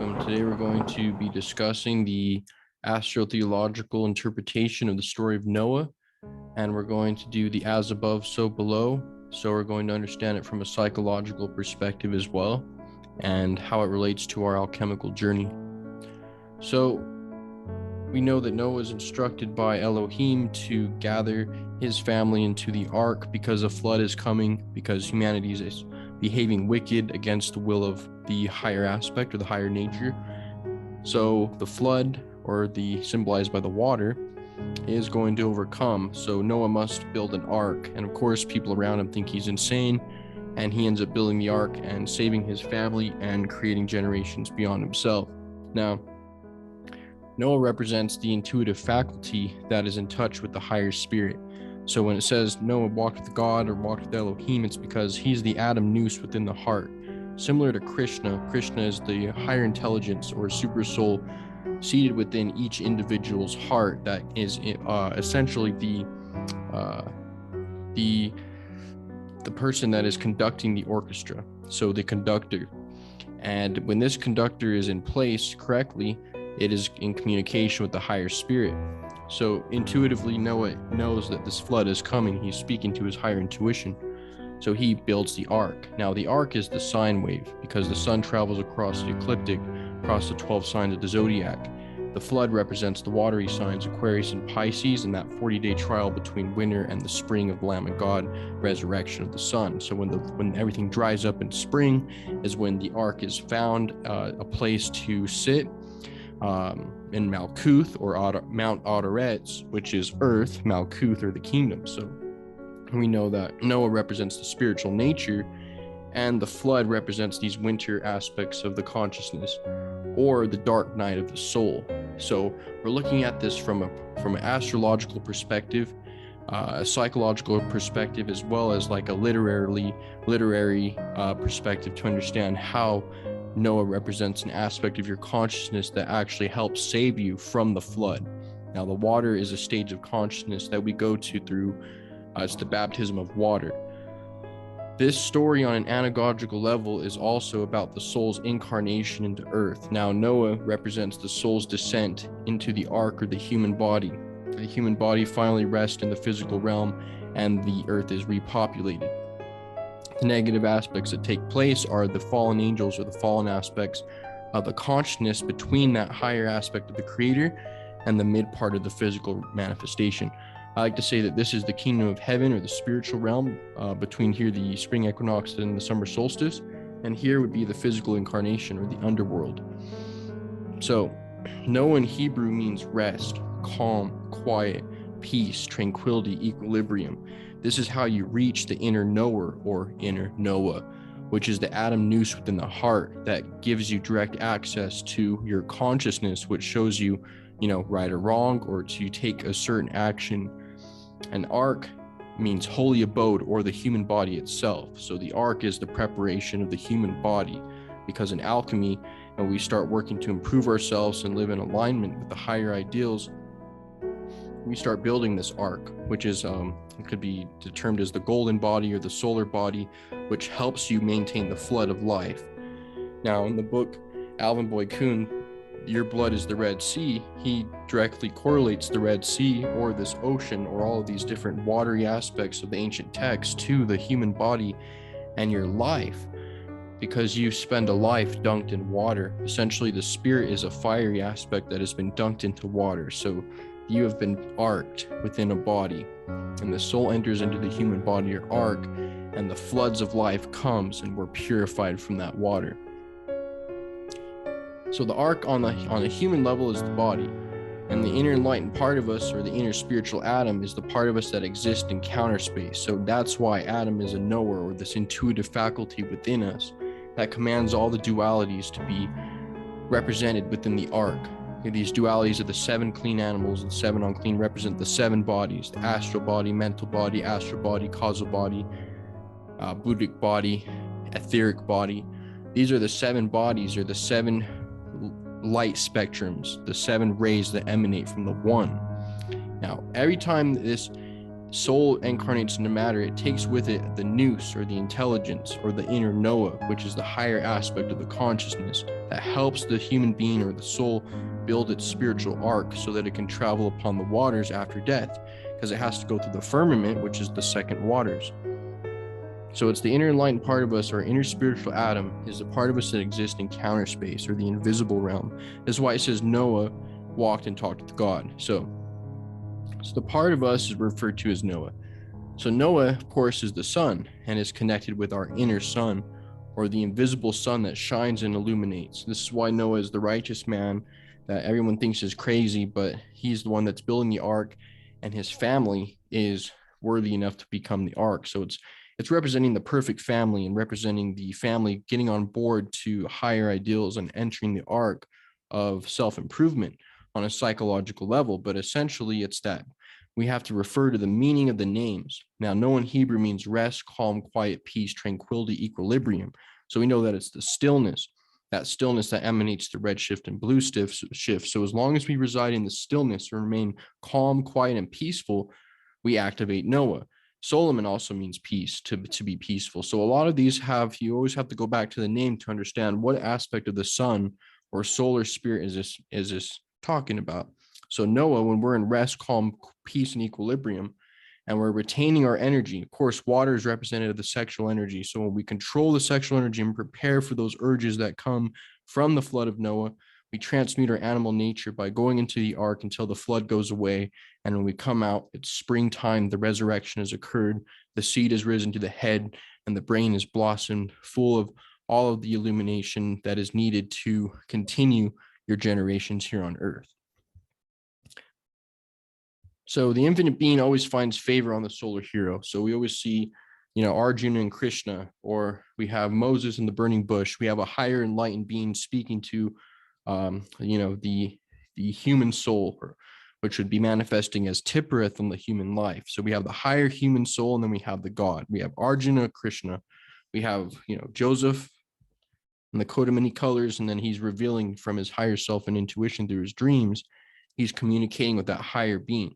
welcome. Today we're going to be discussing the astrotheological interpretation of the story of Noah, and we're going to do the as above, so below. So we're going to understand it from a psychological perspective as well, and how it relates to our alchemical journey. So we know that Noah is instructed by Elohim to gather his family into the ark because a flood is coming, because humanity is behaving wicked against the will of the higher aspect or the higher nature. So the flood, or the symbolized by the water, is going to overcome. So Noah must build an ark, and of course people around him think he's insane, and he ends up building the ark and saving his family and creating generations beyond himself. Now, Noah represents the intuitive faculty that is in touch with the higher spirit. So when it says Noah walked with God or walked with Elohim, it's because he's the Adam nous within the heart. Similar to Krishna, Krishna is the higher intelligence or super soul seated within each individual's heart that is essentially the person that is conducting the orchestra, so the conductor. And when this conductor is in place correctly, it is in communication with the higher spirit. So intuitively, Noah knows that this flood is coming. He's speaking to his higher intuition. So he builds the ark. Now, the ark is the sine wave because the sun travels across the ecliptic, across the 12 signs of the zodiac. The flood represents the watery signs, Aquarius and Pisces, and that 40-day trial between winter and the spring of Lamb of God, resurrection of the sun. So when everything dries up in spring is when the ark is found, a place to sit. In Malkuth or Mount Adoretz, which is earth, Malkuth or the kingdom. So we know that Noah represents the spiritual nature, and the flood represents these winter aspects of the consciousness, or the dark night of the soul. So we're looking at this from an astrological perspective, a psychological perspective, as well as like a literary perspective to understand how Noah represents an aspect of your consciousness that actually helps save you from the flood. Now, the water is a stage of consciousness that we go to through, it's the baptism of water. This story on an anagogical level is also about the soul's incarnation into earth. Now, Noah represents the soul's descent into the ark or the human body. The human body finally rests in the physical realm and the earth is repopulated. The negative aspects that take place are the fallen angels or the fallen aspects of the consciousness between that higher aspect of the creator and the mid part of the physical manifestation. I like to say that this is the kingdom of heaven or the spiritual realm between here the spring equinox and the summer solstice, and here would be the physical incarnation or the underworld. So Noah in Hebrew means rest, calm, quiet, peace, tranquility, equilibrium. This is how you reach the inner knower or inner Noah, which is the Adam nous within the heart that gives you direct access to your consciousness, which shows you, right or wrong, or to take a certain action. An ark means holy abode or the human body itself. So the ark is the preparation of the human body, because in alchemy, when we start working to improve ourselves and live in alignment with the higher ideals, we start building this ark, which is it could be termed as the golden body or the solar body, which helps you maintain the flood of life. Now, in the book Alvin Boyd Kuhn, Your Blood is the Red Sea, he directly correlates the Red Sea or this ocean or all of these different watery aspects of the ancient text to the human body and your life, because you spend a life dunked in water. Essentially, the spirit is a fiery aspect that has been dunked into water. So you have been arked within a body, and the soul enters into the human body or ark, and the floods of life comes, and we're purified from that water. So the ark on a human level is the body, and the inner enlightened part of us, or the inner spiritual Adam, is the part of us that exists in counter space. So that's why Adam is a knower, or this intuitive faculty within us that commands all the dualities to be represented within the ark. These dualities of the 7 clean animals and 7 unclean represent the 7 bodies: the astral body, mental body, astral body, causal body, buddhic body, etheric body. These are the 7 bodies, or the 7 light spectrums, the 7 rays that emanate from the one. Now, every time this soul incarnates into matter, it takes with it the nous or the intelligence or the inner Noah, which is the higher aspect of the consciousness, that helps the human being or the soul build its spiritual ark so that it can travel upon the waters after death, because it has to go through the firmament, which is the second waters. So it's the inner enlightened part of us, our inner spiritual Adam, is the part of us that exists in counter space or the invisible realm. That's why it says Noah walked and talked with God. So the part of us is referred to as Noah. So Noah, of course, is the sun and is connected with our inner sun, or the invisible sun that shines and illuminates. This is why Noah is the righteous man that everyone thinks is crazy, but he's the one that's building the ark, and his family is worthy enough to become the ark. So it's representing the perfect family and representing the family getting on board to higher ideals and entering the ark of self-improvement on a psychological level. But essentially, it's that we have to refer to the meaning of the names. Now, Noah in Hebrew means rest, calm, quiet, peace, tranquility, equilibrium. So we know that it's the stillness that emanates the red shift and blue shift. So as long as we reside in the stillness and remain calm, quiet, and peaceful, we activate Noah. Solomon also means peace, to be peaceful. So a lot of these you always have to go back to the name to understand what aspect of the sun or solar spirit is this talking about. So Noah, when we're in rest, calm, peace, and equilibrium, and we're retaining our energy, of course, water is representative of the sexual energy. So when we control the sexual energy and prepare for those urges that come from the flood of Noah, we transmute our animal nature by going into the ark until the flood goes away. And when we come out, it's springtime, the resurrection has occurred, the seed has risen to the head, and the brain is blossomed, full of all of the illumination that is needed to continue your generations here on earth. So the infinite being always finds favor on the solar hero. So we always see, Arjuna and Krishna, or we have Moses in the burning bush. We have a higher enlightened being speaking to, the human soul, which would be manifesting as Tippereth in the human life. So we have the higher human soul, and then we have the God. We have Arjuna, Krishna. We have, Joseph in the coat of many colors, and then he's revealing from his higher self and intuition through his dreams. He's communicating with that higher being.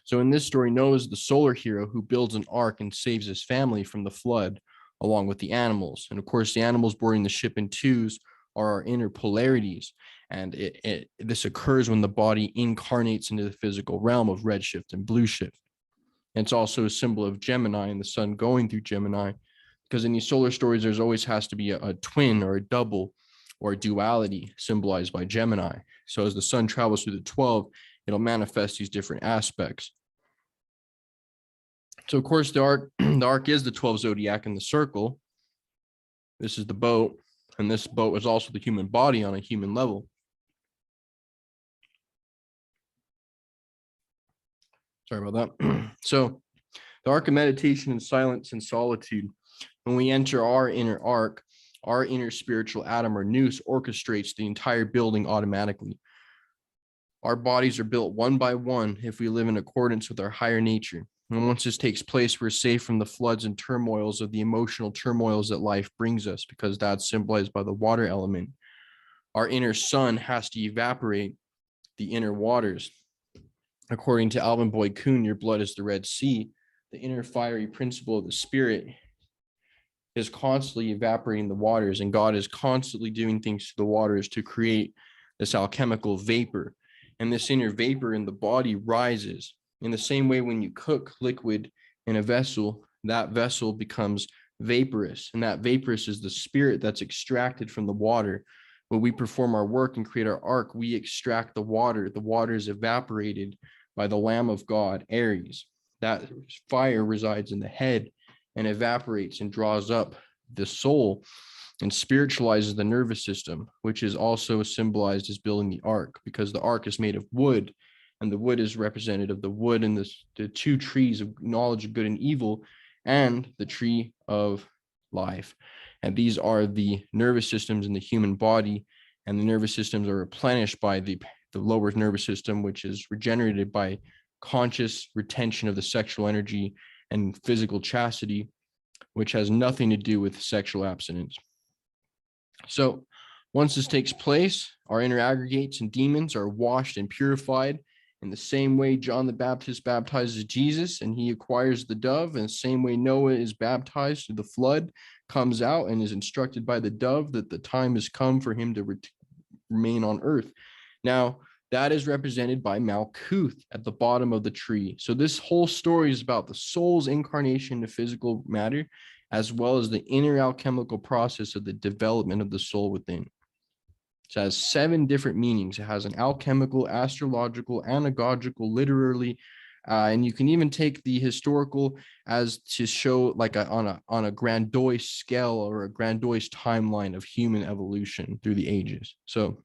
So in this story, Noah is the solar hero who builds an ark and saves his family from the flood, along with the animals. And of course, the animals boarding the ship in twos are our inner polarities. And this occurs when the body incarnates into the physical realm of redshift and blue shift. And it's also a symbol of Gemini and the sun going through Gemini, because in these solar stories, there's always has to be a twin or a double or a duality symbolized by Gemini. So as the sun travels through the 12, it'll manifest these different aspects. So of course, the ark is the 12 zodiac in the circle. This is the boat, and this boat is also the human body on a human level. Sorry about that. So the ark of meditation and silence and solitude. When we enter our inner ark, our inner spiritual atom or nous orchestrates the entire building automatically. Our bodies are built one by one if we live in accordance with our higher nature. And once this takes place, we're safe from the floods and turmoils of the emotional turmoils that life brings us, because that's symbolized by the water element. Our inner sun has to evaporate the inner waters. According to Alvin Boyd Kuhn, your blood is the Red Sea. The inner fiery principle of the spirit is constantly evaporating the waters, and God is constantly doing things to the waters to create this alchemical vapor. And this inner vapor in the body rises. In the same way, when you cook liquid in a vessel, that vessel becomes vaporous, and that vaporous is the spirit that's extracted from the water. When we perform our work and create our ark, we extract the water. The water is evaporated by the Lamb of God, Aries. That fire resides in the head and evaporates and draws up the soul and spiritualizes the nervous system, which is also symbolized as building the ark, because the ark is made of wood, and the wood is representative of the wood and the two trees of knowledge of good and evil, and the tree of life. And these are the nervous systems in the human body, and the nervous systems are replenished by the lower nervous system, which is regenerated by conscious retention of the sexual energy and physical chastity, which has nothing to do with sexual abstinence. So once this takes place, our inner aggregates and demons are washed and purified, In the same way John the Baptist baptizes Jesus and he acquires the dove, in the same way Noah is baptized through the flood, comes out and is instructed by the dove that the time has come for him to remain on earth. Now, that is represented by Malkuth at the bottom of the tree. So this whole story is about the soul's incarnation into physical matter, as well as the inner alchemical process of the development of the soul within. So it has 7 different meanings. It has an alchemical, astrological, anagogical, literally, and you can even take the historical as to show like on a grandiose scale or a grandiose timeline of human evolution through the ages. So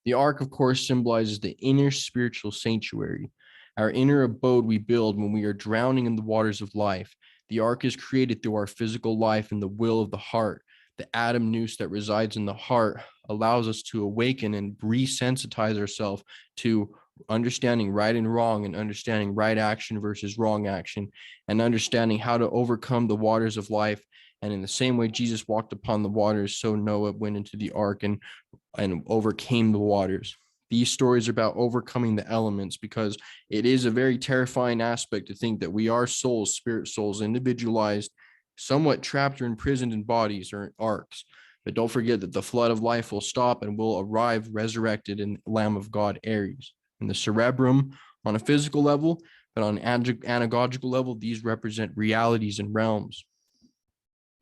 the ark, of course, symbolizes the inner spiritual sanctuary, our inner abode we build when we are drowning in the waters of life. The ark is created through our physical life and the will of the heart. The Adam nous that resides in the heart allows us to awaken and resensitize ourselves to understanding right and wrong, and understanding right action versus wrong action, and understanding how to overcome the waters of life. And in the same way Jesus walked upon the waters, so Noah went into the ark and overcame the waters. These stories are about overcoming the elements, because it is a very terrifying aspect to think that we are souls, spirit souls, individualized, somewhat trapped or imprisoned in bodies or arcs. But don't forget that the flood of life will stop and will arrive resurrected in Lamb of God, Aries. In the cerebrum on a physical level, but on an anagogical level, these represent realities and realms.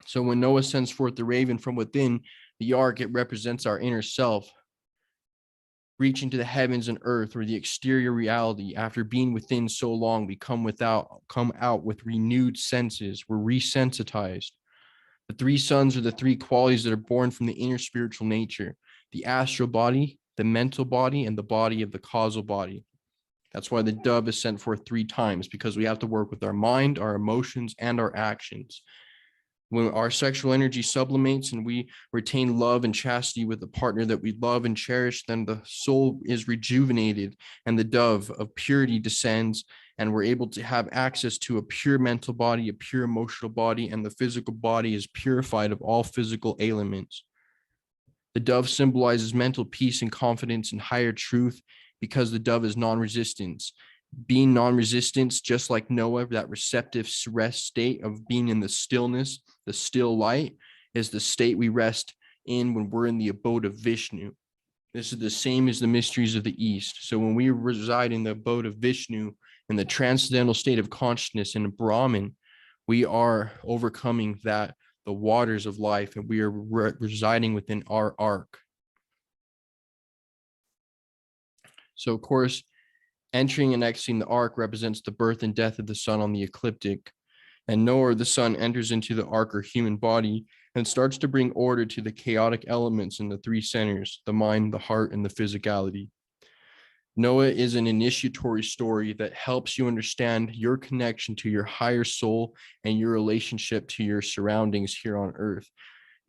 So when Noah sends forth the raven from within the ark, it represents our inner self, reaching to the heavens and earth, or the exterior reality. After being within so long, we come out with renewed senses. We're resensitized. The 3 sons are the 3 qualities that are born from the inner spiritual nature: the astral body, the mental body, and the body of the causal body. That's why the dove is sent forth 3 times, because we have to work with our mind, our emotions, and our actions. When our sexual energy sublimates and we retain love and chastity with the partner that we love and cherish, then the soul is rejuvenated and the dove of purity descends, and we're able to have access to a pure mental body, a pure emotional body, and the physical body is purified of all physical ailments. The dove symbolizes mental peace and confidence in higher truth, because the dove is non-resistance. Being non-resistance, just like Noah, that receptive rest state of being in the stillness, the still light, is the state we rest in when we're in the abode of Vishnu. This is the same as the mysteries of the East. So when we reside in the abode of Vishnu, in the transcendental state of consciousness in Brahman, we are overcoming the waters of life, and we are residing within our ark. So of course, entering and exiting the ark represents the birth and death of the sun on the ecliptic. And Noah, the sun, enters into the ark or human body and starts to bring order to the chaotic elements in the 3 centers: the mind, the heart, and the physicality. Noah is an initiatory story that helps you understand your connection to your higher soul and your relationship to your surroundings here on earth.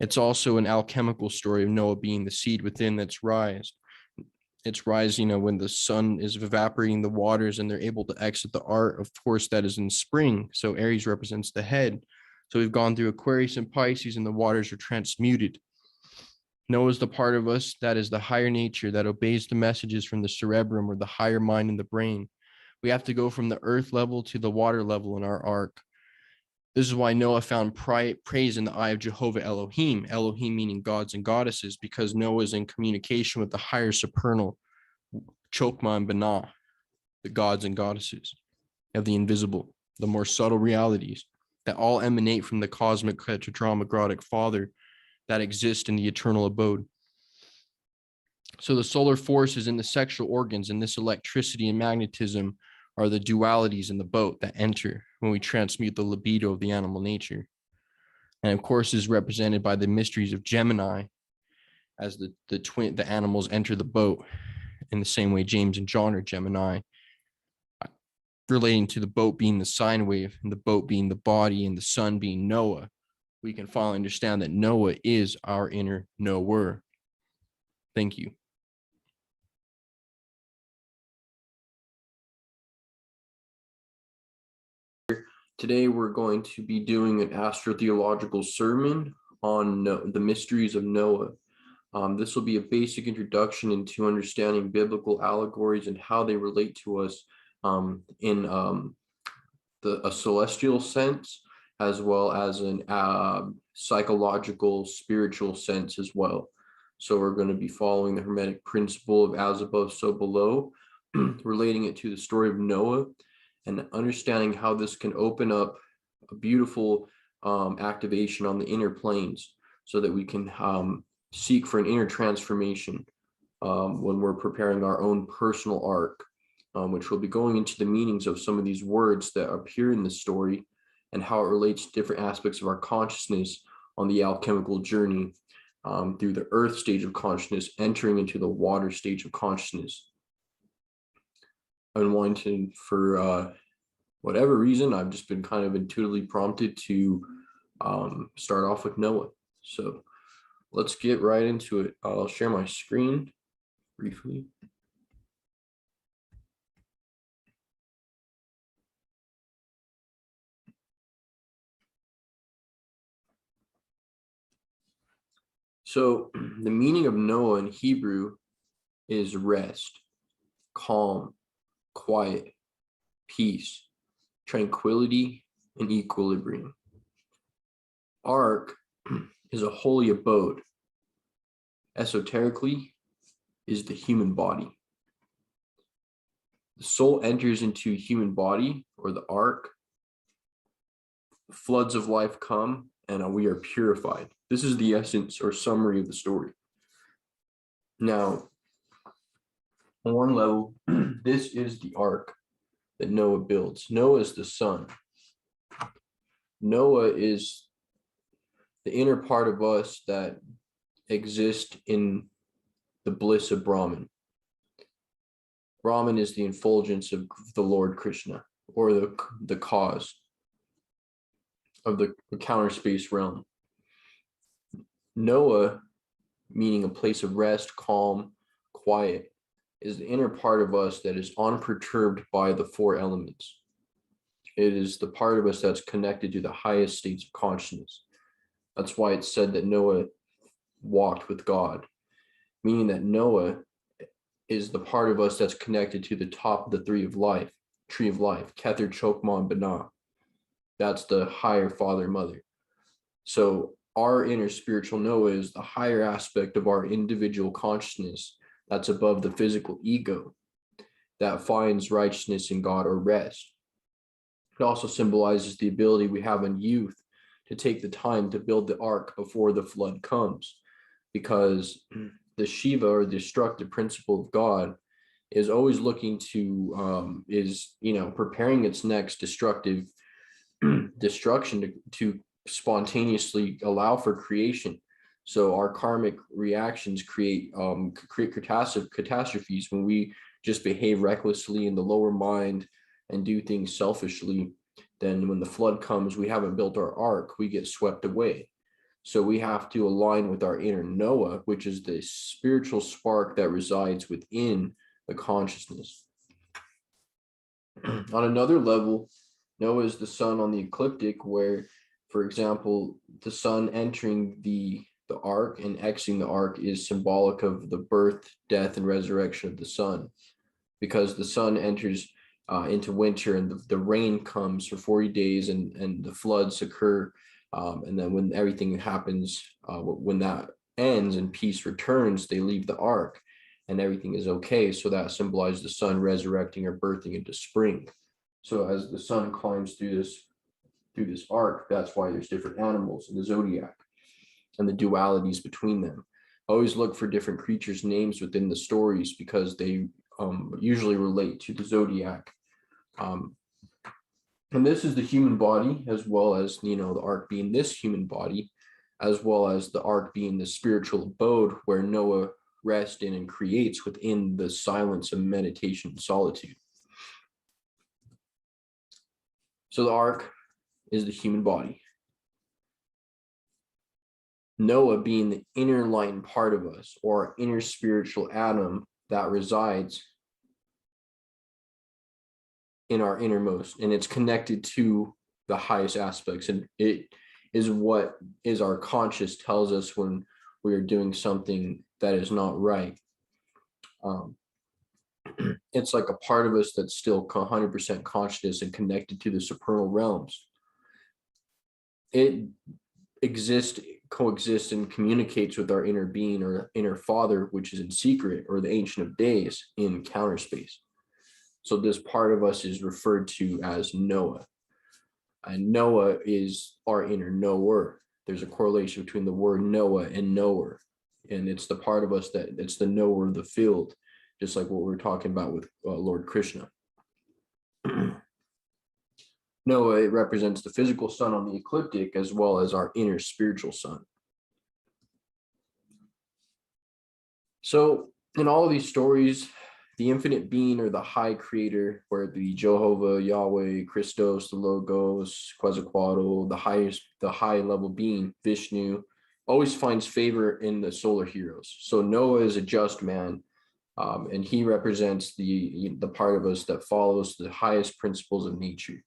It's also an alchemical story of Noah being the seed within that's rise. It's rise, when the sun is evaporating the waters and they're able to exit the ark. Of course, that is in spring. So Aries represents the head. So we've gone through Aquarius and Pisces, and the waters are transmuted. Noah is the part of us that is the higher nature that obeys the messages from the cerebrum, or the higher mind in the brain. We have to go from the earth level to the water level in our ark. This is why Noah found praise in the eye of Jehovah Elohim, Elohim meaning gods and goddesses, because Noah is in communication with the higher supernal, Chokmah and Banah, the gods and goddesses of the invisible, the more subtle realities that all emanate from the cosmic tetragrammatic Father that exist in the eternal abode. So the solar force is in the sexual organs, and this electricity and magnetism are the dualities in the boat that enter when we transmute the libido of the animal nature. And of course is represented by the mysteries of Gemini, as the animals enter the boat in the same way James and John are Gemini, relating to the boat being the sine wave and the boat being the body and the sun being Noah. We can finally understand that Noah is our inner knower. Thank you. Today we're going to be doing an astrotheological sermon on the mysteries of Noah. This will be a basic introduction into understanding biblical allegories and how they relate to us in a celestial sense, as well as an psychological, spiritual sense as well. So we're going to be following the Hermetic principle of as above, so below, relating it to the story of Noah, and understanding how this can open up a beautiful activation on the inner planes, so that we can seek for an inner transformation when we're preparing our own personal arc, which will be going into the meanings of some of these words that appear in the story and how it relates to different aspects of our consciousness on the alchemical journey through the earth stage of consciousness, entering into the water stage of consciousness. And wanting, for whatever reason, I've just been kind of intuitively prompted to start off with Noah. So let's get right into it. I'll share my screen briefly. So the meaning of Noah in Hebrew is rest, calm, quiet, peace, tranquility, and equilibrium. Ark is a holy abode. Esoterically is the human body. The soul enters into human body, or the ark. Floods of life come, and we are purified. This is the essence or summary of the story. Now, on one level, this is the ark that Noah builds. Noah is the sun. Noah is the inner part of us that exist in the bliss of Brahman. Brahman is the effulgence of the Lord Krishna, or the cause of the counter space realm. Noah, meaning a place of rest, calm, quiet, is the inner part of us that is unperturbed by the four elements. It is the part of us that's connected to the highest states of consciousness. That's why it's said that Noah walked with God, meaning that Noah is the part of us that's connected to the top of the tree of life, Kether, Chokmah, and Banah. That's the higher father, mother. So our inner spiritual Noah is the higher aspect of our individual consciousness that's above the physical ego, that finds righteousness in God or rest. It also symbolizes the ability we have in youth to take the time to build the ark before the flood comes, because the Shiva, or the destructive principle of God, is always looking to preparing its next destruction to spontaneously allow for creation. So our karmic reactions create catastrophes when we just behave recklessly in the lower mind and do things selfishly. Then when the flood comes, we haven't built our ark, we get swept away. So we have to align with our inner Noah, which is the spiritual spark that resides within the consciousness. On another level, Noah is the sun on the ecliptic, where, for example, the sun entering the ark and exiting the ark is symbolic of the birth, death, and resurrection of the sun, because the sun enters into winter, and the rain comes for 40 days and the floods occur. And then when everything happens, when that ends and peace returns, they leave the ark and everything is okay. So that symbolizes the sun resurrecting or birthing into spring. So as the sun climbs through this arc, that's why there's different animals in the zodiac and the dualities between them. Always look for different creatures' names within the stories, because they usually relate to the zodiac. And this is the human body, as well as, the ark being this human body, as well as the ark being the spiritual abode where Noah rests in and creates within the silence of meditation and solitude. So the ark is the human body. Noah being the inner enlightened part of us, or inner spiritual atom that resides in our innermost, and it's connected to the highest aspects, and it is what is our conscious tells us when we are doing something that is not right. It's like a part of us that's still 100% conscious and connected to the supernal realms. It exists, coexists, and communicates with our inner being or inner father, which is in secret, or the Ancient of Days in counter space. So this part of us is referred to as Noah. And Noah is our inner knower. There's a correlation between the word Noah and knower. And it's the part of us that it's the knower of the field, just like what we were talking about with Lord Krishna. Noah, it represents the physical sun on the ecliptic as well as our inner spiritual sun. So in all of these stories, the infinite being or the high creator, where it be Jehovah, Yahweh, Christos, the Logos, Quetzalcoatl, the high level being, Vishnu, always finds favor in the solar heroes. So Noah is a just man, and he represents the part of us that follows the highest principles of nature,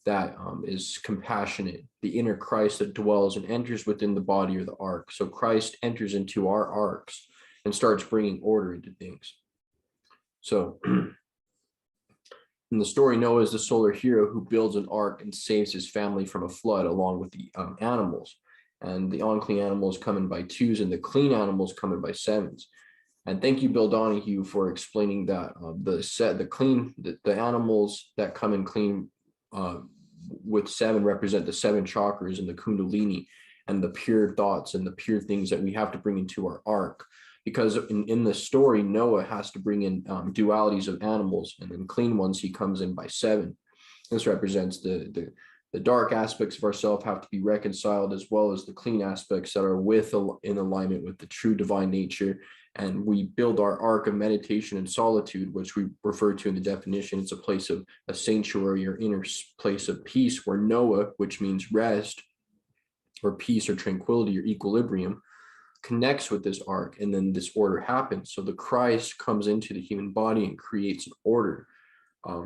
that is compassionate, the inner Christ that dwells and enters within the body or the ark. So Christ enters into our arks and starts bringing order into things. So in the story, Noah is the solar hero who builds an ark and saves his family from a flood along with the animals. And the unclean animals come in by twos and the clean animals come in by sevens. And thank you, Bill Donahue, for explaining that the animals that come in clean with seven represent the seven chakras and the kundalini and the pure thoughts and the pure things that we have to bring into our ark. Because in the story, Noah has to bring in dualities of animals, and in clean ones, he comes in by seven. This represents the dark aspects of ourself have to be reconciled, as well as the clean aspects that are in alignment with the true divine nature. And we build our ark of meditation and solitude, which we refer to in the definition. It's a place of a sanctuary or inner place of peace, where Noah, which means rest or peace or tranquility or equilibrium, connects with this ark, and then this order happens. So the Christ comes into the human body and creates an order.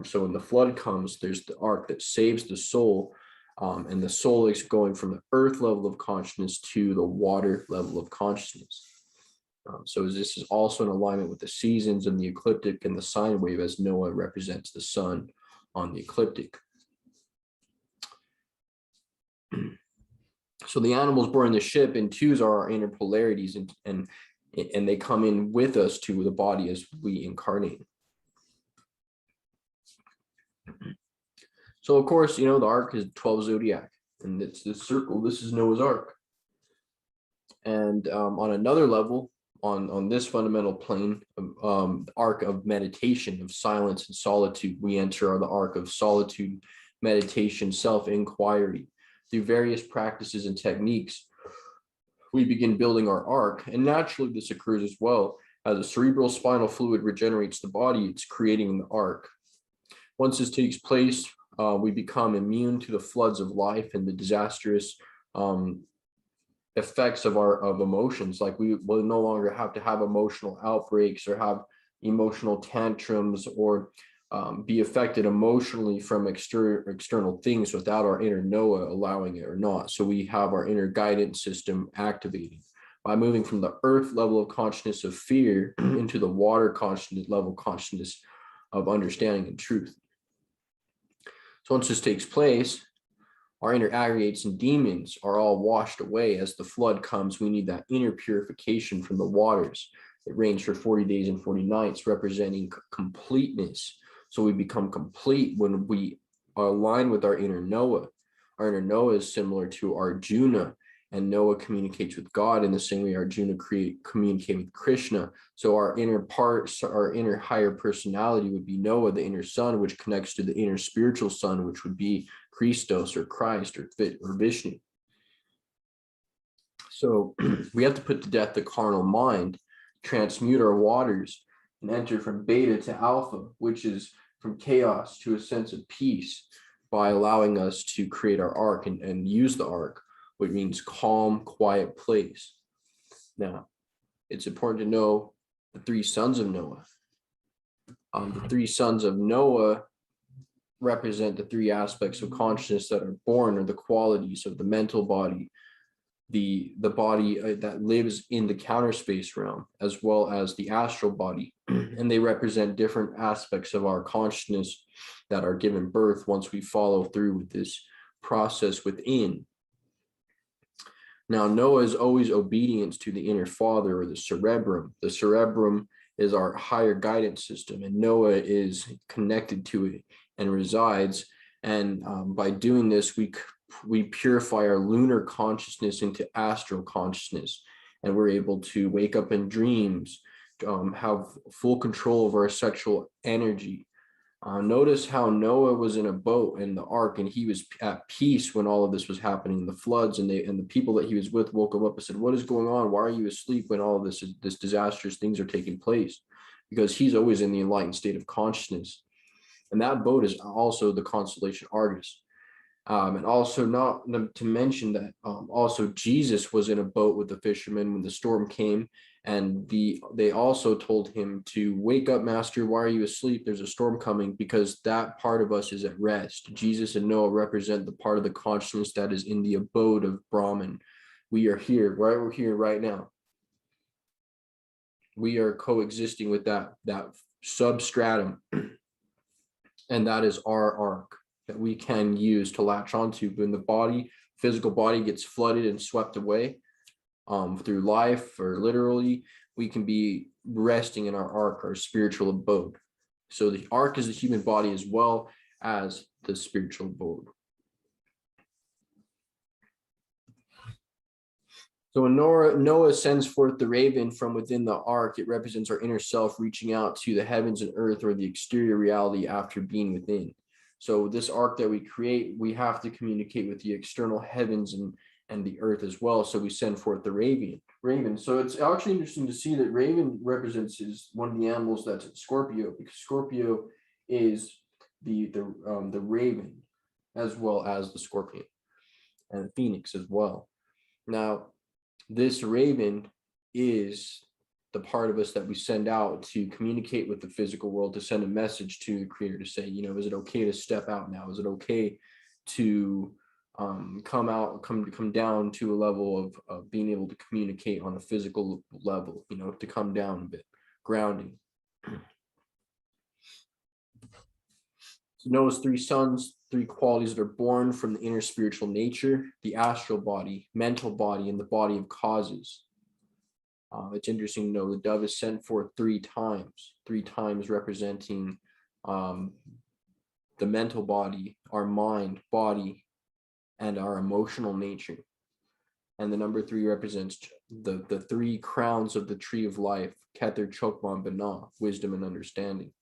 So when the flood comes, there's the ark that saves the soul, and the soul is going from the earth level of consciousness to the water level of consciousness. So this is also in alignment with the seasons and the ecliptic and the sine wave, as Noah represents the sun on the ecliptic. So the animals born in the ship in twos are our inner polarities, and they come in with us to the body as we incarnate. So of course, the ark is 12 zodiac, and it's this circle. This is Noah's ark. And on another level, on this fundamental plane, ark of meditation, of silence and solitude, we enter the ark of solitude, meditation, self-inquiry. Through various practices and techniques, we begin building our ark. And naturally, this occurs as well. As the cerebral spinal fluid regenerates the body, it's creating the ark. Once this takes place, we become immune to the floods of life and the disastrous effects of emotions. Like we will no longer have to have emotional outbreaks or have emotional tantrums or be affected emotionally from external things without our inner Noah allowing it or not. So we have our inner guidance system activating by moving from the earth level of consciousness of fear into the water consciousness level consciousness of understanding and truth. So once this takes place, our inner aggregates and demons are all washed away. As the flood comes, we need that inner purification from the waters. It rains for 40 days and 40 nights, representing completeness. So we become complete when we are aligned with our inner Noah. Our inner Noah is similar to Arjuna, and Noah communicates with God in the same way Arjuna communicate with Krishna. So our inner parts, our inner higher personality would be Noah, the inner sun, which connects to the inner spiritual sun, which would be Christos or Christ or Vishnu. So we have to put to death the carnal mind, transmute our waters, and enter from beta to alpha, which is from chaos to a sense of peace, by allowing us to create our ark and use the ark, which means calm, quiet place. Now, it's important to know the three sons of Noah. The three sons of Noah represent the three aspects of consciousness that are born, or the qualities of the mental body, the body that lives in the counter space realm, as well as the astral body. And they represent different aspects of our consciousness that are given birth once we follow through with this process within. Now, Noah is always obedience to the inner father, or the cerebrum. The cerebrum is our higher guidance system, and Noah is connected to it and resides. And by doing this, we purify our lunar consciousness into astral consciousness, and we're able to wake up in dreams, have full control of our sexual energy. Notice how Noah was in a boat in the ark, and he was at peace when all of this was happening, the floods, and the people that he was with woke him up and said, "What is going on? Why are you asleep when all of this disastrous things are taking place?" Because he's always in the enlightened state of consciousness. And that boat is also the constellation Argus. And also, not to mention that also Jesus was in a boat with the fishermen when the storm came, and they also told him to wake up, master, why are you asleep? There's a storm coming, because that part of us is at rest. Jesus and Noah represent the part of the consciousness that is in the abode of Brahman. We are here, right? We're here right now. We are coexisting with that substratum, and that is our ark that we can use to latch onto. When the physical body gets flooded and swept away through life, or literally, we can be resting in our ark, our spiritual abode. So the ark is the human body as well as the spiritual abode. So when Noah sends forth the raven from within the ark, it represents our inner self reaching out to the heavens and earth, or the exterior reality after being within. So this ark that we create, we have to communicate with the external heavens and the earth as well. So we send forth the raven. So it's actually interesting to see that raven represents one of the animals that's Scorpio, because Scorpio is the raven as well as the scorpion, and the phoenix as well. Now, this raven is the part of us that we send out to communicate with the physical world, to send a message to the creator, to say, is it okay to step out now? Is it okay to come down to a level of being able to communicate on a physical level, to come down a bit, grounding. So Noah's 3 sons, 3 qualities that are born from the inner spiritual nature: the astral body, mental body, and the body of causes. It's interesting to know the dove is sent forth 3 times representing the mental body, our mind, body, and our emotional nature. And the number 3 represents the 3 crowns of the tree of life: Kether, Chokmah, Binah, wisdom and understanding.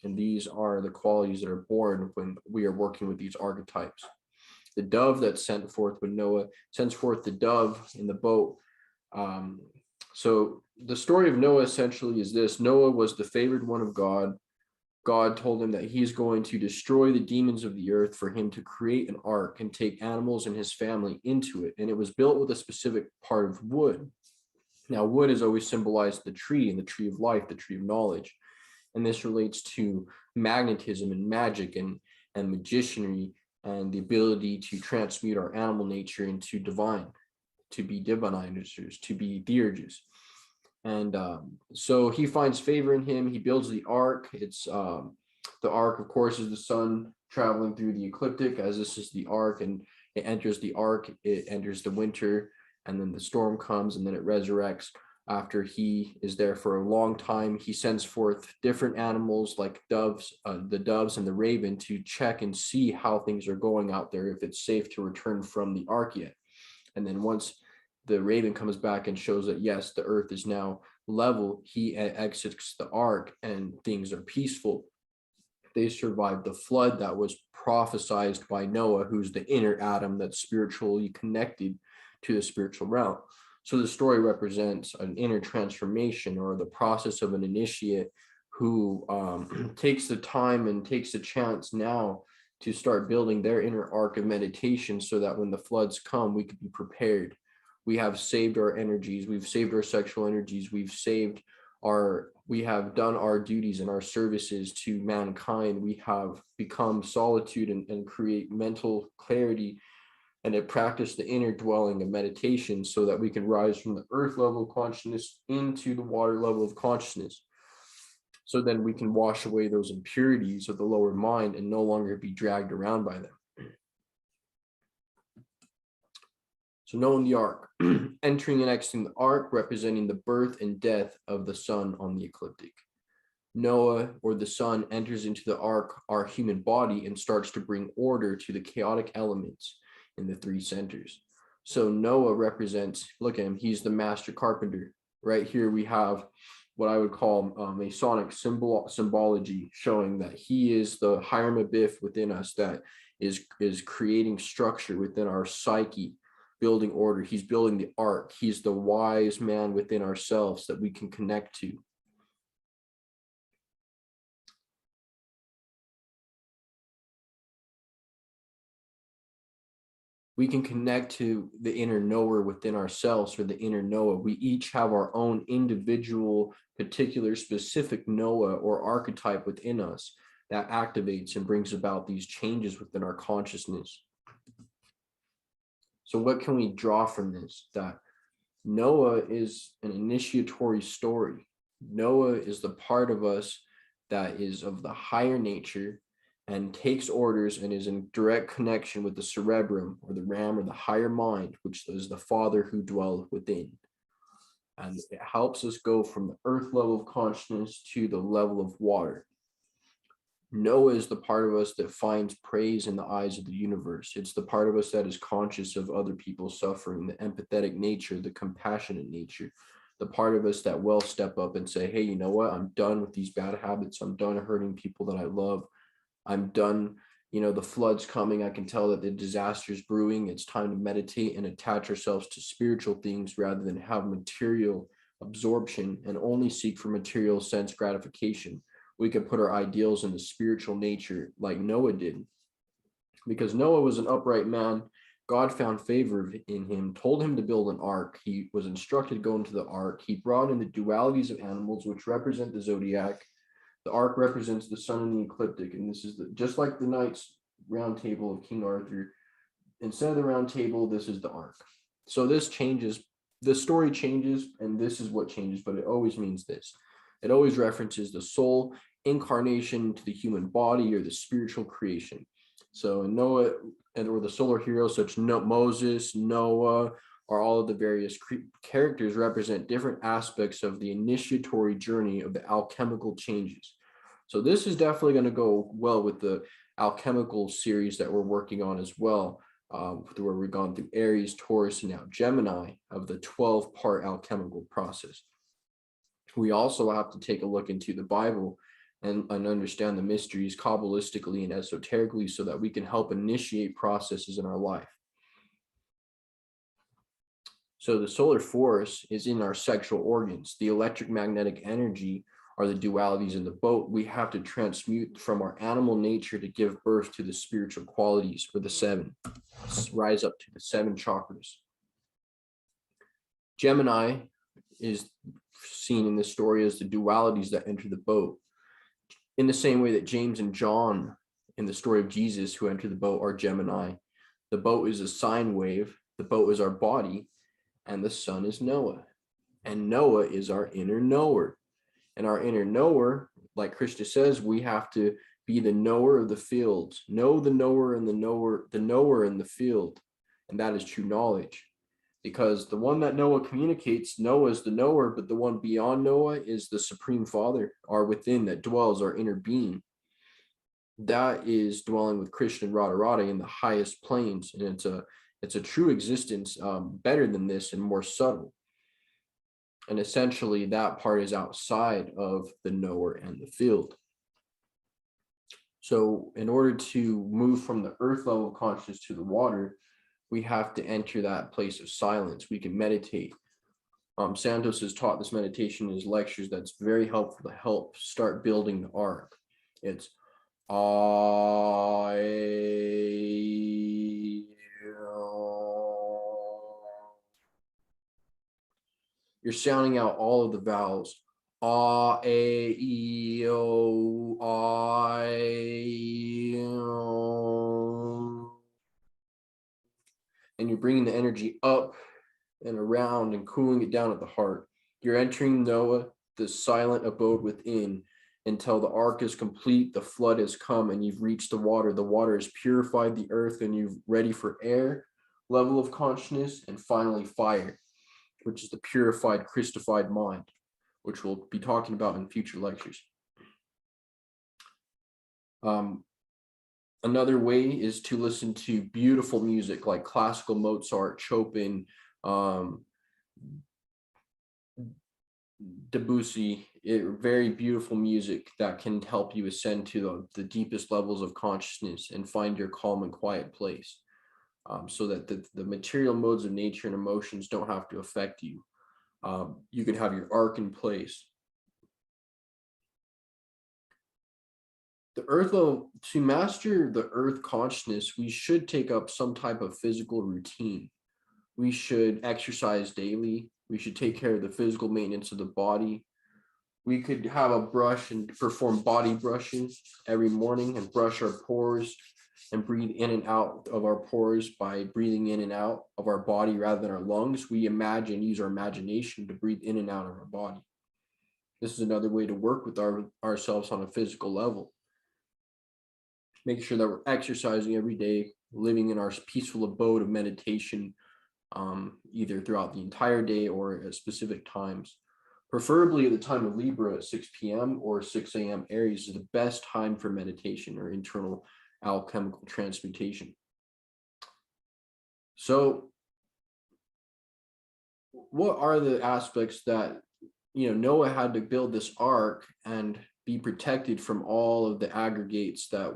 And these are the qualities that are born when we are working with these archetypes. The dove that's sent forth when Noah sends forth the dove in the boat. So the story of Noah essentially is this: Noah was the favored one of God. God told him that he's going to destroy the demons of the earth for him to create an ark and take animals and his family into it. And it was built with a specific part of wood. Now, wood has always symbolized the tree, and the tree of life, the tree of knowledge. And this relates to magnetism and magic and magicianry, and the ability to transmute our animal nature into divine, to be divinizers, to be theurges. And so he finds favor in him. He builds the ark. It's the ark, of course, is the sun traveling through the ecliptic, as this is the ark, and it enters the ark, it enters the winter, and then the storm comes, and then it resurrects. After he is there for a long time, he sends forth different animals like doves, the doves and the raven, to check and see how things are going out there, if it's safe to return from the ark yet. And then once the raven comes back and shows that, yes, the earth is now level, he exits the ark and things are peaceful. They survived the flood that was prophesized by Noah, who's the inner Adam that's spiritually connected to the spiritual realm. So the story represents an inner transformation, or the process of an initiate who takes the time and takes the chance now to start building their inner ark of meditation, so that when the floods come, we could be prepared. We have saved our energies. We've saved our sexual energies. We have done our duties and our services to mankind. We have become solitude and create mental clarity and it practiced the inner dwelling of meditation so that we can rise from the earth level of consciousness into the water level of consciousness. So then we can wash away those impurities of the lower mind and no longer be dragged around by them. So knowing the ark, entering and exiting the ark, representing the birth and death of the sun on the ecliptic. Noah, or the sun, enters into the ark, our human body, and starts to bring order to the chaotic elements in the three centers. So Noah represents, look at him, he's the master carpenter. Right here we have what I would call Masonic symbology, showing that he is the higher Mabith within us that is creating structure within our psyche, building order. He's building the ark. He's the wise man within ourselves that we can connect to. We can connect to the inner knower within ourselves, or the inner Noah. We each have our own individual, particular, specific Noah or archetype within us that activates and brings about these changes within our consciousness. So what can we draw from this? That Noah is an initiatory story. Noah is the part of us that is of the higher nature and takes orders and is in direct connection with the cerebrum, or the RAM, or the higher mind, which is the Father who dwells within. And it helps us go from the earth level of consciousness to the level of water. Noah is the part of us that finds praise in the eyes of the universe. It's the part of us that is conscious of other people's suffering, the empathetic nature, the compassionate nature, the part of us that will step up and say, hey, you know what? I'm done with these bad habits. I'm done hurting people that I love. I'm done, the flood's coming. I can tell that the disaster is brewing. It's time to meditate and attach ourselves to spiritual things rather than have material absorption and only seek for material sense gratification. We can put our ideals in the spiritual nature like Noah did. Because Noah was an upright man, God found favor in him, told him to build an ark. He was instructed to go into the ark. He brought in the dualities of animals, which represent the zodiac. The ark represents the sun and the ecliptic, and this is just like the Knights Round Table of King Arthur. Instead of the round table, this is the ark. So this changes, the story changes, and this is what changes, but it always means this. It always references the soul incarnation to the human body, or the spiritual creation. So in Noah, or the solar heroes such Moses, Noah, or all of the various characters represent different aspects of the initiatory journey of the alchemical changes. So this is definitely going to go well with the alchemical series that we're working on as well, where we've gone through Aries, Taurus, and now Gemini of the 12-part alchemical process. We also have to take a look into the Bible and understand the mysteries Kabbalistically and esoterically so that we can help initiate processes in our life. So the solar force is in our sexual organs. The electric magnetic energy are the dualities in the boat. We have to transmute from our animal nature to give birth to the spiritual qualities, for the seven, rise up to the seven chakras. Gemini is seen in this story as the dualities that enter the boat. In the same way that James and John in the story of Jesus who enter the boat are Gemini. The boat is a sine wave. The boat is our body. And the sun is Noah. And Noah is our inner knower. And our inner knower, like Krishna says, we have to be the knower of the fields. Know the knower and the knower in the field. And that is true knowledge. Because the one that Noah communicates, Noah is the knower, but the one beyond Noah is the Supreme Father, our within that dwells, our inner being. That is dwelling with Krishna and Radharani in the highest planes. And it's a true existence, better than this and more subtle. And essentially that part is outside of the knower and the field. So in order to move from the earth level of consciousness to the water, we have to enter that place of silence. We can meditate. Santos has taught this meditation in his lectures that's very helpful to help start building the ark. It's you're sounding out all of the vowels. A, E, O, I, O. and you're bringing the energy up and around and cooling it down at the heart. You're entering Noah, the silent abode within, until the ark is complete, the flood has come, and you've reached the water. The water has purified the earth, and you're ready for air, level of consciousness, and finally fire, which is the purified, Christified mind, which we'll be talking about in future lectures. Another way is to listen to beautiful music like classical Mozart, Chopin, Debussy, very beautiful music that can help you ascend to the deepest levels of consciousness and find your calm and quiet place, so that the material modes of nature and emotions don't have to affect you. You can have your arc in place. The earth, to master the earth consciousness, we should take up some type of physical routine. We should exercise daily. We should take care of the physical maintenance of the body. We could have a brush and perform body brushing every morning and brush our pores and breathe in and out of our pores by breathing in and out of our body rather than our lungs. We use our imagination to breathe in and out of our body. This is another way to work with ourselves on a physical level. Making sure that we're exercising every day, living in our peaceful abode of meditation, either throughout the entire day or at specific times. Preferably at the time of Libra at 6 p.m. or 6 a.m. Aries is the best time for meditation or internal alchemical transmutation. So what are the aspects that, Noah had to build this ark and be protected from all of the aggregates that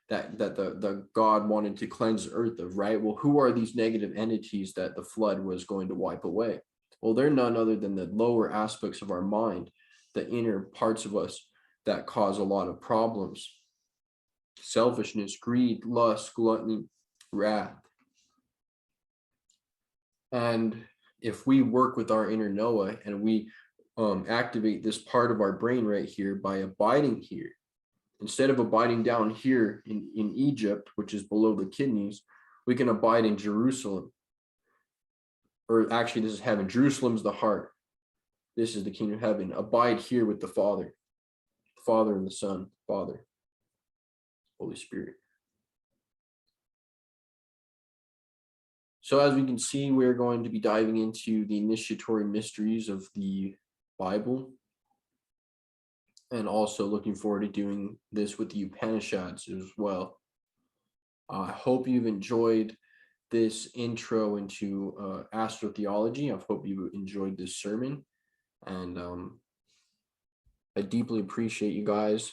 the God wanted to cleanse the earth of, right? Well, who are these negative entities that the flood was going to wipe away? Well, they're none other than the lower aspects of our mind, the inner parts of us that cause a lot of problems. Selfishness, greed, lust, gluttony, wrath. And if we work with our inner Noah and we activate this part of our brain right here by abiding here, instead of abiding down here in Egypt, which is below the kidneys, we can abide in Jerusalem. Or actually, this is heaven. Jerusalem's the heart. This is the kingdom of heaven. Abide here with the Father and the Son, Father, Holy Spirit. So as we can see, we're going to be diving into the initiatory mysteries of the Bible, and also looking forward to doing this with the Upanishads as well. I hope you've enjoyed this intro into astrotheology. I hope you enjoyed this sermon, and I deeply appreciate you guys.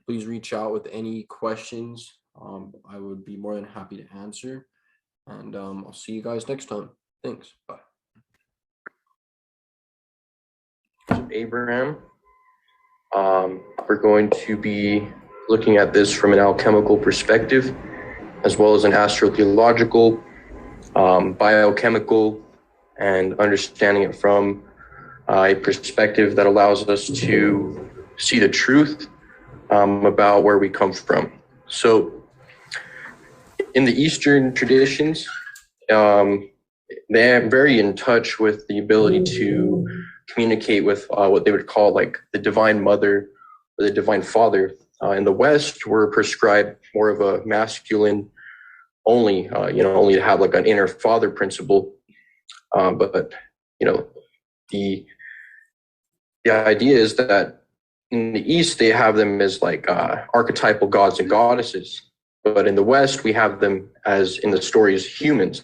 Please reach out with any questions. I would be more than happy to answer, and I'll see you guys next time. Thanks. Bye. Abraham. We're going to be looking at this from an alchemical perspective, as well as an astrotheological, biochemical, and understanding it from a perspective that allows us to see the truth about where we come from. So in the Eastern traditions, they're very in touch with the ability to communicate with what they would call like the divine mother or the divine father. In the West, we're prescribed more of a masculine only, only to have like an inner father principle. But the idea is that in the East, they have them as like archetypal gods and goddesses. But in the West, we have them as in the stories, humans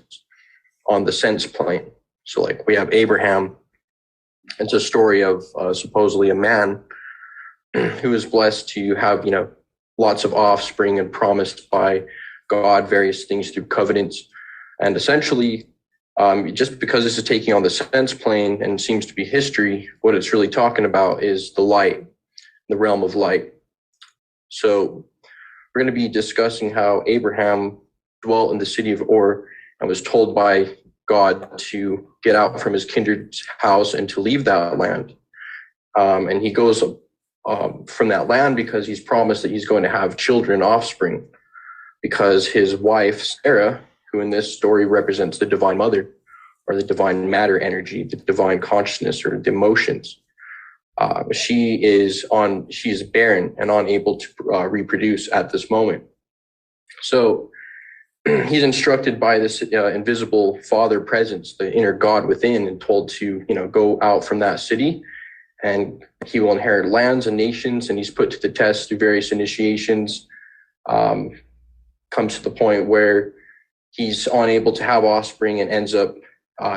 on the sense plane. So like we have Abraham. It's a story of supposedly a man who is blessed to have, lots of offspring and promised by God various things through covenants. And essentially, just because this is taking on the sense plane and seems to be history, what it's really talking about is the light, the realm of light. So we're going to be discussing how Abraham dwelt in the city of Ur and was told by God to get out from his kindred's house and to leave that land. And he goes from that land because he's promised that he's going to have children, offspring. because his wife, Sarah, who in this story represents the divine mother or the divine matter energy, the divine consciousness or the emotions, she is barren and unable to reproduce at this moment. So he's instructed by this invisible father presence, the inner God within, and told to, go out from that city, and he will inherit lands and nations. And he's put to the test through various initiations. Comes to the point where he's unable to have offspring and ends up,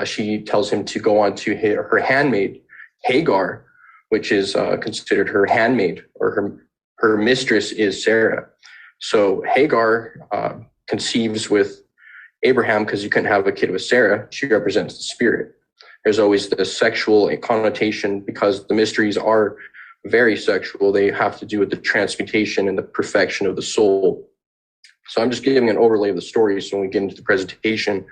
she tells him to go on to her handmaid, Hagar, which is considered her handmaid, or her mistress is Sarah. So Hagar conceives with Abraham because you couldn't have a kid with Sarah. She represents the spirit. There's always the sexual connotation because the mysteries are very sexual. They have to do with the transmutation and the perfection of the soul. So I'm just giving an overlay of the story, so when we get into the presentation,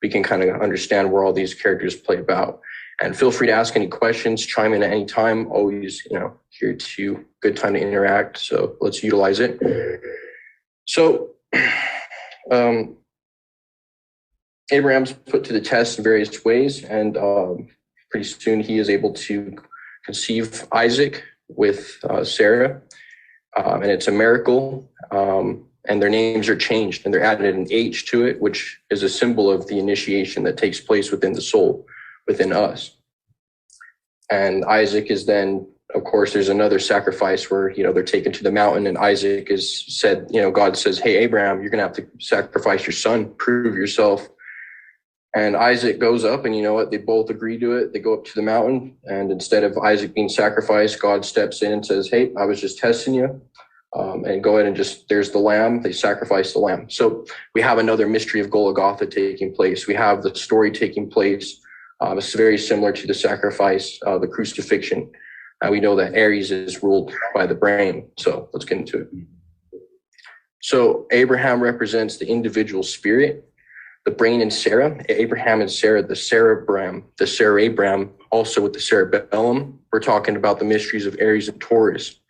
we can kind of understand where all these characters play about. And feel free to ask any questions, chime in at any time. Always, here to good time to interact. So let's utilize it. So Abraham's put to the test in various ways, and pretty soon he is able to conceive Isaac with Sarah, and it's a miracle. And their names are changed, and they're added an H to it, which is a symbol of the initiation that takes place within the soul, within us. And Isaac is then, of course, there's another sacrifice where, they're taken to the mountain, and Isaac is said, God says, hey, Abraham, you're going to have to sacrifice your son, prove yourself. And Isaac goes up, and you know what? They both agree to it. They go up to the mountain, and instead of Isaac being sacrificed, God steps in and says, hey, I was just testing you. And go ahead and there's the lamb. They sacrifice the lamb. So we have another mystery of Golgotha taking place. We have the story taking place. It's very similar to the sacrifice, the crucifixion. And we know that Aries is ruled by the brain. So let's get into it. So Abraham represents the individual spirit, the brain in Sarah. Abraham and Sarah, the cerebrum, also with the cerebellum. We're talking about the mysteries of Aries and Taurus,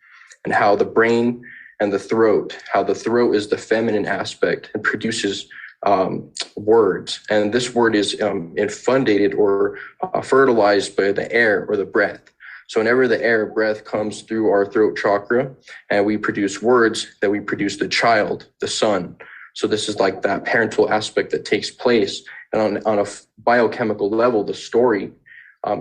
and how the brain and the throat, how the throat is the feminine aspect and produces words. And this word is infundated or fertilized by the air or the breath. So whenever the air or breath comes through our throat chakra and we produce words, that we produce the child, the son. So this is like that parental aspect that takes place. And on a biochemical level, the story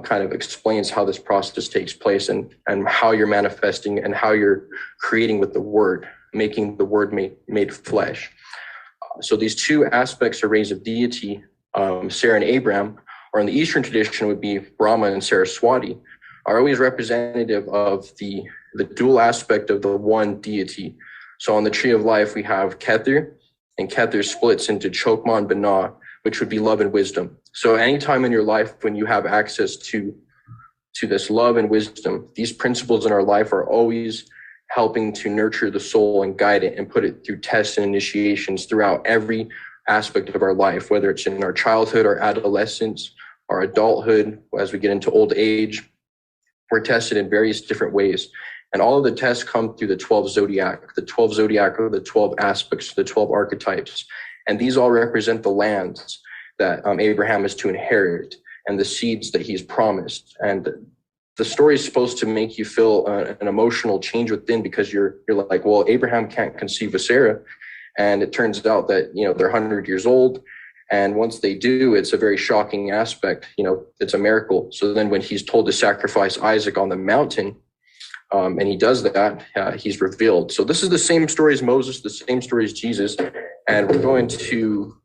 kind of explains how this process takes place and how you're manifesting and how you're creating with the word, making the word made flesh. So these two aspects are rays of deity, Sarah and Abraham, or in the Eastern tradition would be Brahma and Saraswati, are always representative of the dual aspect of the one deity. So on the tree of life, we have Kether, and Kether splits into Chokma and Binah, which would be love and wisdom. So anytime in your life when you have access to this love and wisdom, these principles in our life are always helping to nurture the soul and guide it and put it through tests and initiations throughout every aspect of our life, whether it's in our childhood, our adolescence, our adulthood, as we get into old age. We're tested in various different ways. And all of the tests come through the 12 zodiac. The 12 zodiac are the 12 aspects, the 12 archetypes. And these all represent the lands that Abraham is to inherit and the seeds that he's promised. And the story is supposed to make you feel an emotional change within, because you're like, well, Abraham can't conceive of Sarah. And it turns out that, they're 100 years old. And once they do, it's a very shocking aspect. It's a miracle. So then when he's told to sacrifice Isaac on the mountain, and he does that, he's revealed. So this is the same story as Moses, the same story as Jesus. And we're going to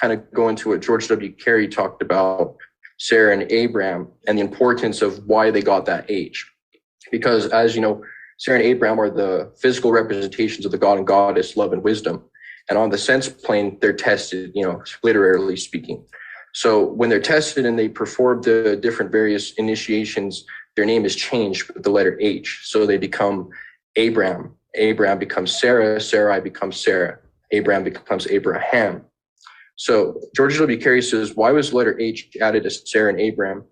kind of go into what George W. Carey talked about, Sarah and Abraham, and the importance of why they got that age. Because as you know, Sarah and Abraham are the physical representations of the God and goddess, love and wisdom. And on the sense plane, they're tested, literally speaking. So when they're tested and they perform the different various initiations, their name is changed with the letter H. So they become Abraham. Abraham becomes Sarah. Sarai becomes Sarah. Abraham becomes Abraham. So George W. Carey says, why was letter H added to Sarah and Abraham?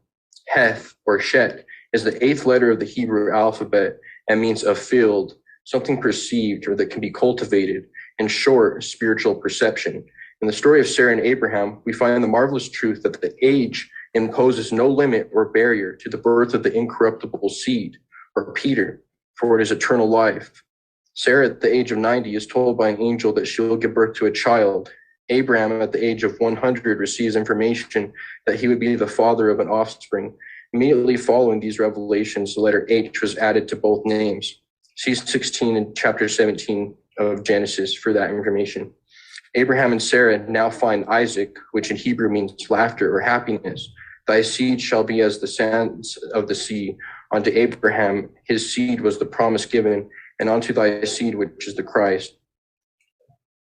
Heth, or Shet, is the 8th letter of the Hebrew alphabet and means a field, something perceived or that can be cultivated. In short, spiritual perception. In the story of Sarah and Abraham, we find the marvelous truth that the age imposes no limit or barrier to the birth of the incorruptible seed, or Peter, for it is eternal life. Sarah, at the age of 90, is told by an angel that she will give birth to a child. Abraham, at the age of 100, receives information that he would be the father of an offspring. Immediately following these revelations, the letter H was added to both names. See 16 and chapter 17 of Genesis for that information. Abraham and Sarah now find Isaac, which in Hebrew means laughter or happiness. Thy seed shall be as the sands of the sea. Unto Abraham, his seed was the promise given, and unto thy seed, which is the Christ.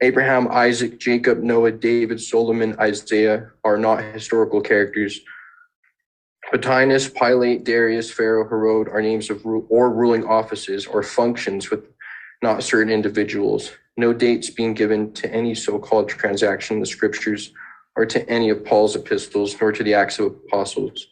Abraham, Isaac, Jacob, Noah, David, Solomon, Isaiah are not historical characters. Plotinus, Pilate, Darius, Pharaoh, Herod are names of ruling offices or functions with not certain individuals. No dates being given to any so-called transaction in the scriptures or to any of Paul's epistles, nor to the Acts of Apostles.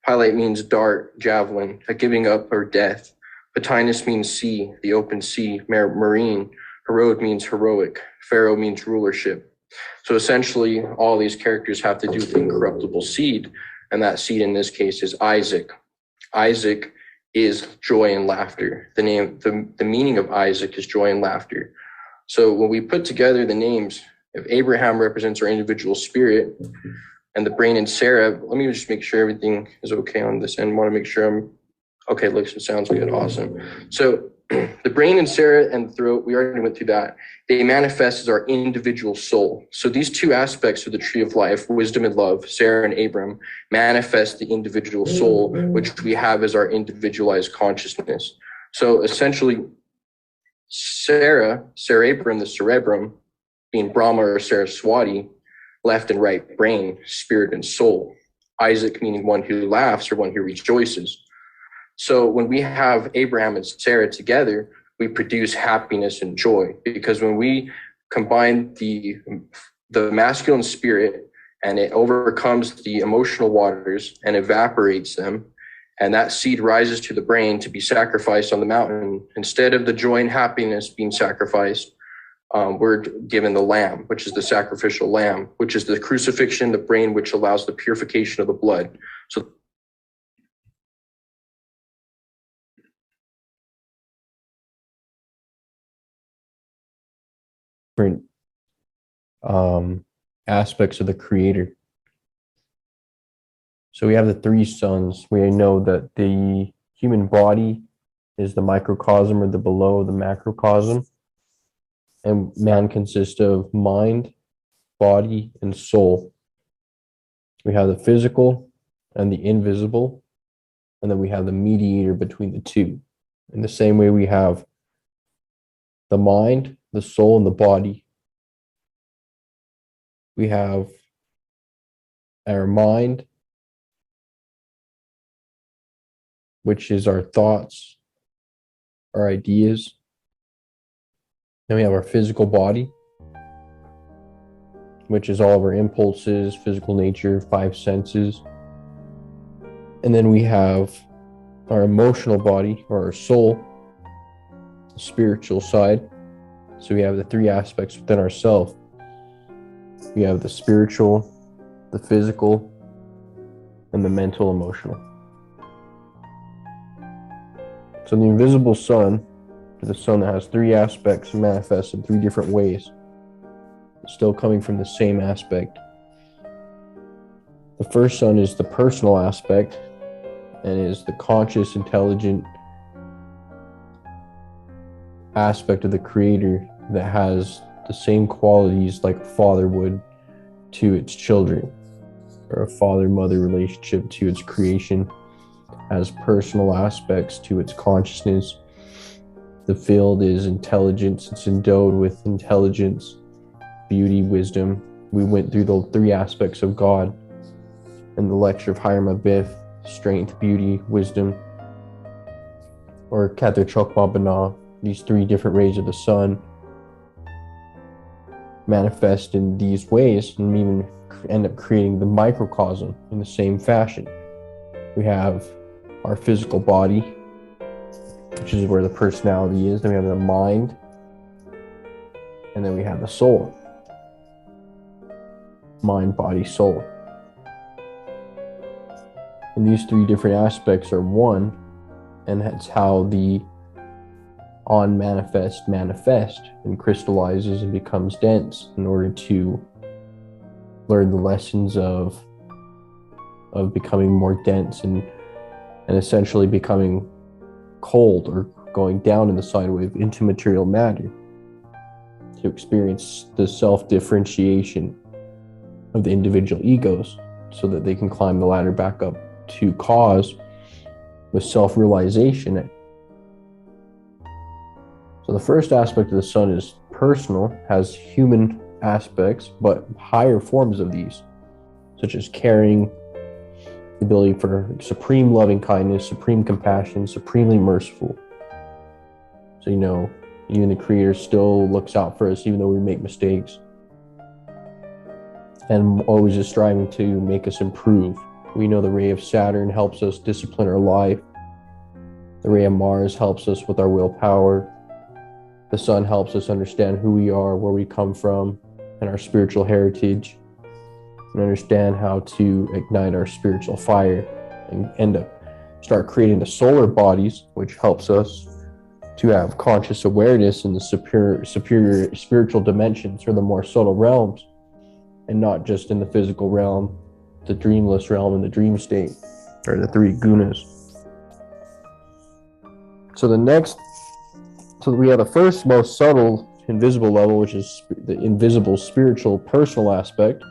Pilate means dart, javelin, a giving up or death. Plotinus means sea, the open sea, marine. Herod means heroic. Pharaoh means rulership. So essentially, all these characters have to do with the incorruptible seed, and that seed in this case is Isaac. Isaac is joy and laughter. The meaning of Isaac is joy and laughter. So when we put together the names, if Abraham represents our individual spirit, and the brain and Sarah, let me just make sure everything is okay on this end. I want to make sure I'm okay. Looks and sounds good. Awesome. So the brain and Sarah and the throat, we already went through that. They manifest as our individual soul. So these two aspects of the tree of life, wisdom and love, Sarah and Abram, manifest the individual soul, which we have as our individualized consciousness. So essentially, Sarah Abram, the cerebrum, being Brahma or Saraswati, left and right brain, spirit and soul. Isaac meaning one who laughs or one who rejoices. So when we have Abraham and Sarah together, we produce happiness and joy, because when we combine the masculine spirit and it overcomes the emotional waters and evaporates them, and that seed rises to the brain to be sacrificed on the mountain, instead of the joy and happiness being sacrificed, we're given the lamb, which is the sacrificial lamb, which is the crucifixion, the brain, which allows the purification of the blood. So different aspects of the creator. So we have the three sons. We know that the human body is the microcosm, or the below the macrocosm. And man consists of mind, body, and soul. We have the physical and the invisible, and then we have the mediator between the two. In the same way, we have the mind, the soul, and the body. We have our mind, which is our thoughts, our ideas. Then we have our physical body, which is all of our impulses, physical nature, five senses. And then we have our emotional body, or our soul, the spiritual side. So we have the three aspects within ourselves. We have the spiritual, the physical, and the mental, emotional. So the invisible sun, the sun that has three aspects manifest in three different ways, still coming from the same aspect. The first sun is the personal aspect and is the conscious, intelligent aspect of the creator that has the same qualities like a father would to its children, or a father-mother relationship to its creation, has personal aspects to its consciousness. The field is intelligence. It's endowed with intelligence, beauty, wisdom. We went through the three aspects of God in the lecture of Hiram Abiff: strength, beauty, wisdom, or Kathir Chokma Bana. These three different rays of the sun manifest in these ways and even end up creating the microcosm in the same fashion. We have our physical body, which is where the personality is. Then we have the mind, And then we have the soul. Mind, body, soul. And these three different aspects are one, and that's how the on-manifest manifest and crystallizes and becomes dense in order to learn the lessons of becoming more dense and essentially becoming cold or going down in the sine wave into material matter, to experience the self-differentiation of the individual egos so that they can climb the ladder back up to cause with self-realization. So the first aspect of the sun is personal, has human aspects, but higher forms of these, such as caring, the ability for supreme loving kindness, supreme compassion, supremely merciful. So, even the Creator still looks out for us, even though we make mistakes, and always is striving to make us improve. We know the ray of Saturn helps us discipline our life. The ray of Mars helps us with our willpower. The sun helps us understand who we are, where we come from, and our spiritual heritage, and understand how to ignite our spiritual fire and end up start creating the solar bodies, which helps us to have conscious awareness in the superior spiritual dimensions, or the more subtle realms, and not just in the physical realm, the dreamless realm and the dream state, or the three gunas. So we have the first most subtle invisible level, which is the invisible spiritual personal aspect,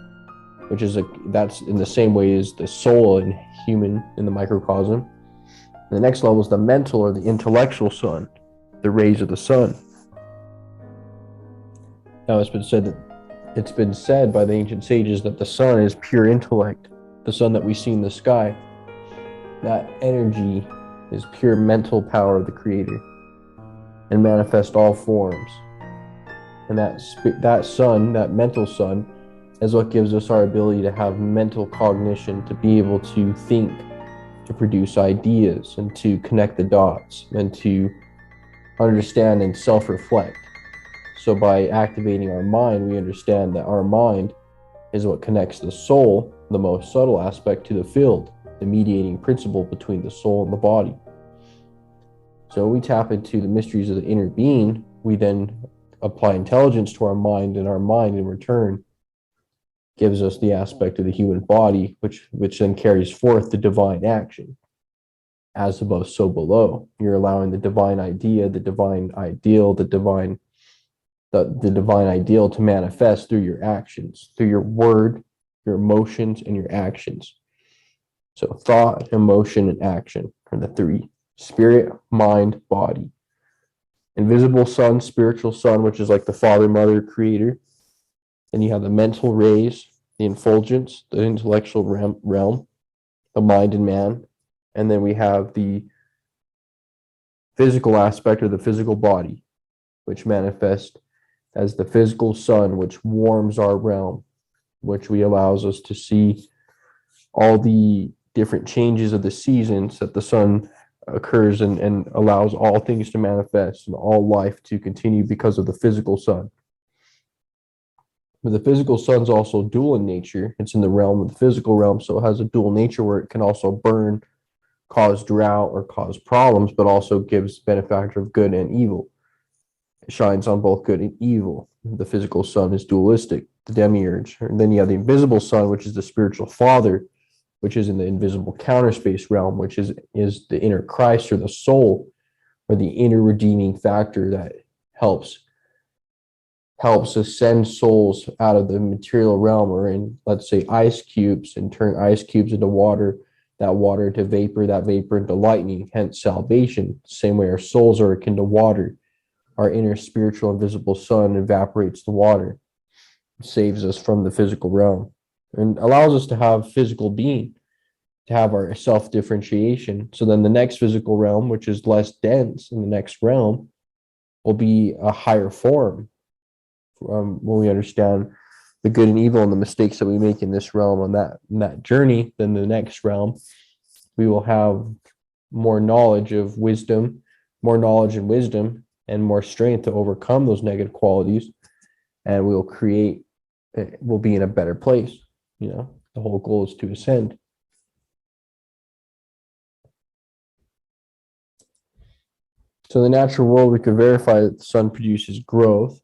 which is that's in the same way as the soul and human in the microcosm. And the next level is the mental or the intellectual sun, the rays of the sun. Now it's been said by the ancient sages that the sun is pure intellect, the sun that we see in the sky. That energy is pure mental power of the Creator and manifest all forms. And that sun, that mental sun, is what gives us our ability to have mental cognition, to be able to think, to produce ideas, and to connect the dots, and to understand and self-reflect. So by activating our mind, we understand that our mind is what connects the soul, the most subtle aspect, to the field, the mediating principle between the soul and the body. So we tap into the mysteries of the inner being. We then apply intelligence to our mind, and our mind in return gives us the aspect of the human body, which then carries forth the divine action. As above, so below. You're allowing the divine idea, the divine ideal, the divine ideal to manifest through your actions, through your word, your emotions, and your actions. So thought, emotion, and action are the three: spirit, mind, body. Invisible sun, spiritual sun, which is like the Father, Mother, Creator. Then you have the mental rays, the effulgence, the intellectual realm, the mind and man. And then we have the physical aspect, or the physical body, which manifests as the physical sun, which warms our realm, which allows us to see all the different changes of the seasons that the sun occurs and allows all things to manifest and all life to continue because of the physical sun. But the physical sun's also dual in nature. It's in the realm of the physical realm, so it has a dual nature where it can also burn, cause drought, or cause problems, but also gives benefactor of good and evil. It shines on both good and evil. The physical sun is dualistic, the demiurge. And then you have the invisible sun, which is the spiritual father, which is in the invisible counterspace realm, which is the inner Christ, or the soul, or the inner redeeming factor that helps ascend souls out of the material realm, or in, let's say, ice cubes, and turn ice cubes into water, that water into vapor, that vapor into lightning, hence salvation. Same way our souls are akin to water. Our inner spiritual invisible sun evaporates the water, saves us from the physical realm, and allows us to have physical being, to have our self-differentiation. So then the next physical realm, which is less dense in the next realm, will be a higher form. When we understand the good and evil and the mistakes that we make in this realm on that journey, then the next realm, we will have more knowledge of wisdom, more knowledge and wisdom, and more strength to overcome those negative qualities, and we'll be in a better place. The whole goal is to ascend. So in the natural world, we could verify that the sun produces growth.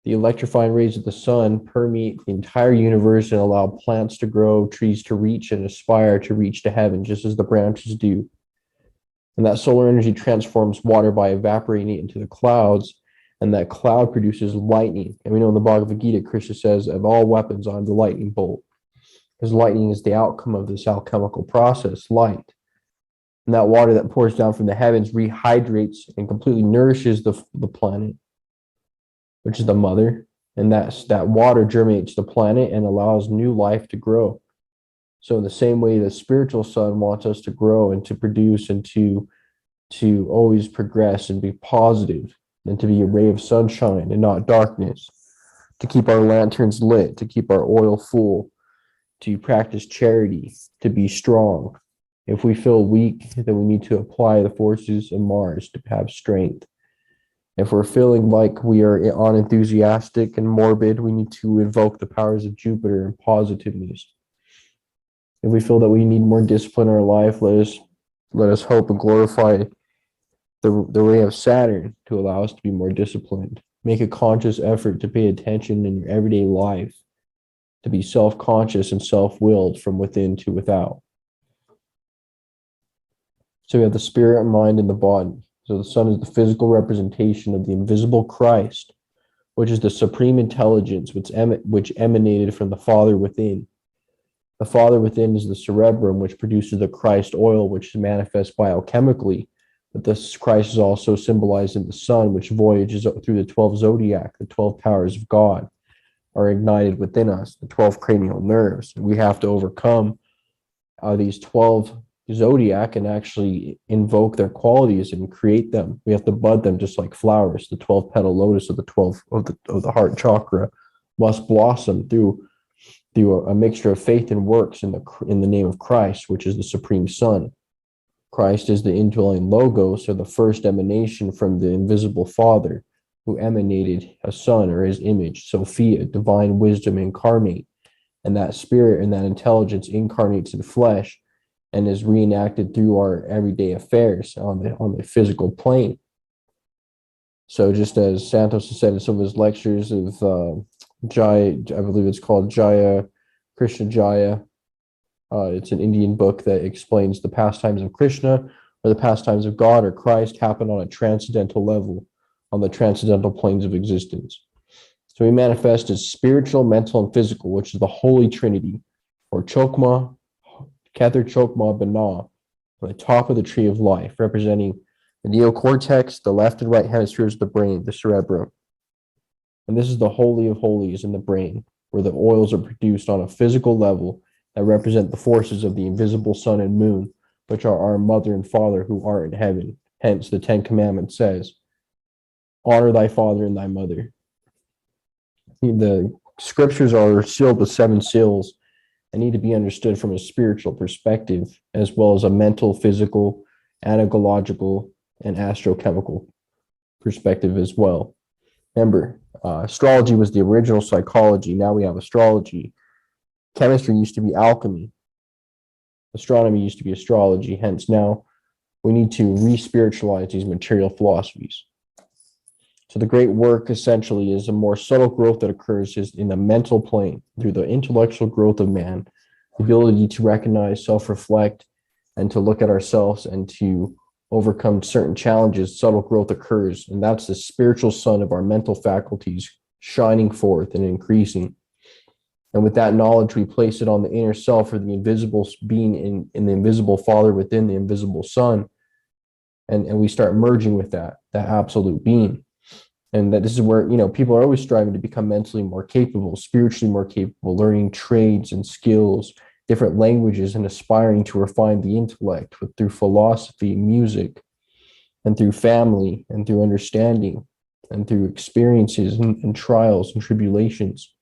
The electrifying rays of the sun permeate the entire universe and allow plants to grow, trees to reach and aspire to reach to heaven, just as the branches do. And that solar energy transforms water by evaporating it into the clouds, and that cloud produces lightning. And we know in the Bhagavad Gita, Krishna says, of all weapons, I'm the lightning bolt. Because lightning is the outcome of this alchemical process, light. And that water that pours down from the heavens rehydrates and completely nourishes the planet, which is the mother. And that water germinates the planet and allows new life to grow. So in the same way, the spiritual sun wants us to grow and to produce and to always progress and be positive, and to be a ray of sunshine and not darkness, to keep our lanterns lit, to keep our oil full, to practice charity, to be strong. If we feel weak, then we need to apply the forces of Mars to have strength. If we're feeling like we are unenthusiastic and morbid, we need to invoke the powers of Jupiter and positiveness. If we feel that we need more discipline in our life, let us hope and glorify the ray of Saturn to allow us to be more disciplined. Make a conscious effort to pay attention in your everyday life, to be self-conscious and self-willed from within to without. So we have the spirit, mind, and the body. So the sun is the physical representation of the invisible Christ, which is the supreme intelligence which emanated from the Father within. The Father within is the cerebrum, which produces the Christ oil, which manifests biochemically. But this Christ is also symbolized in the sun, which voyages through the 12 zodiac, the 12 powers of God are ignited within us, the 12 cranial nerves. We have to overcome these 12 zodiac and actually invoke their qualities and create them. We have to bud them just like flowers. The 12 petal lotus of the 12 of the heart chakra must blossom through a mixture of faith and works in the name of Christ, which is the supreme sun. Christ is the indwelling logos, or the first emanation from the invisible Father, who emanated a son or his image, Sophia, divine wisdom incarnate. And that spirit and that intelligence incarnates in flesh and is reenacted through our everyday affairs on the physical plane. So just as Santos has said in some of his lectures of Jaya, I believe it's called Jaya, Krishna Jaya. It's an Indian book that explains the pastimes of Krishna or the pastimes of God or Christ happen on a transcendental level, on the transcendental planes of existence. So we manifest as spiritual, mental, and physical, which is the Holy Trinity, or Chokma, Kether Chokma Bana, on the top of the tree of life, representing the neocortex, the left and right hemispheres of the brain, the cerebrum. And this is the Holy of Holies in the brain, where the oils are produced on a physical level that represent the forces of the invisible sun and moon, which are our mother and father who are in heaven. Hence, the 10 Commandments says, honor thy father and thy mother. The scriptures are sealed with 7 seals and need to be understood from a spiritual perspective, as well as a mental, physical, anagological, and astrochemical perspective as well. Remember, astrology was the original psychology. Now we have astrology. Chemistry used to be alchemy. Astronomy used to be astrology. Hence, now we need to re-spiritualize these material philosophies. So the great work essentially is a more subtle growth that occurs is in the mental plane through the intellectual growth of man, the ability to recognize, self-reflect, and to look at ourselves and to overcome certain challenges. Subtle growth occurs, and that's the spiritual sun of our mental faculties shining forth and increasing. And with that knowledge, we place it on the inner self, or the invisible being in the invisible Father within the invisible Son. And we start merging with that absolute being. And that this is where, people are always striving to become mentally more capable, spiritually more capable, learning trades and skills, different languages, and aspiring to refine the intellect through philosophy, music, and through family, and through understanding, and through experiences and trials and tribulations.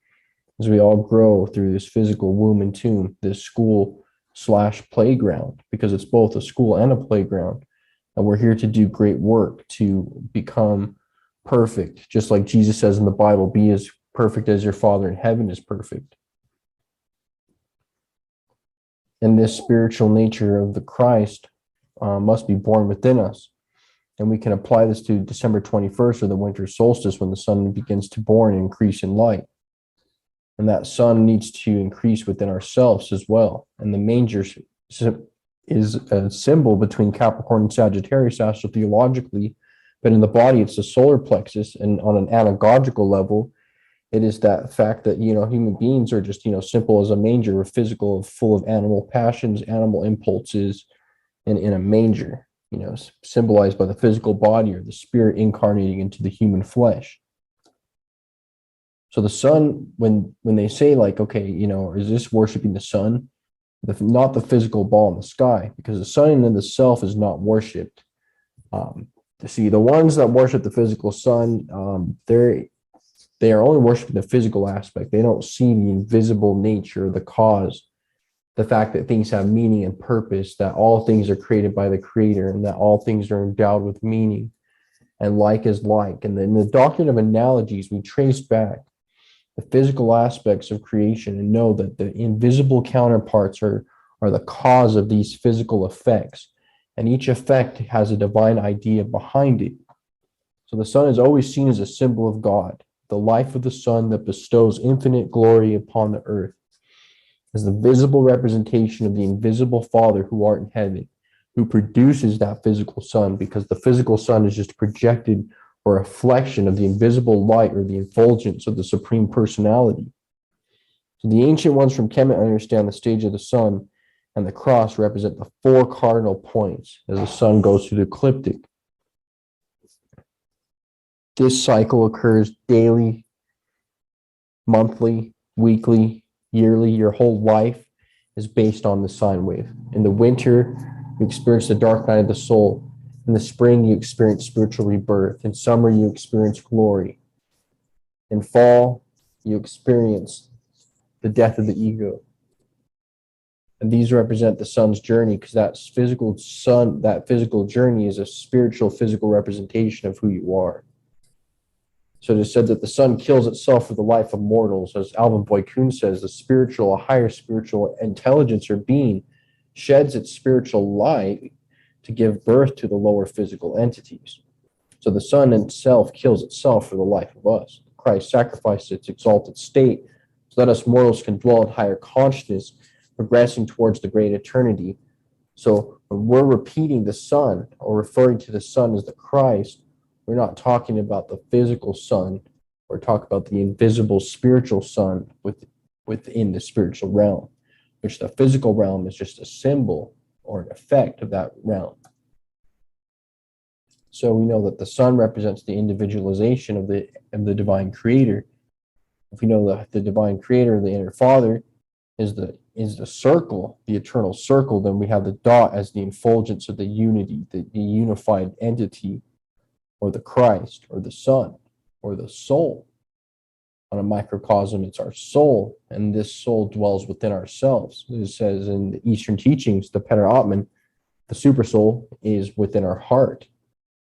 As we all grow through this physical womb and tomb, this school/playground, because it's both a school and a playground. And we're here to do great work, to become perfect, just like Jesus says in the Bible, be as perfect as your Father in heaven is perfect. And this spiritual nature of the Christ must be born within us. And we can apply this to December 21st, or the winter solstice, when the sun begins to born and increase in light. And that sun needs to increase within ourselves as well. And the manger is a symbol between Capricorn and Sagittarius astrotheologically, but in the body, it's the solar plexus. And on an anagogical level, it is that fact that, human beings are just, simple as a manger, or physical, full of animal passions, animal impulses, and in a manger, symbolized by the physical body, or the spirit incarnating into the human flesh. So the sun, when they say like, okay, is this worshiping the sun? Not the physical ball in the sky, because the sun in itself is not worshipped. The ones that worship the physical sun, they are only worshiping the physical aspect. They don't see the invisible nature, the cause, the fact that things have meaning and purpose, that all things are created by the Creator, and that all things are endowed with meaning, and like is like. And in the doctrine of analogies, we trace back the physical aspects of creation and know that the invisible counterparts are the cause of these physical effects. And each effect has a divine idea behind it. So the sun is always seen as a symbol of God, the life of the sun that bestows infinite glory upon the earth, as the visible representation of the invisible Father who art in heaven, who produces that physical sun, because the physical sun is just projected or a reflection of the invisible light, or the effulgence of the Supreme Personality. So the ancient ones from Kemet understand the stage of the sun and the cross represent the 4 cardinal points as the sun goes through the ecliptic. This cycle occurs daily, monthly, weekly, yearly. Your whole life is based on the sine wave. In the winter, you experience the dark night of the soul. In the spring, you experience spiritual rebirth. In summer, you experience glory. In fall, you experience the death of the ego. And these represent the sun's journey, because that physical journey is a spiritual, physical representation of who you are. So it is said that the sun kills itself for the life of mortals. As Alvin Boykoon says, a higher spiritual intelligence or being sheds its spiritual light to give birth to the lower physical entities. So the sun itself kills itself for the life of us. Christ sacrificed its exalted state so that us mortals can dwell in higher consciousness, progressing towards the great eternity. So when we're repeating the sun, or referring to the sun as the Christ, we're not talking about the physical sun. We're talking about the invisible spiritual sun within the spiritual realm, which the physical realm is just a symbol or an effect of that realm. So we know that the sun represents the individualization of the divine creator. If we know that the divine creator, the inner Father, is the circle, the eternal circle, then we have the dot as the effulgence of the unity, the unified entity, or the Christ, or the sun, or the soul. On a microcosm, it's our soul, and this soul dwells within ourselves. It says in the Eastern teachings, the Peter Atman, the super soul is within our heart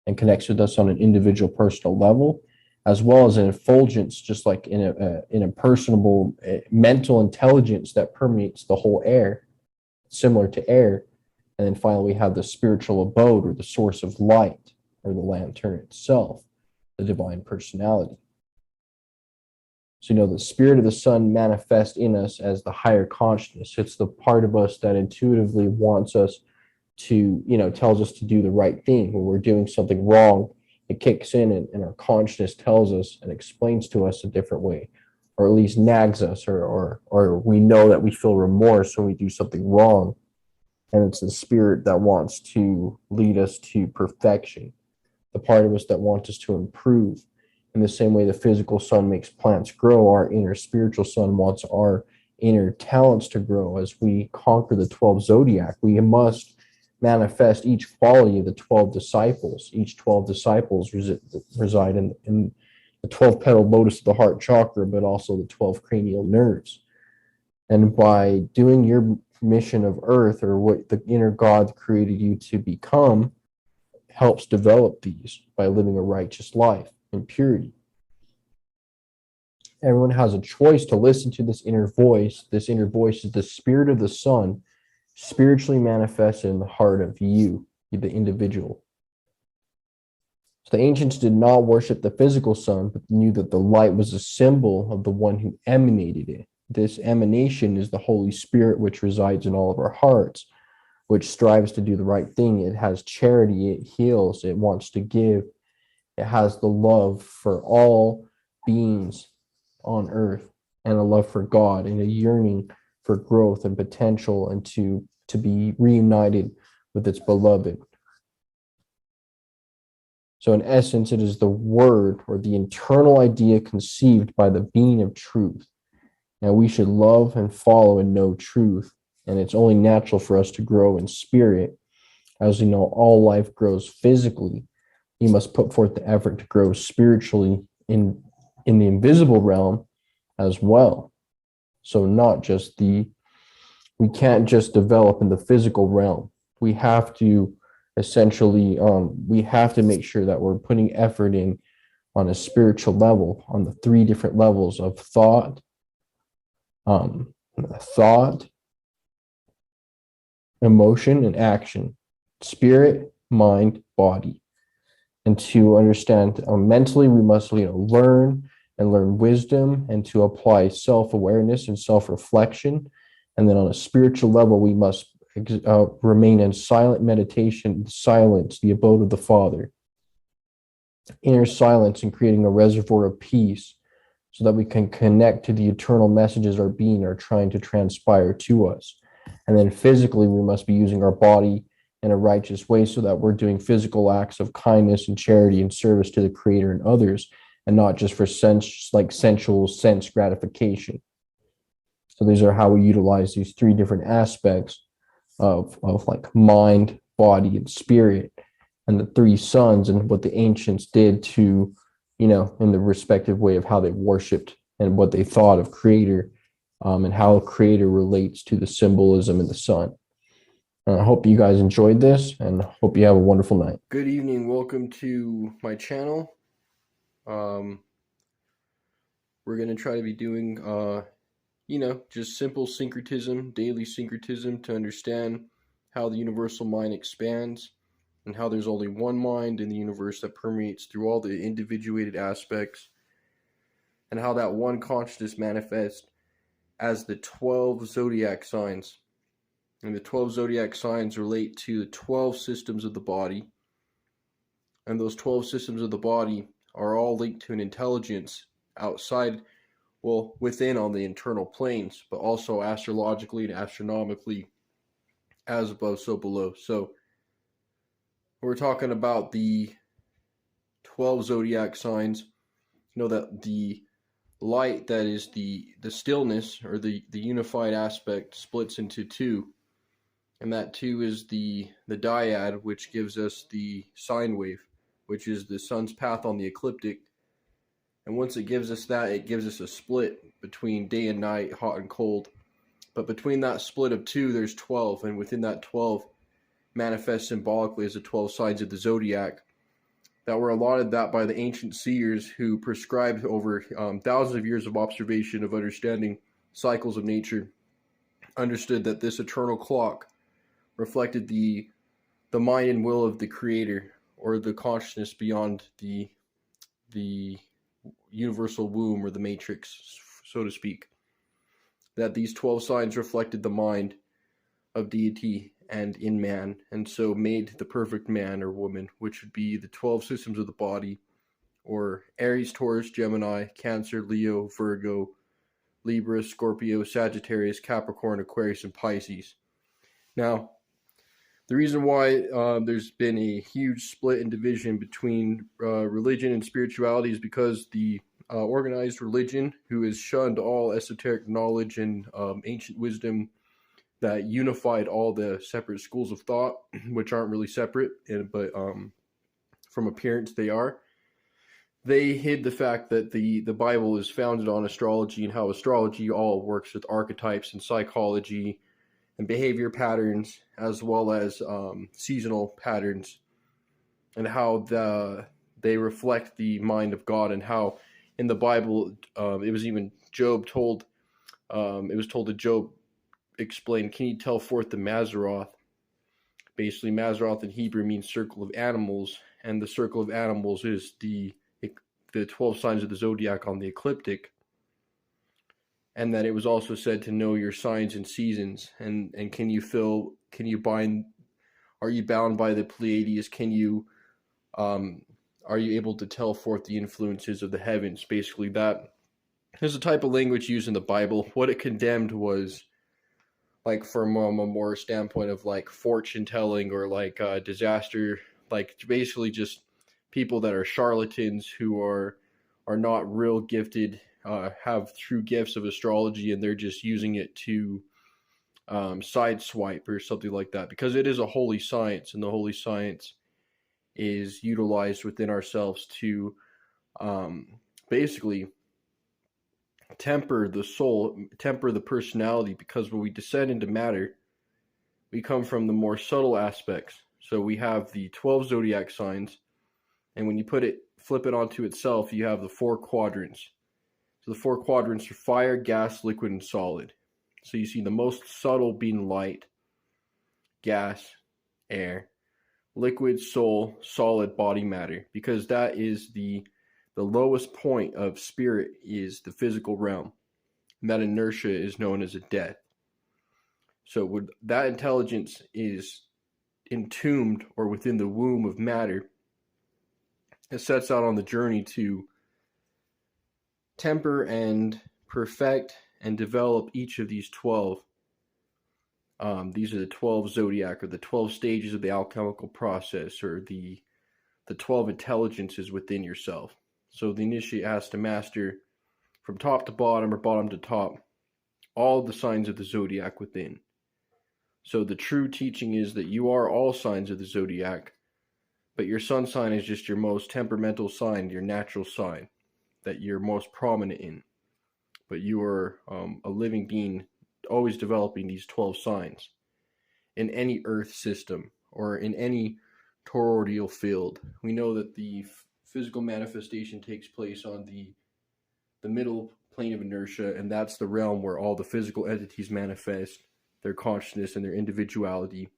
and connects with us on an individual personal level, as well as an effulgence, just like in a personable mental intelligence that permeates the whole air, similar to air. And then finally, we have the spiritual abode, or the source of light, or the lantern itself, the divine personality. So, the spirit of the sun manifests in us as the higher consciousness. It's the part of us that intuitively wants us to, tells us to do the right thing. When we're doing something wrong, it kicks in, and our consciousness tells us and explains to us a different way, or at least nags us, or we know that we feel remorse when we do something wrong. And it's the spirit that wants to lead us to perfection, the part of us that wants us to improve. In the same way the physical sun makes plants grow, our inner spiritual sun wants our inner talents to grow. As we conquer the 12 zodiac, we must manifest each quality of the 12 disciples. Each 12 disciples reside in the 12 petal lotus of the heart chakra, but also the 12 cranial nerves. And by doing your mission of earth, or what the inner God created you to become, helps develop these by living a righteous life. and purity. Everyone has a choice to listen to this inner voice. This inner voice is the spirit of the Son, spiritually manifested in the heart of you, the individual. So the ancients did not worship the physical sun, but knew that the light was a symbol of the one who emanated it. This emanation is the Holy Spirit, which resides in all of our hearts, which strives to do the right thing. It has charity, it heals, it wants to give. It has the love for all beings on earth, and a love for God, and a yearning for growth and potential, and to be reunited with its beloved. So in essence, it is the word or the internal idea conceived by the being of truth. Now we should love and follow and know truth, and it's only natural for us to grow in spirit. As we know, all life grows physically. You must put forth the effort to grow spiritually in the invisible realm as well. So we can't just develop in the physical realm. We have to essentially, we have to make sure that we're putting effort in on a spiritual level, on the 3 different levels of thought, emotion, and action. Spirit, mind, body. And to understand mentally, we must learn wisdom, and to apply self-awareness and self-reflection. And then on a spiritual level, we must remain in silent meditation, silence, the abode of the Father. Inner silence, and creating a reservoir of peace so that we can connect to the eternal messages our being are trying to transpire to us. And then physically, we must be using our body in a righteous way so that we're doing physical acts of kindness and charity and service to the Creator and others, and not just for sensual sense gratification. So these are how we utilize these 3 different aspects of mind, body, and spirit, and the 3 sons, and what the ancients did to, in the respective way of how they worshipped and what they thought of Creator, and how Creator relates to the symbolism in the sun. I hope you guys enjoyed this, and hope you have a wonderful night. Good evening. Welcome to my channel. We're going to try to be doing, just simple syncretism, daily syncretism, to understand how the universal mind expands, and how there's only one mind in the universe that permeates through all the individuated aspects, and how that one consciousness manifests as the 12 zodiac signs. And the 12 zodiac signs relate to the 12 systems of the body. And those 12 systems of the body are all linked to an intelligence outside, within on the internal planes, but also astrologically and astronomically, as above, so below. So we're talking about the 12 zodiac signs. That the light, that is the stillness, or the unified aspect, splits into 2. And that 2 is the dyad, which gives us the sine wave, which is the sun's path on the ecliptic. And once it gives us that, it gives us a split between day and night, hot and cold. But between that split of 2, there's 12. And within that 12 manifests symbolically as the 12 signs of the zodiac that were allotted that by the ancient seers, who prescribed over thousands of years of observation, of understanding cycles of nature, understood that this eternal clock reflected the mind and will of the Creator, or the consciousness beyond the universal womb, or the matrix, so to speak. That these 12 signs reflected the mind of deity and in man, and so made the perfect man or woman, which would be the 12 systems of the body, or Aries, Taurus, Gemini, Cancer, Leo, Virgo, Libra, Scorpio, Sagittarius, Capricorn, Aquarius, and Pisces. Now, the reason why there's been a huge split and division between religion and spirituality is because the organized religion, who has shunned all esoteric knowledge and ancient wisdom that unified all the separate schools of thought, which aren't really separate, but from appearance they are. They hid the fact that the Bible is founded on astrology, and how astrology all works with archetypes and psychology and behavior patterns, as well as seasonal patterns, and how They reflect the mind of God, and how in the Bible, it was even Job told, it was told to Job, explain, can you tell forth the Mazzaroth? Basically, Mazzaroth in Hebrew means circle of animals, and the circle of animals is the 12 signs of the zodiac on the ecliptic. And that it was also said to know your signs and seasons, and can you bind, are you bound by the Pleiades? Are you able to tell forth the influences of the heavens? Basically, that is a type of language used in the Bible. What it condemned was, like, from a more standpoint of like fortune telling, or like disaster, like basically just people that are charlatans who are not real gifted, have true gifts of astrology, and they're just using it to sideswipe or something like that, because it is a holy science, and the holy science is utilized within ourselves to basically temper the soul, temper the personality, because when we descend into matter, we come from the more subtle aspects. So we have the 12 zodiac signs, and when you flip it onto itself, you have the 4 quadrants. So the 4 quadrants are fire, gas, liquid, and solid. So you see the most subtle being light, gas, air, liquid, soul, solid, body, matter, because that is the lowest point of spirit, is the physical realm. And that inertia is known as a death. So when that intelligence is entombed or within the womb of matter, it sets out on the journey to temper and perfect and develop each of these 12. These are the 12 zodiac, or the 12 stages of the alchemical process, or the 12 intelligences within yourself. So the initiate has to master from top to bottom, or bottom to top, all the signs of the zodiac within. So the true teaching is that you are all signs of the zodiac, but your sun sign is just your most temperamental sign, your natural sign that you're most prominent in. But you are a living being, always developing these 12 signs in any earth system or in any toroidal field. We know that the physical manifestation takes place on the middle plane of inertia, and that's the realm where all the physical entities manifest their consciousness and their individuality,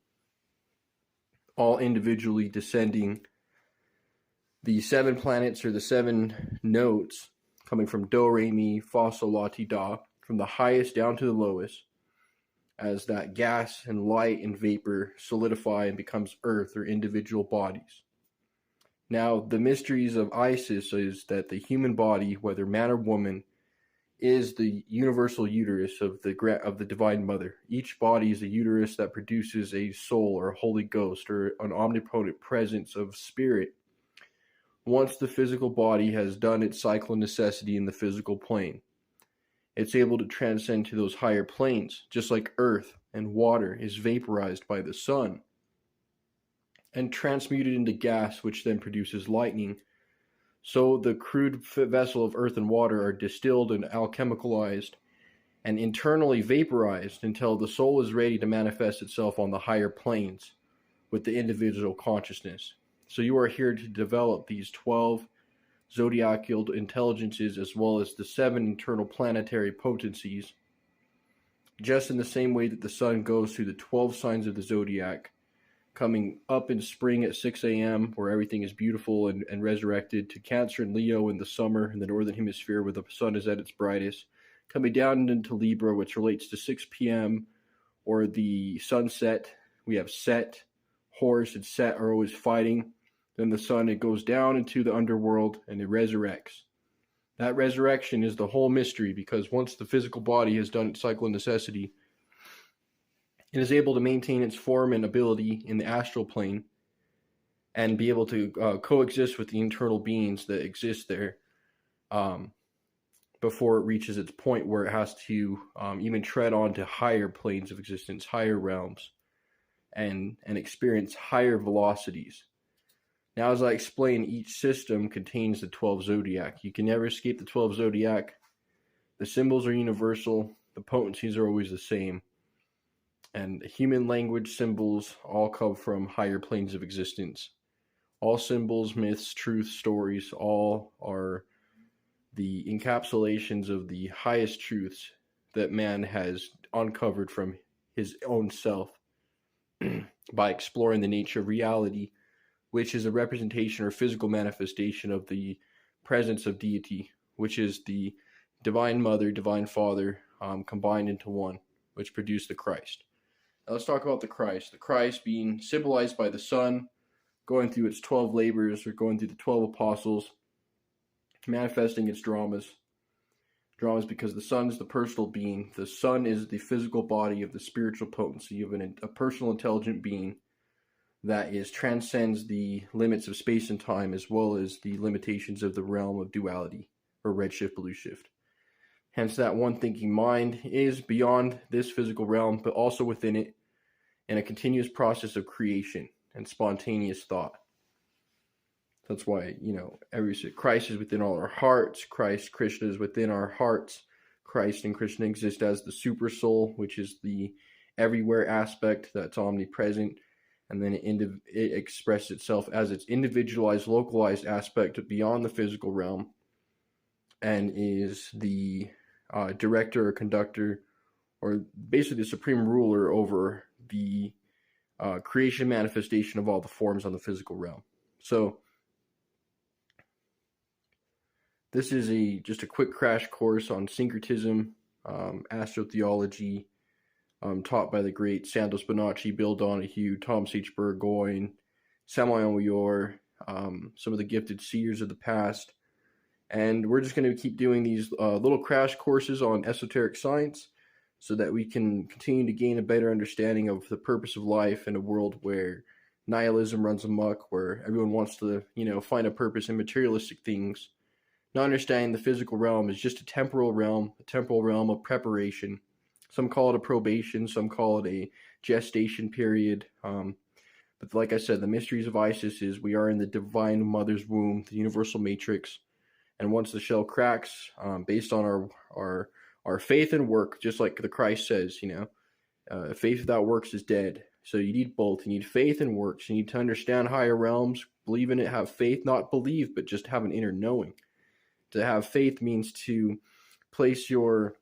all individually descending the 7 planets, or the 7 notes, coming from do, re, mi, fa, sol, la, ti, da, from the highest down to the lowest, as that gas and light and vapor solidify and becomes earth, or individual bodies. Now, the mysteries of Isis is that the human body, whether man or woman, is the universal uterus of the Divine Mother. Each body is a uterus that produces a soul, or a Holy Ghost, or an omnipotent presence of spirit. Once the physical body has done its cycle of necessity in the physical plane, it's able to transcend to those higher planes, just like earth and water is vaporized by the sun and transmuted into gas, which then produces lightning. So the crude vessel of earth and water are distilled and alchemicalized and internally vaporized until the soul is ready to manifest itself on the higher planes with the individual consciousness. So you are here to develop these 12 zodiacal intelligences, as well as the 7 internal planetary potencies, just in the same way that the sun goes through the 12 signs of the zodiac, coming up in spring at 6 a.m., where everything is beautiful and resurrected, to Cancer and Leo in the summer in the northern hemisphere, where the sun is at its brightest, coming down into Libra, which relates to 6 p.m., or the sunset. We have Set, Horus, and Set are always fighting. Then the sun, it goes down into the underworld and it resurrects. That resurrection is the whole mystery, because once the physical body has done its cycle of necessity, it is able to maintain its form and ability in the astral plane and be able to coexist with the internal beings that exist there before it reaches its point where it has to even tread onto higher planes of existence, higher realms, and experience higher velocities. Now, as I explain, each system contains the 12 zodiac. You can never escape the 12 zodiac. The symbols are universal. The potencies are always the same. And human language symbols all come from higher planes of existence. All symbols, myths, truth, stories, all are the encapsulations of the highest truths that man has uncovered from his own self by exploring the nature of reality, which is a representation or physical manifestation of the presence of deity, which is the divine mother, divine father, combined into one, which produced the Christ. Now let's talk about the Christ. The Christ being symbolized by the sun, going through its 12 labors, or going through the 12 apostles, manifesting its dramas. Dramas because the sun is the personal being. The sun is the physical body of the spiritual potency of a personal intelligent being that transcends the limits of space and time, as well as the limitations of the realm of duality, or redshift, blue shift. Hence, that one thinking mind is beyond this physical realm, but also within it, in a continuous process of creation and spontaneous thought. That's why, Christ is within all our hearts. Krishna is within our hearts. Christ and Krishna exist as the super soul, which is the everywhere aspect that's omnipresent. And then it expresses itself as its individualized, localized aspect beyond the physical realm, and is the director or conductor, or basically the supreme ruler over the creation manifestation of all the forms on the physical realm. So this is just a quick crash course on syncretism, astrotheology, taught by the great Santos Bonacci, Bill Donahue, Thomas H. Burgoyne, Samael Weor, some of the gifted seers of the past. And we're just going to keep doing these little crash courses on esoteric science so that we can continue to gain a better understanding of the purpose of life in a world where nihilism runs amok, where everyone wants to, find a purpose in materialistic things. Not understanding the physical realm is just a temporal realm of preparation. Some call it a probation, some call it a gestation period. But like I said, the mysteries of Isis is we are in the divine mother's womb, the universal matrix. And once the shell cracks, based on our faith and work, just like the Christ says, faith without works is dead. So you need both. You need faith and works. You need to understand higher realms, believe in it, have faith, not believe, but just have an inner knowing. To have faith means to place the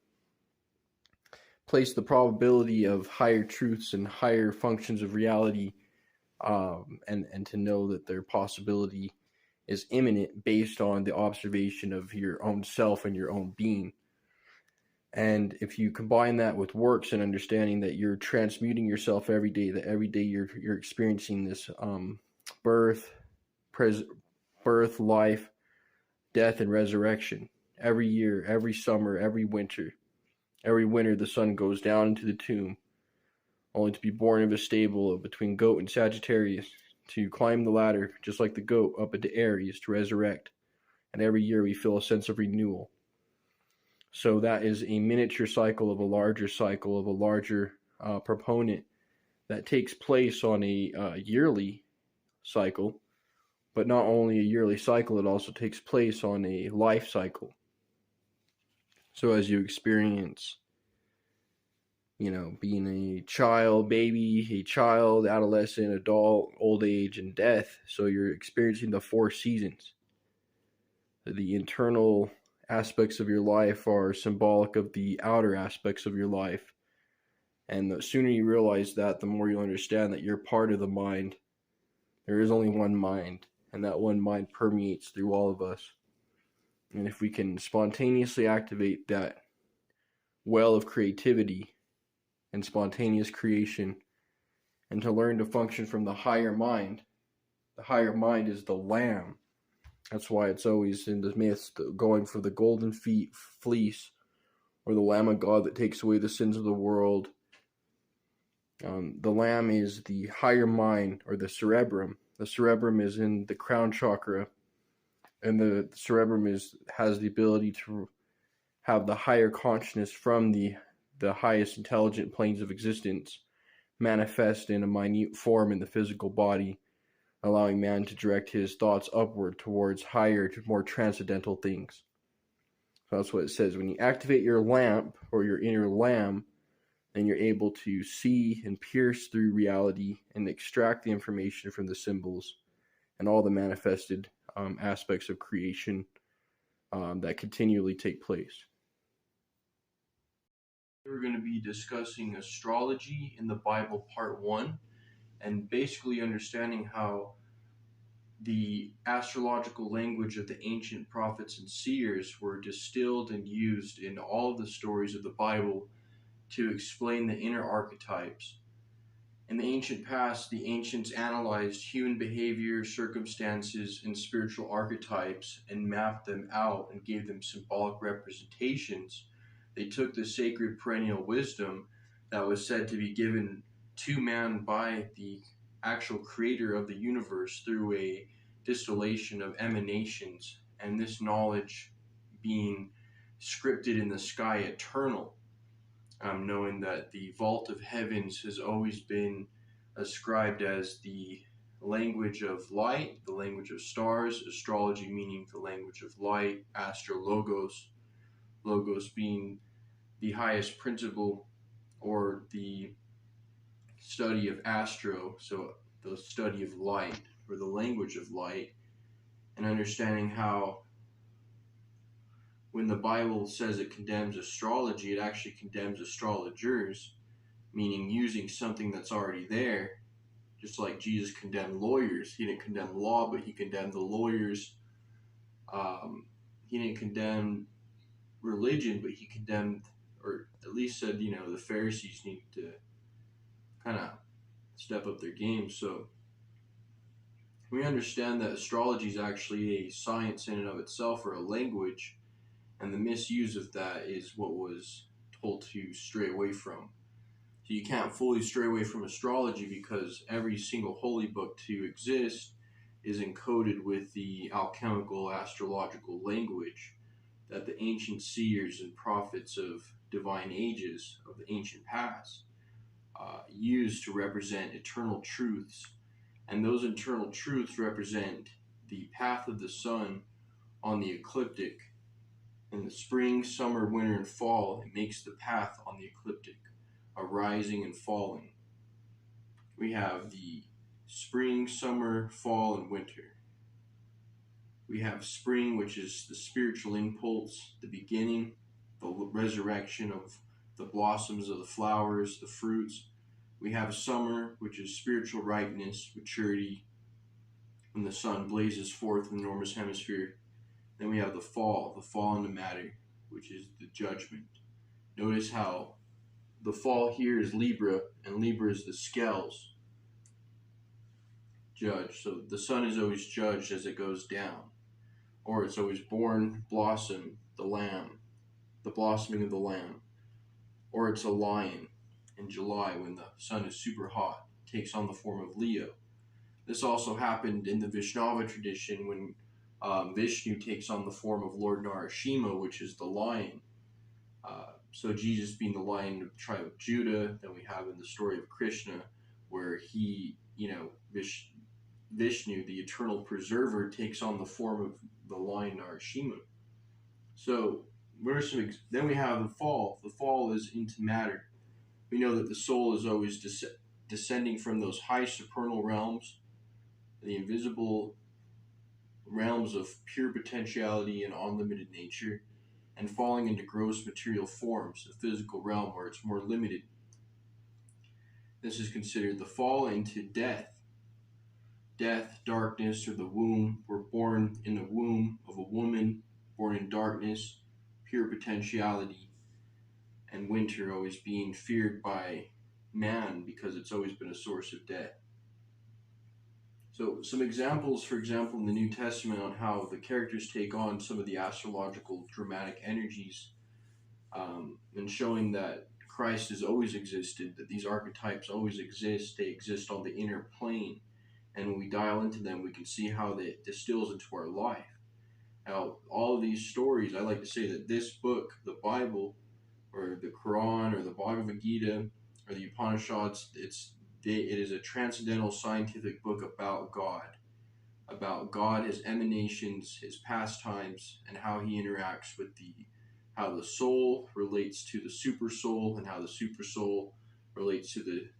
probability of higher truths and higher functions of reality, and to know that their possibility is imminent based on the observation of your own self and your own being. And if you combine that with works and understanding that you're transmuting yourself every day, that every day you're experiencing this birth, life, death, and resurrection. Every year, every summer, every winter the sun goes down into the tomb, only to be born of a stable of between goat and Sagittarius, to climb the ladder, just like the goat, up into Aries to resurrect. And every year we feel a sense of renewal. So that is a miniature cycle of a larger proponent that takes place on a yearly cycle. But not only a yearly cycle, it also takes place on a life cycle. So as you experience, being a child, adolescent, adult, old age, and death, so you're experiencing the 4 seasons. The internal aspects of your life are symbolic of the outer aspects of your life. And the sooner you realize that, the more you'll understand that you're part of the mind. There is only one mind. And that one mind permeates through all of us. And if we can spontaneously activate that well of creativity and spontaneous creation, and to learn to function from the higher mind is the lamb. That's why it's always in the myths going for the golden fleece, or the Lamb of God that takes away the sins of the world. The lamb is the higher mind, or the cerebrum. The cerebrum is in the crown chakra, and the cerebrum has the ability to have the higher consciousness from the highest intelligent planes of existence manifest in a minute form in the physical body, allowing man to direct his thoughts upward towards higher, more transcendental things. So that's what it says. When you activate your lamp, or your inner lamb, then you're able to see and pierce through reality and extract the information from the symbols and all the manifested aspects of creation that continually take place. We're going to be discussing astrology in the Bible, part 1, and basically understanding how the astrological language of the ancient prophets and seers were distilled and used in all of the stories of the Bible to explain the inner archetypes. In the ancient past, the ancients analyzed human behavior, circumstances, and spiritual archetypes and mapped them out and gave them symbolic representations. They took the sacred perennial wisdom that was said to be given to man by the actual creator of the universe through a distillation of emanations, and this knowledge being scripted in the sky eternal, knowing that the vault of heavens has always been ascribed as the language of light, the language of stars, astrology meaning the language of light, astrologos, logos being the highest principle or the study of astro, so the study of light or the language of light, and understanding how when the Bible says it condemns astrology, it actually condemns astrologers, meaning using something that's already there, just like Jesus condemned lawyers. He didn't condemn law, but he condemned the lawyers. He didn't condemn religion, but he condemned, or at least said, the Pharisees need to kind of step up their game. So we understand that astrology is actually a science in and of itself, or a language, and the misuse of that is what was told to stray away from. So you can't fully stray away from astrology because every single holy book to exist is encoded with the alchemical astrological language that the ancient seers and prophets of divine ages of the ancient past used to represent eternal truths. And those eternal truths represent the path of the sun on the ecliptic. In the spring, summer, winter, and fall, it makes the path on the ecliptic, a rising and falling. We have the spring, summer, fall, and winter. We have spring, which is the spiritual impulse, the beginning, the resurrection of the blossoms of the flowers, the fruits. We have summer, which is spiritual ripeness, maturity, when the sun blazes forth in the northern hemisphere. Then we have the fall into matter, which is the judgment. Notice how the fall here is Libra, and Libra is the scales, judge. So the sun is always judged as it goes down, or it's always born, blossom, the lamb, the blossoming of the lamb, or it's a lion in July when the sun is super hot, takes on the form of Leo. This also happened in the Vaishnava tradition when Vishnu takes on the form of Lord Narasimha, which is the lion. So Jesus being the lion of the tribe of Judah, then we have in the story of Krishna, where he, Vishnu, the eternal preserver, takes on the form of the lion Narasimha. So then we have the fall. The fall is into matter. We know that the soul is always descending from those high supernal realms, the invisible realms of pure potentiality and unlimited nature, and falling into gross material forms, the physical realm where it's more limited. This is considered the fall into death. Death, darkness, or the womb. We're born in the womb of a woman, born in darkness, pure potentiality, and winter always being feared by man because it's always been a source of death. So some examples, for example, in the New Testament on how the characters take on some of the astrological dramatic energies, and showing that Christ has always existed, that these archetypes always exist. They exist on the inner plane. And when we dial into them, we can see how that distills into our life. Now, all of these stories, I like to say that this book, the Bible, or the Quran, or the Bhagavad Gita, or the Upanishads, it is a transcendental scientific book about God, his emanations, his pastimes, and how he interacts with how the soul relates to the super soul, and how the super soul relates to the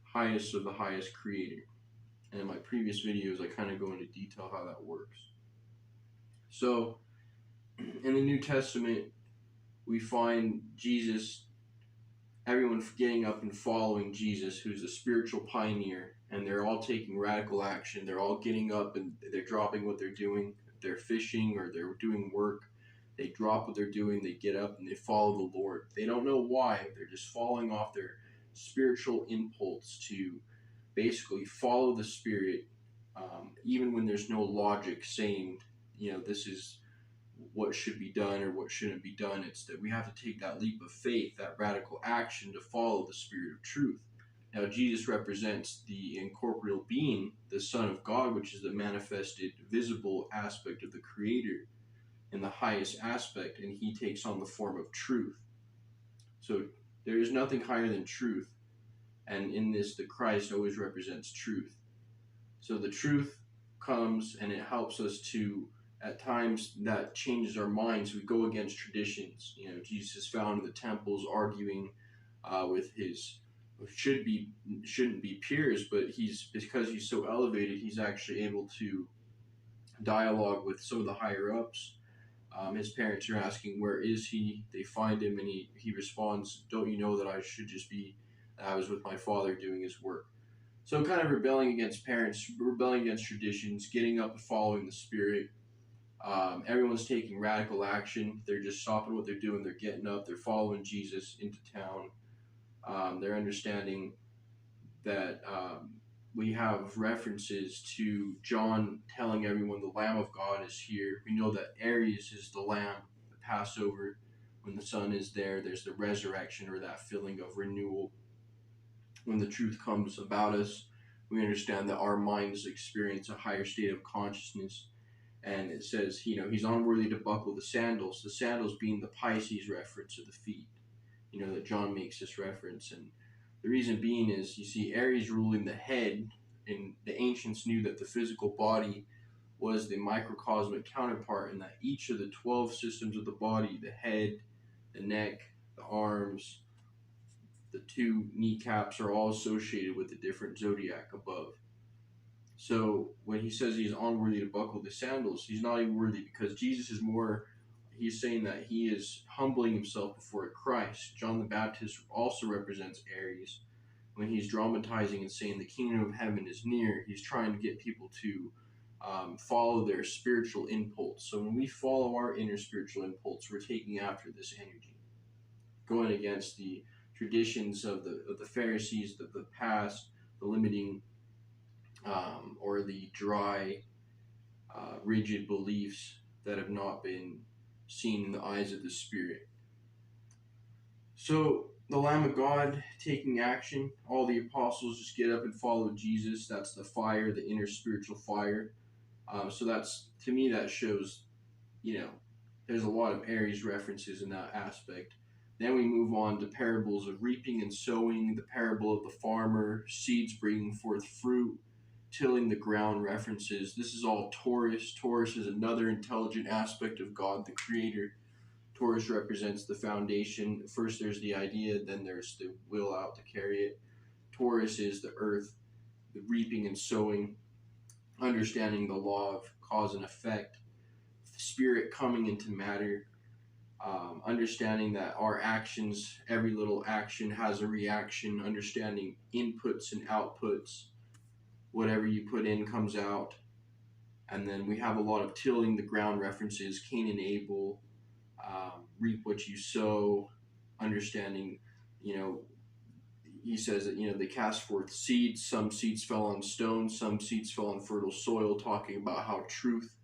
highest of the highest creator. And in my previous videos, I kind of go into detail how that works. So, in the New Testament, we find Jesus, everyone getting up and following Jesus, who's a spiritual pioneer, and they're all taking radical action. They're all getting up and they're dropping what they're doing. If they're fishing or they're doing work, they drop what they're doing, they get up and they follow the Lord. They don't know why, they're just following off their spiritual impulse to basically follow the Spirit, even when there's no logic saying, this is what should be done or what shouldn't be done. It's that we have to take that leap of faith, that radical action to follow the Spirit of truth. Now, Jesus represents the incorporeal being, the Son of God, which is the manifested, visible aspect of the Creator in the highest aspect, and he takes on the form of truth. So there is nothing higher than truth, and in this, the Christ always represents truth. So the truth comes and it helps us to, at times that changes our minds. We go against traditions. Jesus is found in the temples arguing with his shouldn't be peers, but because he's so elevated, he's actually able to dialogue with some of the higher ups. His parents are asking, where is he? They find him and he responds, don't you know that I was with my Father doing his work? So kind of rebelling against parents, rebelling against traditions, getting up and following the Spirit. Everyone's taking radical action. They're just stopping what they're doing. They're getting up. They're following Jesus into town. They're understanding that we have references to John telling everyone the Lamb of God is here. We know that Aries is the Lamb, the Passover. When the Son is there, there's the resurrection or that feeling of renewal. When the truth comes about us, we understand that our minds experience a higher state of consciousness. And it says, he's unworthy to buckle the sandals being the Pisces reference of the feet, that John makes this reference. And the reason being is, you see, Aries ruling the head, and the ancients knew that the physical body was the microcosmic counterpart, and that each of the 12 systems of the body, the head, the neck, the arms, the 2 kneecaps, are all associated with a different zodiac above. So when he says he's unworthy to buckle the sandals, he's not even worthy, because Jesus is more, he's saying that he is humbling himself before Christ. John the Baptist also represents Aries. When he's dramatizing and saying the kingdom of heaven is near, he's trying to get people to follow their spiritual impulse. So when we follow our inner spiritual impulse, we're taking after this energy, going against the traditions of the Pharisees, the past, the limiting or the dry, rigid beliefs that have not been seen in the eyes of the Spirit. So the Lamb of God taking action, all the apostles just get up and follow Jesus. That's the fire, the inner spiritual fire. So that's, to me, that shows, there's a lot of Aries references in that aspect. Then we move on to parables of reaping and sowing, the parable of the farmer, seeds bringing forth fruit, tilling the ground references. This is all Taurus. Taurus is another intelligent aspect of God, the Creator. Taurus represents the foundation. First there's the idea, then there's the will out to carry it. Taurus is the earth, the reaping and sowing, understanding the law of cause and effect, the Spirit coming into matter, understanding that our actions, every little action has a reaction, understanding inputs and outputs. Whatever you put in comes out. And then we have a lot of tilling the ground references, Cain and Abel, reap what you sow, understanding, he says that, they cast forth seeds. Some seeds fell on stones, some seeds fell on fertile soil, talking about how truth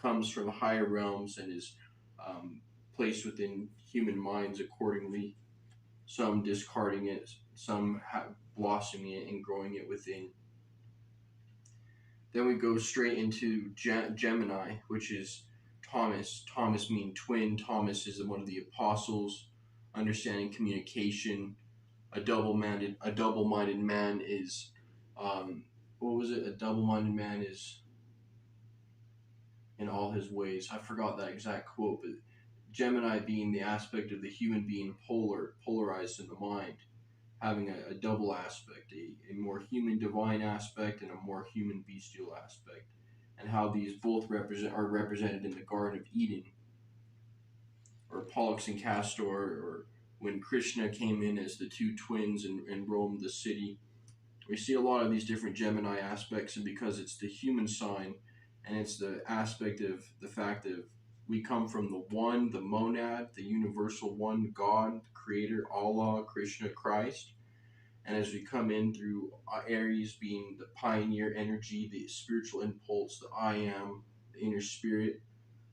comes from higher realms and is placed within human minds accordingly. Some discarding it, some blossoming it and growing it within. Then we go straight into Gemini, which is Thomas. Thomas means twin. Thomas is one of the apostles, understanding communication. A double-minded man is, what was it? A double-minded man is in all his ways. I forgot that exact quote, but Gemini being the aspect of the human being polarized in the mind. having a double aspect, a more human divine aspect and a more human bestial aspect, and how these both are represented in the Garden of Eden, or Pollux and Castor, or when Krishna came in as the two twins and roamed the city. We see a lot of these different Gemini aspects, and because it's the human sign, and it's the aspect of the fact that we come from the one, the monad, the universal one, God, the creator, Allah, Krishna, Christ. And as we come in through Aries being the pioneer energy, the spiritual impulse, the I am, the inner spirit,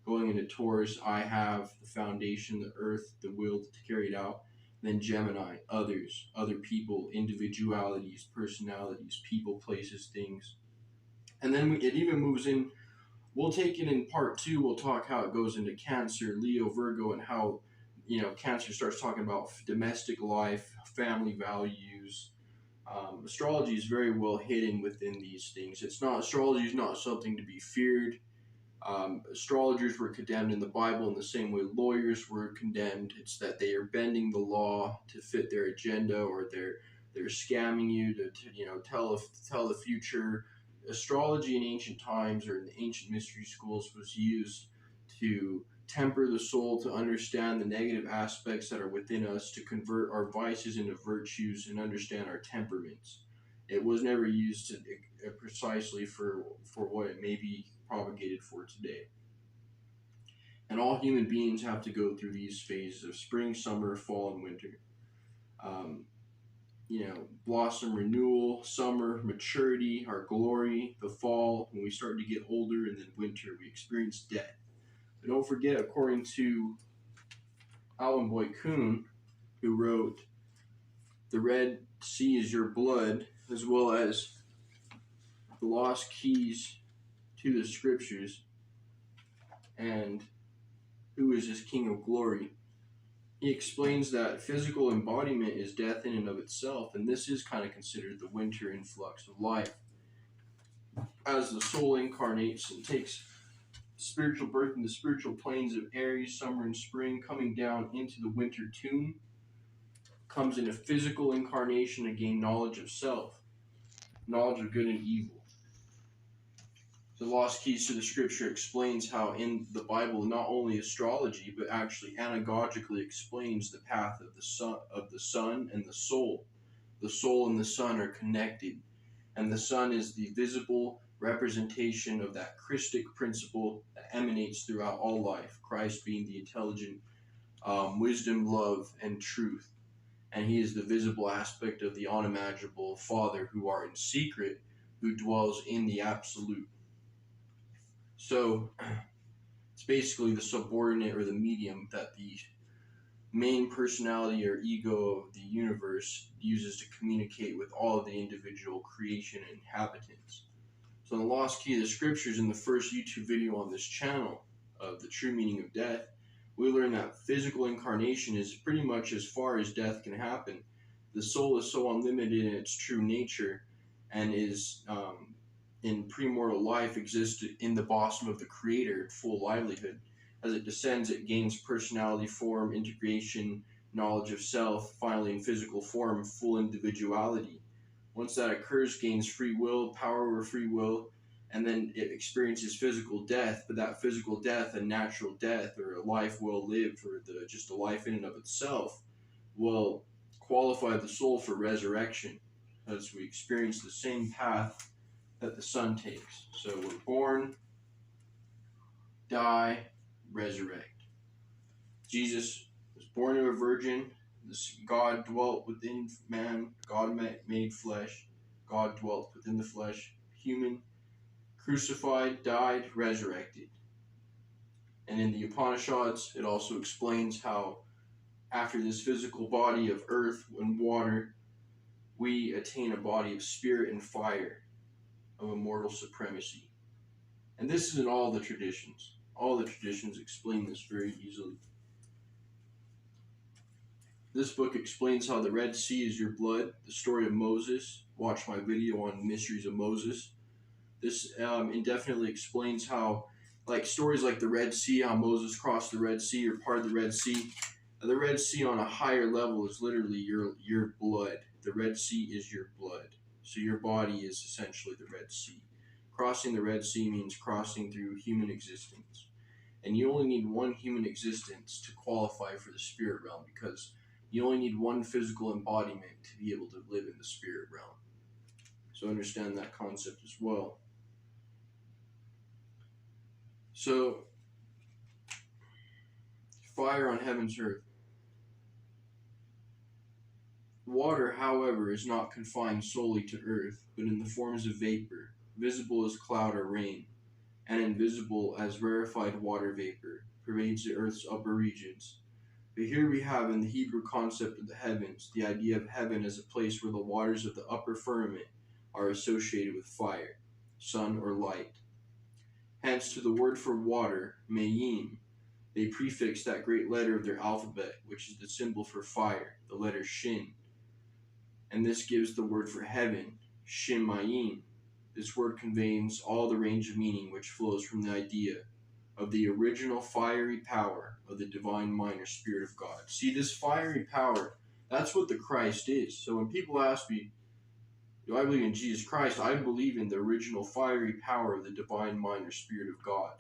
going into Taurus, I have the foundation, the earth, the will to carry it out. Then Gemini, others, other people, individualities, personalities, people, places, things. And then it even moves in. We'll take it in part 2. We'll talk how it goes into Cancer, Leo, Virgo, and how, Cancer starts talking about domestic life, family values. Astrology is very well hidden within these things. Astrology is not something to be feared. Astrologers were condemned in the Bible in the same way lawyers were condemned. It's that they are bending the law to fit their agenda, or they're scamming you to tell the future. Astrology in ancient times, or in the ancient mystery schools, was used to temper the soul, to understand the negative aspects that are within us, to convert our vices into virtues, and understand our temperaments. It was never used precisely for what it may be propagated for today. And all human beings have to go through these phases of spring, summer, fall, and winter. Blossom, renewal, summer, maturity, our glory, the fall, when we start to get older, and then winter, we experience death. But don't forget, according to Alan Boy Kuhn, who wrote The Red Sea is Your Blood, as well as The Lost Keys to the Scriptures, and Who is This King of Glory, he explains that physical embodiment is death in and of itself, and this is kind of considered the winter influx of life. As the soul incarnates and takes spiritual birth in the spiritual planes of Aries, summer, and spring, coming down into the winter tomb, comes in a physical incarnation to gain knowledge of self, knowledge of good and evil. The Lost Keys to the Scripture explains how in the Bible, not only astrology, but actually anagogically explains the path of the sun and the soul. The soul and the sun are connected, and the sun is the visible representation of that Christic principle that emanates throughout all life, Christ being the intelligent wisdom, love, and truth. And he is the visible aspect of the unimaginable Father, who are in secret, who dwells in the absolute. So it's basically the subordinate, or the medium, that the main personality or ego of the universe uses to communicate with all of the individual creation and inhabitants. So in the Lost Key of the Scriptures, in the first YouTube video on this channel of the true meaning of death, we learn that physical incarnation is pretty much as far as death can happen. The soul is so unlimited in its true nature, and is in premortal life, exists in the bosom of the Creator, full livelihood. As it descends, it gains personality, form, integration, knowledge of self, finally in physical form, full individuality. Once that occurs, gains free will, power over free will, and then it experiences physical death. But that physical death, a natural death, or a life well lived, or just a life in and of itself, will qualify the soul for resurrection, as we experience the same path that the sun takes. So we're born, die, resurrect. Jesus was born of a virgin. God dwelt within man. God made flesh. God dwelt within the flesh. Human, crucified, died, resurrected. And in the Upanishads, it also explains how after this physical body of earth and water, we attain a body of spirit and fire, of immortal supremacy. And this is in all the traditions. All the traditions explain this very easily. This book explains how the Red Sea is your blood, the story of Moses. Watch my video on Mysteries of Moses. This indefinitely explains how, like stories like the Red Sea, how Moses crossed the Red Sea or parted the Red Sea. The Red Sea on a higher level is literally your blood. The Red Sea is your blood. So your body is essentially the Red Sea. Crossing the Red Sea means crossing through human existence. And you only need one human existence to qualify for the spirit realm, because you only need one physical embodiment to be able to live in the spirit realm. So understand that concept as well. So, fire on heaven's earth. Water, however, is not confined solely to earth, but in the forms of vapor, visible as cloud or rain, and invisible as rarefied water vapor, pervades the earth's upper regions. But here we have in the Hebrew concept of the heavens, the idea of heaven as a place where the waters of the upper firmament are associated with fire, sun, or light. Hence, to the word for water, mayim, they prefix that great letter of their alphabet, which is the symbol for fire, the letter shin. And this gives the word for heaven, shemayim. This word conveys all the range of meaning which flows from the idea of the original fiery power of the divine mind or spirit of God. See, this fiery power, that's what the Christ is. So when people ask me, do I believe in Jesus Christ? I believe in the original fiery power of the divine mind or spirit of God.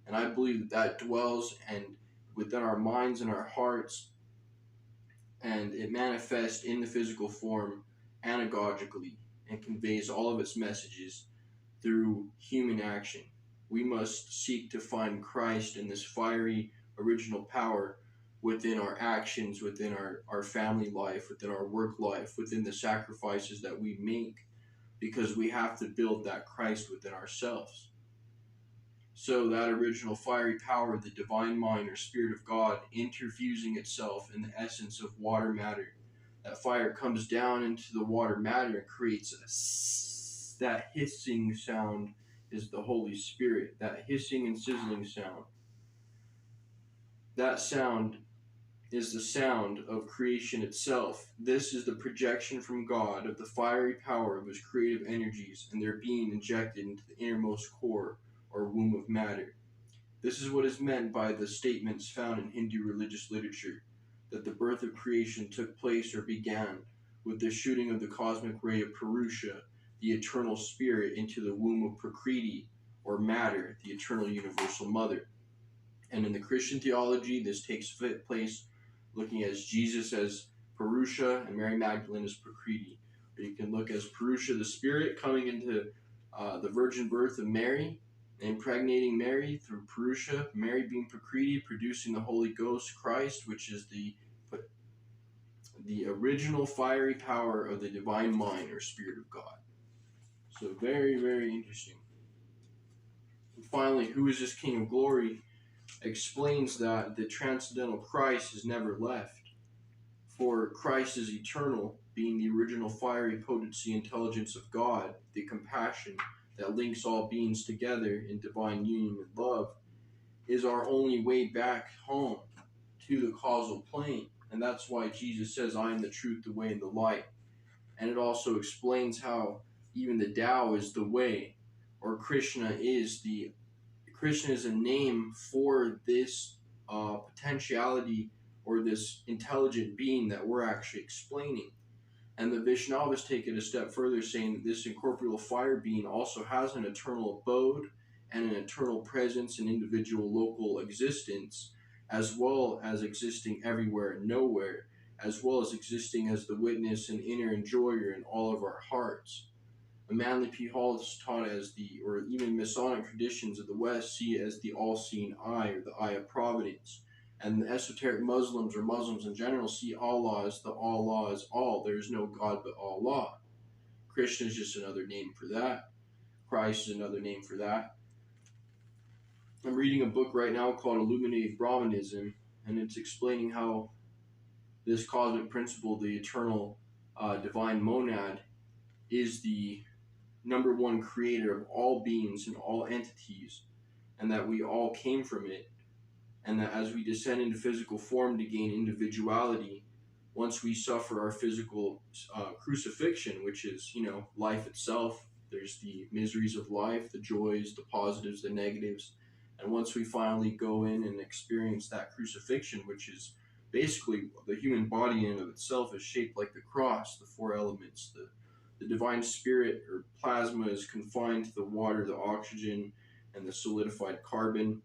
And I believe that dwells and within our minds and our hearts, and it manifests in the physical form anagogically and conveys all of its messages through human action. We must seek to find Christ in this fiery original power within our actions, within our family life, within our work life, within the sacrifices that we make, because we have to build that Christ within ourselves. So that original fiery power of the divine mind or spirit of God interfusing itself in the essence of water matter. That fire comes down into the water matter and creates that hissing sound is the Holy Spirit. That hissing and sizzling sound. That sound is the sound of creation itself. This is the projection from God of the fiery power of his creative energies, and they're being injected into the innermost core or womb of matter. This is what is meant by the statements found in Hindu religious literature, that the birth of creation took place or began with the shooting of the cosmic ray of Purusha, the eternal spirit, into the womb of Prakriti, or matter, the eternal universal mother. And in the Christian theology, this takes place looking at Jesus as Purusha and Mary Magdalene as Prakriti. Or you can look as Purusha, the spirit, coming into the virgin birth of Mary, impregnating Mary through Purusha, Mary being Prakriti, producing the Holy Ghost, Christ, which is the original fiery power of the divine mind or spirit of God. So very, very interesting. And finally, who is this King of Glory? Explains that the transcendental Christ is never left. For Christ is eternal, being the original fiery potency intelligence of God, the compassion that links all beings together in divine union and love, is our only way back home to the causal plane. And that's why Jesus says, I am the truth, the way, and the light. And it also explains how even the Tao is the way, or Krishna is a name for this potentiality or this intelligent being that we're actually explaining. And the Vaishnavas take it a step further, saying that this incorporeal fire being also has an eternal abode and an eternal presence and individual local existence, as well as existing everywhere and nowhere, as well as existing as the witness and inner enjoyer in all of our hearts. A Manly P. Hall is taught as or even Masonic traditions of the West see it as the all-seeing eye, or the eye of providence. And the esoteric Muslims, or Muslims in general, see Allah as the Allah is all. There is no God but Allah. Krishna is just another name for that. Christ is another name for that. I'm reading a book right now called Illuminated Brahmanism, and it's explaining how this cosmic principle, the eternal divine monad, is the number one creator of all beings and all entities, and that we all came from it, and that as we descend into physical form to gain individuality, once we suffer our physical crucifixion, which is, life itself, there's the miseries of life, the joys, the positives, the negatives, and once we finally go in and experience that crucifixion, which is basically the human body in and of itself is shaped like the cross, the four elements. The divine spirit or plasma is confined to the water, the oxygen, and the solidified carbon,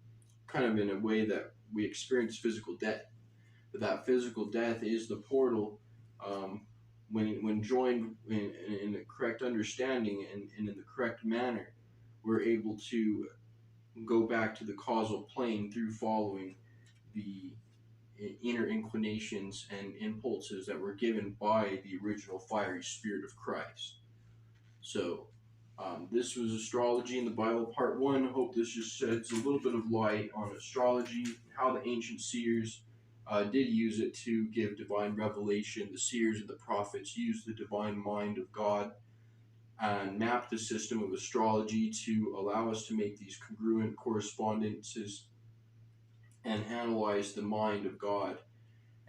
kind of in a way that we experience physical death. But that physical death is the portal. When joined in the correct understanding and in the correct manner, we're able to go back to the causal plane through following the inner inclinations and impulses that were given by the original fiery spirit of Christ. So, this was Astrology in the Bible, Part 1. I hope this just sheds a little bit of light on astrology, how the ancient seers did use it to give divine revelation. The seers and the prophets used the divine mind of God and mapped the system of astrology to allow us to make these congruent correspondences and analyze the mind of God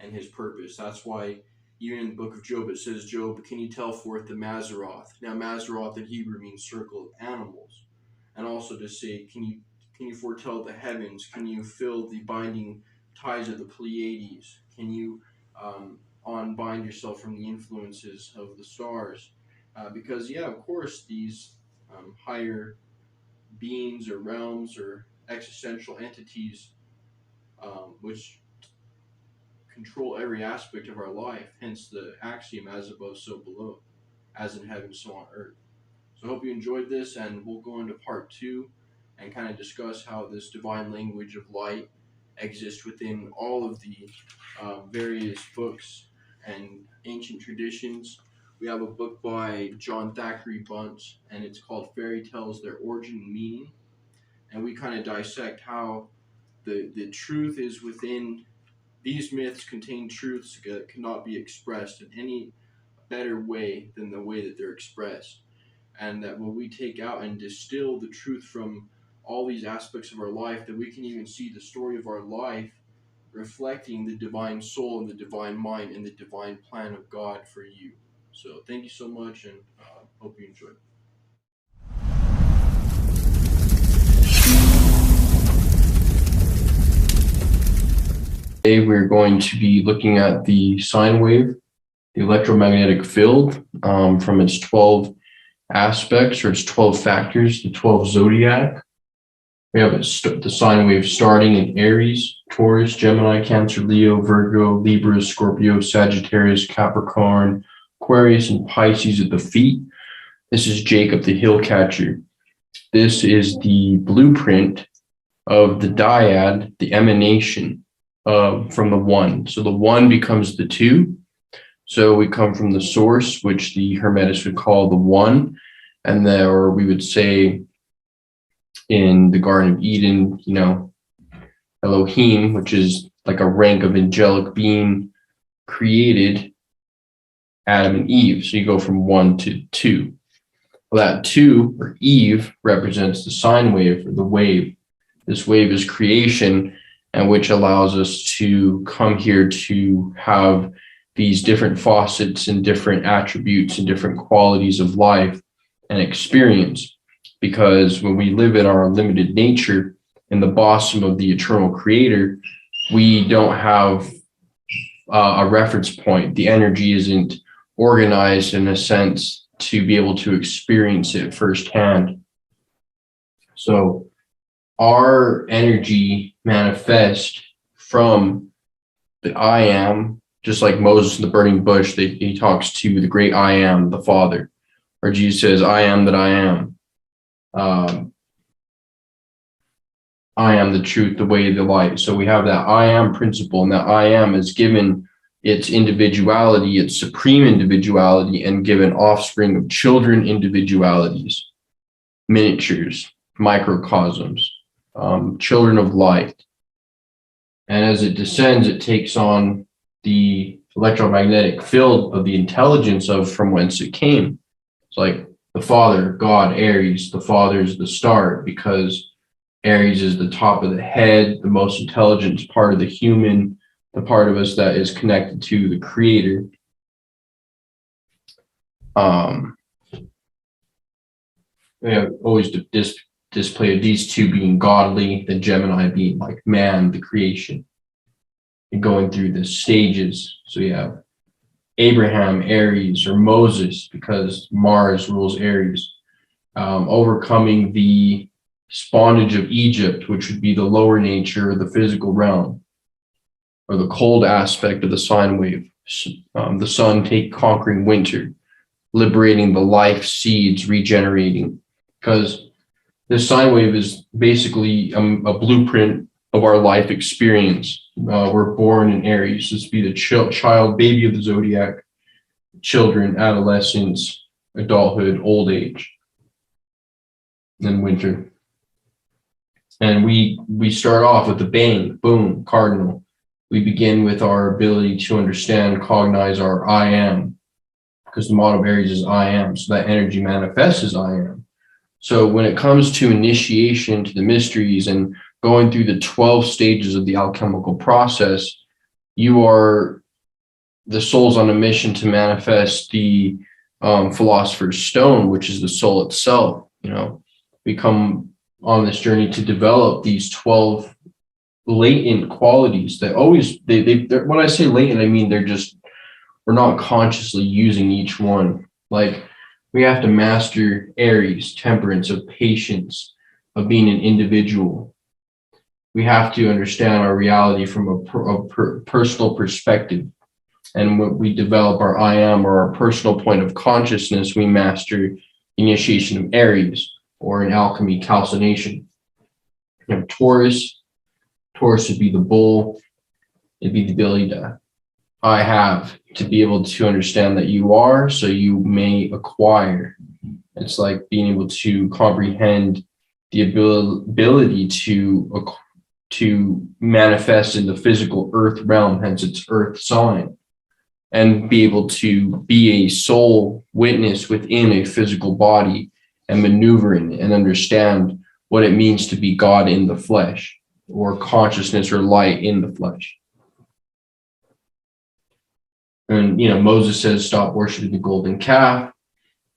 and his purpose. That's why even in the book of Job it says, Job, can you tell forth the Mazzaroth? Now Mazzaroth in Hebrew means circle of animals. And also to say, can you foretell the heavens? Can you fill the binding ties of the Pleiades? Can you unbind yourself from the influences of the stars? Because, yeah, of course, these higher beings or realms or existential entities, which control every aspect of our life, hence the axiom, as above, so below, as in heaven, so on earth. So I hope you enjoyed this, and we'll go into part 2 and kind of discuss how this divine language of light exists within all of the various books and ancient traditions. We have a book by John Thackeray Bunce, and it's called Fairy Tales, Their Origin and Meaning. And we kind of dissect how the truth is within these myths. Contain truths that cannot be expressed in any better way than the way that they're expressed. And that when we take out and distill the truth from all these aspects of our life, that we can even see the story of our life reflecting the divine soul and the divine mind and the divine plan of God for you. So thank you so much, and hope you enjoyed. Today we're going to be looking at the sine wave, the electromagnetic field, from its 12 aspects or its 12 factors, the 12 zodiac. We have the sine wave starting in Aries, Taurus, Gemini, Cancer, Leo, Virgo, Libra, Scorpio, Sagittarius, Capricorn, Aquarius, and Pisces at the feet. This is Jacob the hill catcher. This is the blueprint of the dyad, the emanation from the one. So the one becomes the two. So we come from the source, which the Hermetists would call the one, and or we would say in the Garden of Eden, Elohim, which is like a rank of angelic being, created Adam and Eve. So you go from one to two. Well, that two, or Eve, represents the sine wave, or the wave. This wave is creation, and which allows us to come here to have these different faucets and different attributes and different qualities of life and experience. Because when we live in our limited nature in the bosom of the eternal creator, we don't have a reference point. The energy isn't organized in a sense to be able to experience it firsthand. So our energy manifests from the I am, just like Moses in the burning bush, he talks to the great I am, the Father. Or Jesus says, I am that I am. I am the truth, the way, the light. So we have that I am principle, and that I am is given its individuality, its supreme individuality, and given offspring of children individualities, miniatures, microcosms, children of light. And as it descends, it takes on the electromagnetic field of the intelligence of from whence it came. It's like the Father, God, Aries. The Father is the start, because Aries is the top of the head, the most intelligent part of the human, the part of us that is connected to the Creator. We have always display of these two being godly, the Gemini being like man, the creation. and going through the stages. So you have Abraham, Aries, or Moses, because Mars rules Aries, overcoming the bondage of Egypt, which would be the lower nature, the physical realm, or the cold aspect of the sine wave. The sun conquering winter, liberating the life seeds, regenerating, because this sine wave is basically a blueprint of our life experience. We're born in Aries. This would be the child, baby of the zodiac, children, adolescence, adulthood, old age, then winter. And we start off with a bang, boom, cardinal. We begin with our ability to understand, cognize our I am, because the motto of Aries is I am. So that energy manifests as I am. So when it comes to initiation to the mysteries and going through the 12 stages of the alchemical process, the soul's on a mission to manifest the philosopher's stone, which is the soul itself. We come on this journey to develop these 12 latent qualities that always, when I say latent, I mean we're not consciously using each one. Like, we have to master Aries, temperance, of patience, of being an individual. We have to understand our reality from a personal perspective. And when we develop our I am, or our personal point of consciousness, we master initiation of Aries, or in alchemy, calcination. Taurus would be the bull. It'd be the ability to be able to understand that you are, so you may acquire. It's like being able to comprehend the ability to manifest in the physical earth realm, hence its earth sign, and be able to be a soul witness within a physical body and maneuver in it and understand what it means to be God in the flesh, or consciousness or light in the flesh. And, Moses says, stop worshiping the golden calf,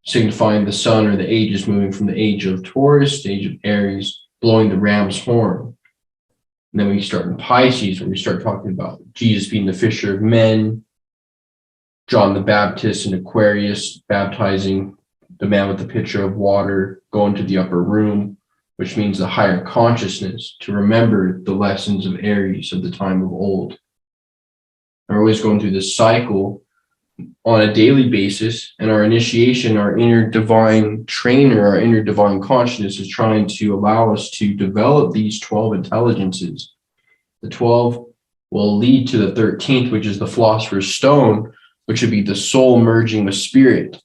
signifying the sun or the ages moving from the age of Taurus to the age of Aries, blowing the ram's horn. And then we start in Pisces, where we start talking about Jesus being the fisher of men, John the Baptist in Aquarius, baptizing the man with the pitcher of water, going to the upper room, which means the higher consciousness, to remember the lessons of Aries of the time of old. And we're always going through this cycle on a daily basis, and our initiation, our inner divine trainer, our inner divine consciousness is trying to allow us to develop these 12 intelligences. The 12 will lead to the 13th, which is the philosopher's stone, which would be the soul merging with spirit.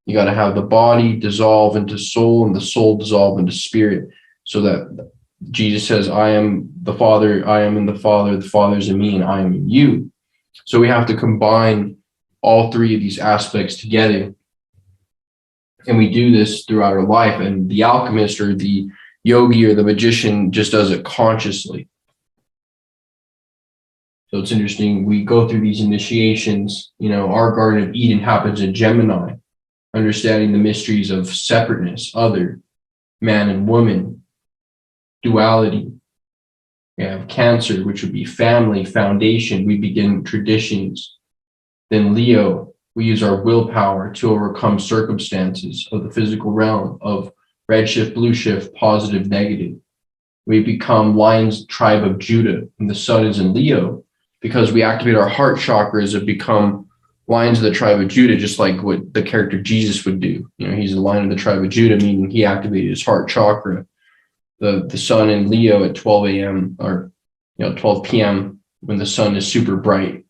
You got to have the body dissolve into soul and the soul dissolve into spirit, so that Jesus says, I am the Father, I am in the Father is in me, and I am in you. So we have to combine all three of these aspects together. And we do this throughout our life. And the alchemist or the yogi or the magician just does it consciously. So it's interesting. We go through these initiations. Our Garden of Eden happens in Gemini, understanding the mysteries of separateness, other, man and woman, duality. We have Cancer, which would be family, foundation. We begin traditions. Then Leo, we use our willpower to overcome circumstances of the physical realm, of red shift, blue shift, positive, negative. We become Lion's tribe of Judah, and the sun is in Leo, because we activate our heart chakras and become lions of the tribe of Judah, just like what the character Jesus would do. He's a lion of the tribe of Judah, meaning he activated his heart chakra. The sun in Leo at 12 a.m. or 12 p.m. when the sun is super bright,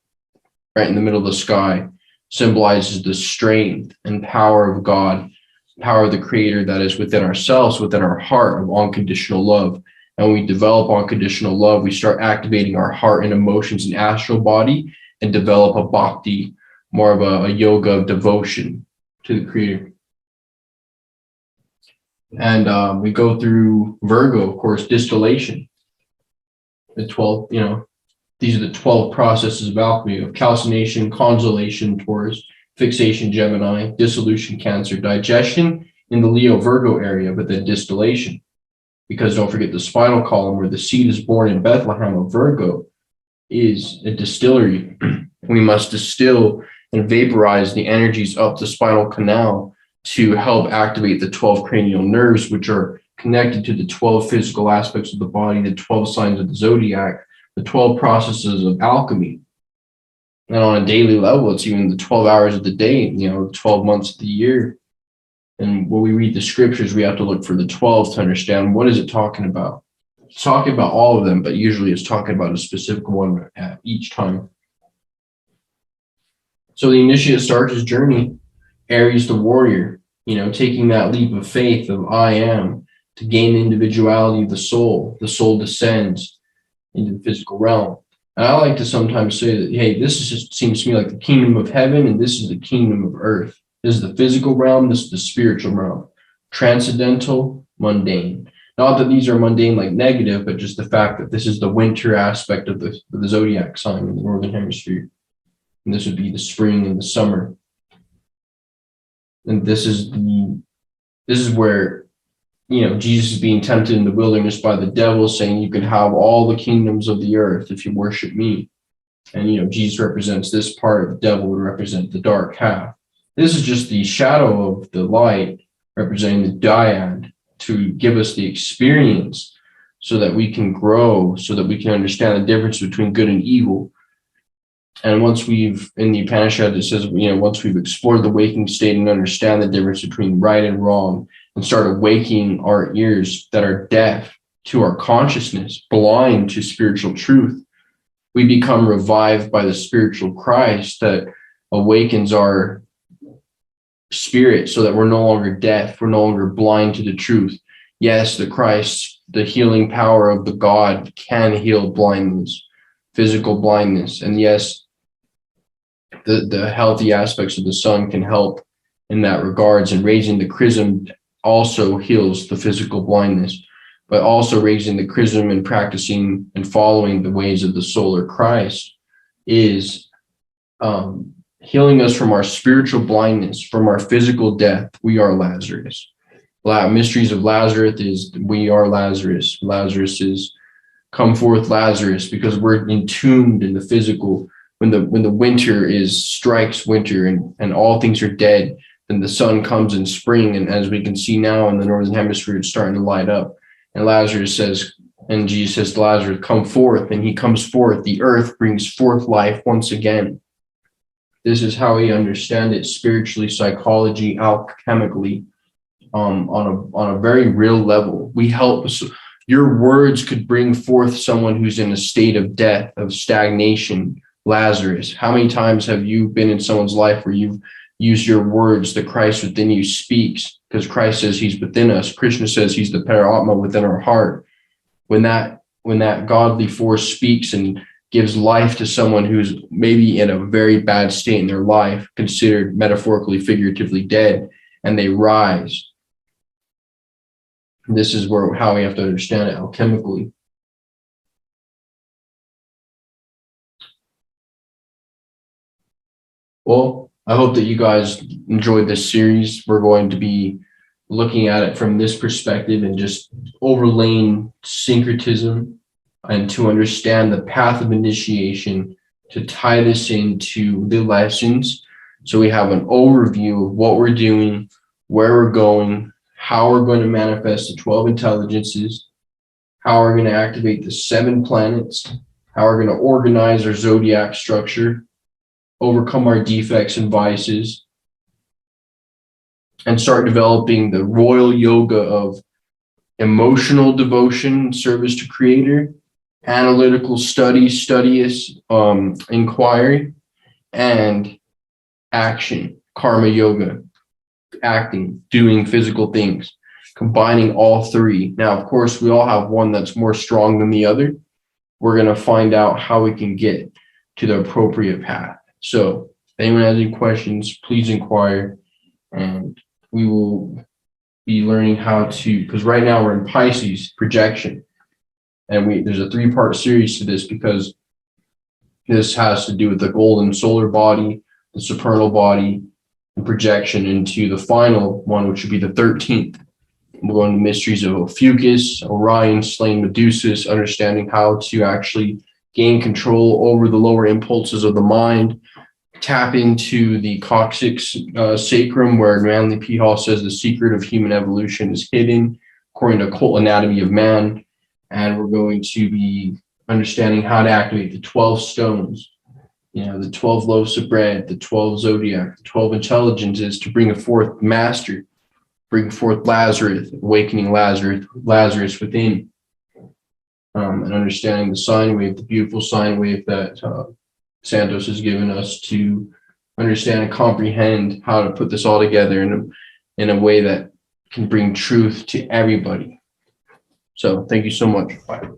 right in the middle of the sky, symbolizes the strength and power of God, power of the Creator that is within ourselves, within our heart, of unconditional love. And when we develop unconditional love, we start activating our heart and emotions and astral body and develop a bhakti, more of a yoga of devotion to the Creator. And we go through Virgo, of course, distillation. The 12, these are the 12 processes of alchemy, of calcination, consolation, Taurus, fixation, Gemini, dissolution, Cancer, digestion in the Leo Virgo area, but then distillation. Because don't forget the spinal column, where the seed is born in Bethlehem of Virgo, is a distillery. We must distill and vaporize the energies up the spinal canal to help activate the 12 cranial nerves, which are connected to the 12 physical aspects of the body, the 12 signs of the zodiac, the 12 processes of alchemy. And on a daily level, it's even the 12 hours of the day, 12 months of the year. And when we read the scriptures, we have to look for the 12 to understand what is it talking about. It's talking about all of them, but usually it's talking about a specific one at each time. So the initiate starts his journey, Aries the warrior, taking that leap of faith of I am to gain the individuality of the soul. The soul descends into the physical realm. And I like to sometimes say that, hey, this just seems to me like the kingdom of heaven, and this is the kingdom of earth. This is the physical realm, this is the spiritual realm. Transcendental, mundane. Not that these are mundane like negative, but just the fact that this is the winter aspect of the zodiac sign in the northern hemisphere. And this would be the spring and the summer. And this is where Jesus is being tempted in the wilderness by the devil, saying you can have all the kingdoms of the earth if you worship me. And Jesus represents this part, the devil would represent the dark half. This is just the shadow of the light representing the dyad to give us the experience so that we can grow, so that we can understand the difference between good and evil. And once we've, in the Upanishad, it says, once we've explored the waking state and understand the difference between right and wrong and start awakening our ears that are deaf to our consciousness, blind to spiritual truth, we become revived by the spiritual Christ that awakens our spirit so that we're no longer deaf, we're no longer blind to the truth. Yes, the Christ, the healing power of the God can heal blindness, physical blindness. And yes, the healthy aspects of the sun can help in that regards, and raising the chrism also heals the physical blindness, but also raising the chrism and practicing and following the ways of the solar Christ is healing us from our spiritual blindness, from our physical death. We are Lazarus. Mysteries of Lazarus is we are Lazarus. Lazarus is come forth Lazarus, because we're entombed in the physical. When the winter strikes winter and all things are dead, then the sun comes in spring. And as we can see now in the northern hemisphere, it's starting to light up. And Lazarus says, and Jesus says to Lazarus, come forth. And he comes forth. The earth brings forth life once again. This is how we understand it spiritually, psychology, alchemically, on a very real level. We help. Your words could bring forth someone who's in a state of death, of stagnation. Lazarus, how many times have you been in someone's life where you've used your words, the Christ within you speaks, because Christ says he's within us. Krishna says he's the Paramatma within our heart. When that godly force speaks and gives life to someone who's maybe in a very bad state in their life, considered metaphorically, figuratively dead, and they rise. This is how we have to understand it alchemically. Well, I hope that you guys enjoyed this series. We're going to be looking at it from this perspective and just overlaying syncretism and to understand the path of initiation, to tie this into the lessons. So we have an overview of what we're doing, where we're going, how we're going to manifest the 12 intelligences, how we're going to activate the 7 planets, how we're going to organize our zodiac structure, overcome our defects and vices, and start developing the royal yoga of emotional devotion, service to creator, analytical study, studious inquiry, and action, karma yoga, acting, doing physical things, combining all 3. Now, of course, we all have one that's more strong than the other. We're going to find out how we can get to the appropriate path. So if anyone has any questions, please inquire, and we will be learning how to, because right now we're in Pisces projection, and there's a 3-part series to this, because this has to do with the golden solar body, the supernal body, and projection into the final one, which would be the 13th. We're going to mysteries of Ophiuchus, Orion, slaying Medusa, understanding how to actually gain control over the lower impulses of the mind, tap into the coccyx sacrum, where Manly P. Hall says the secret of human evolution is hidden, according to Occult Anatomy of Man. And we're going to be understanding how to activate the 12 stones, the 12 loaves of bread, the 12 zodiac, the 12 intelligences to bring forth master, bring forth Lazarus, awakening Lazarus within, and understanding the sine wave, the beautiful sine wave that Santos has given us to understand and comprehend how to put this all together in a way that can bring truth to everybody. So thank you so much. Bye.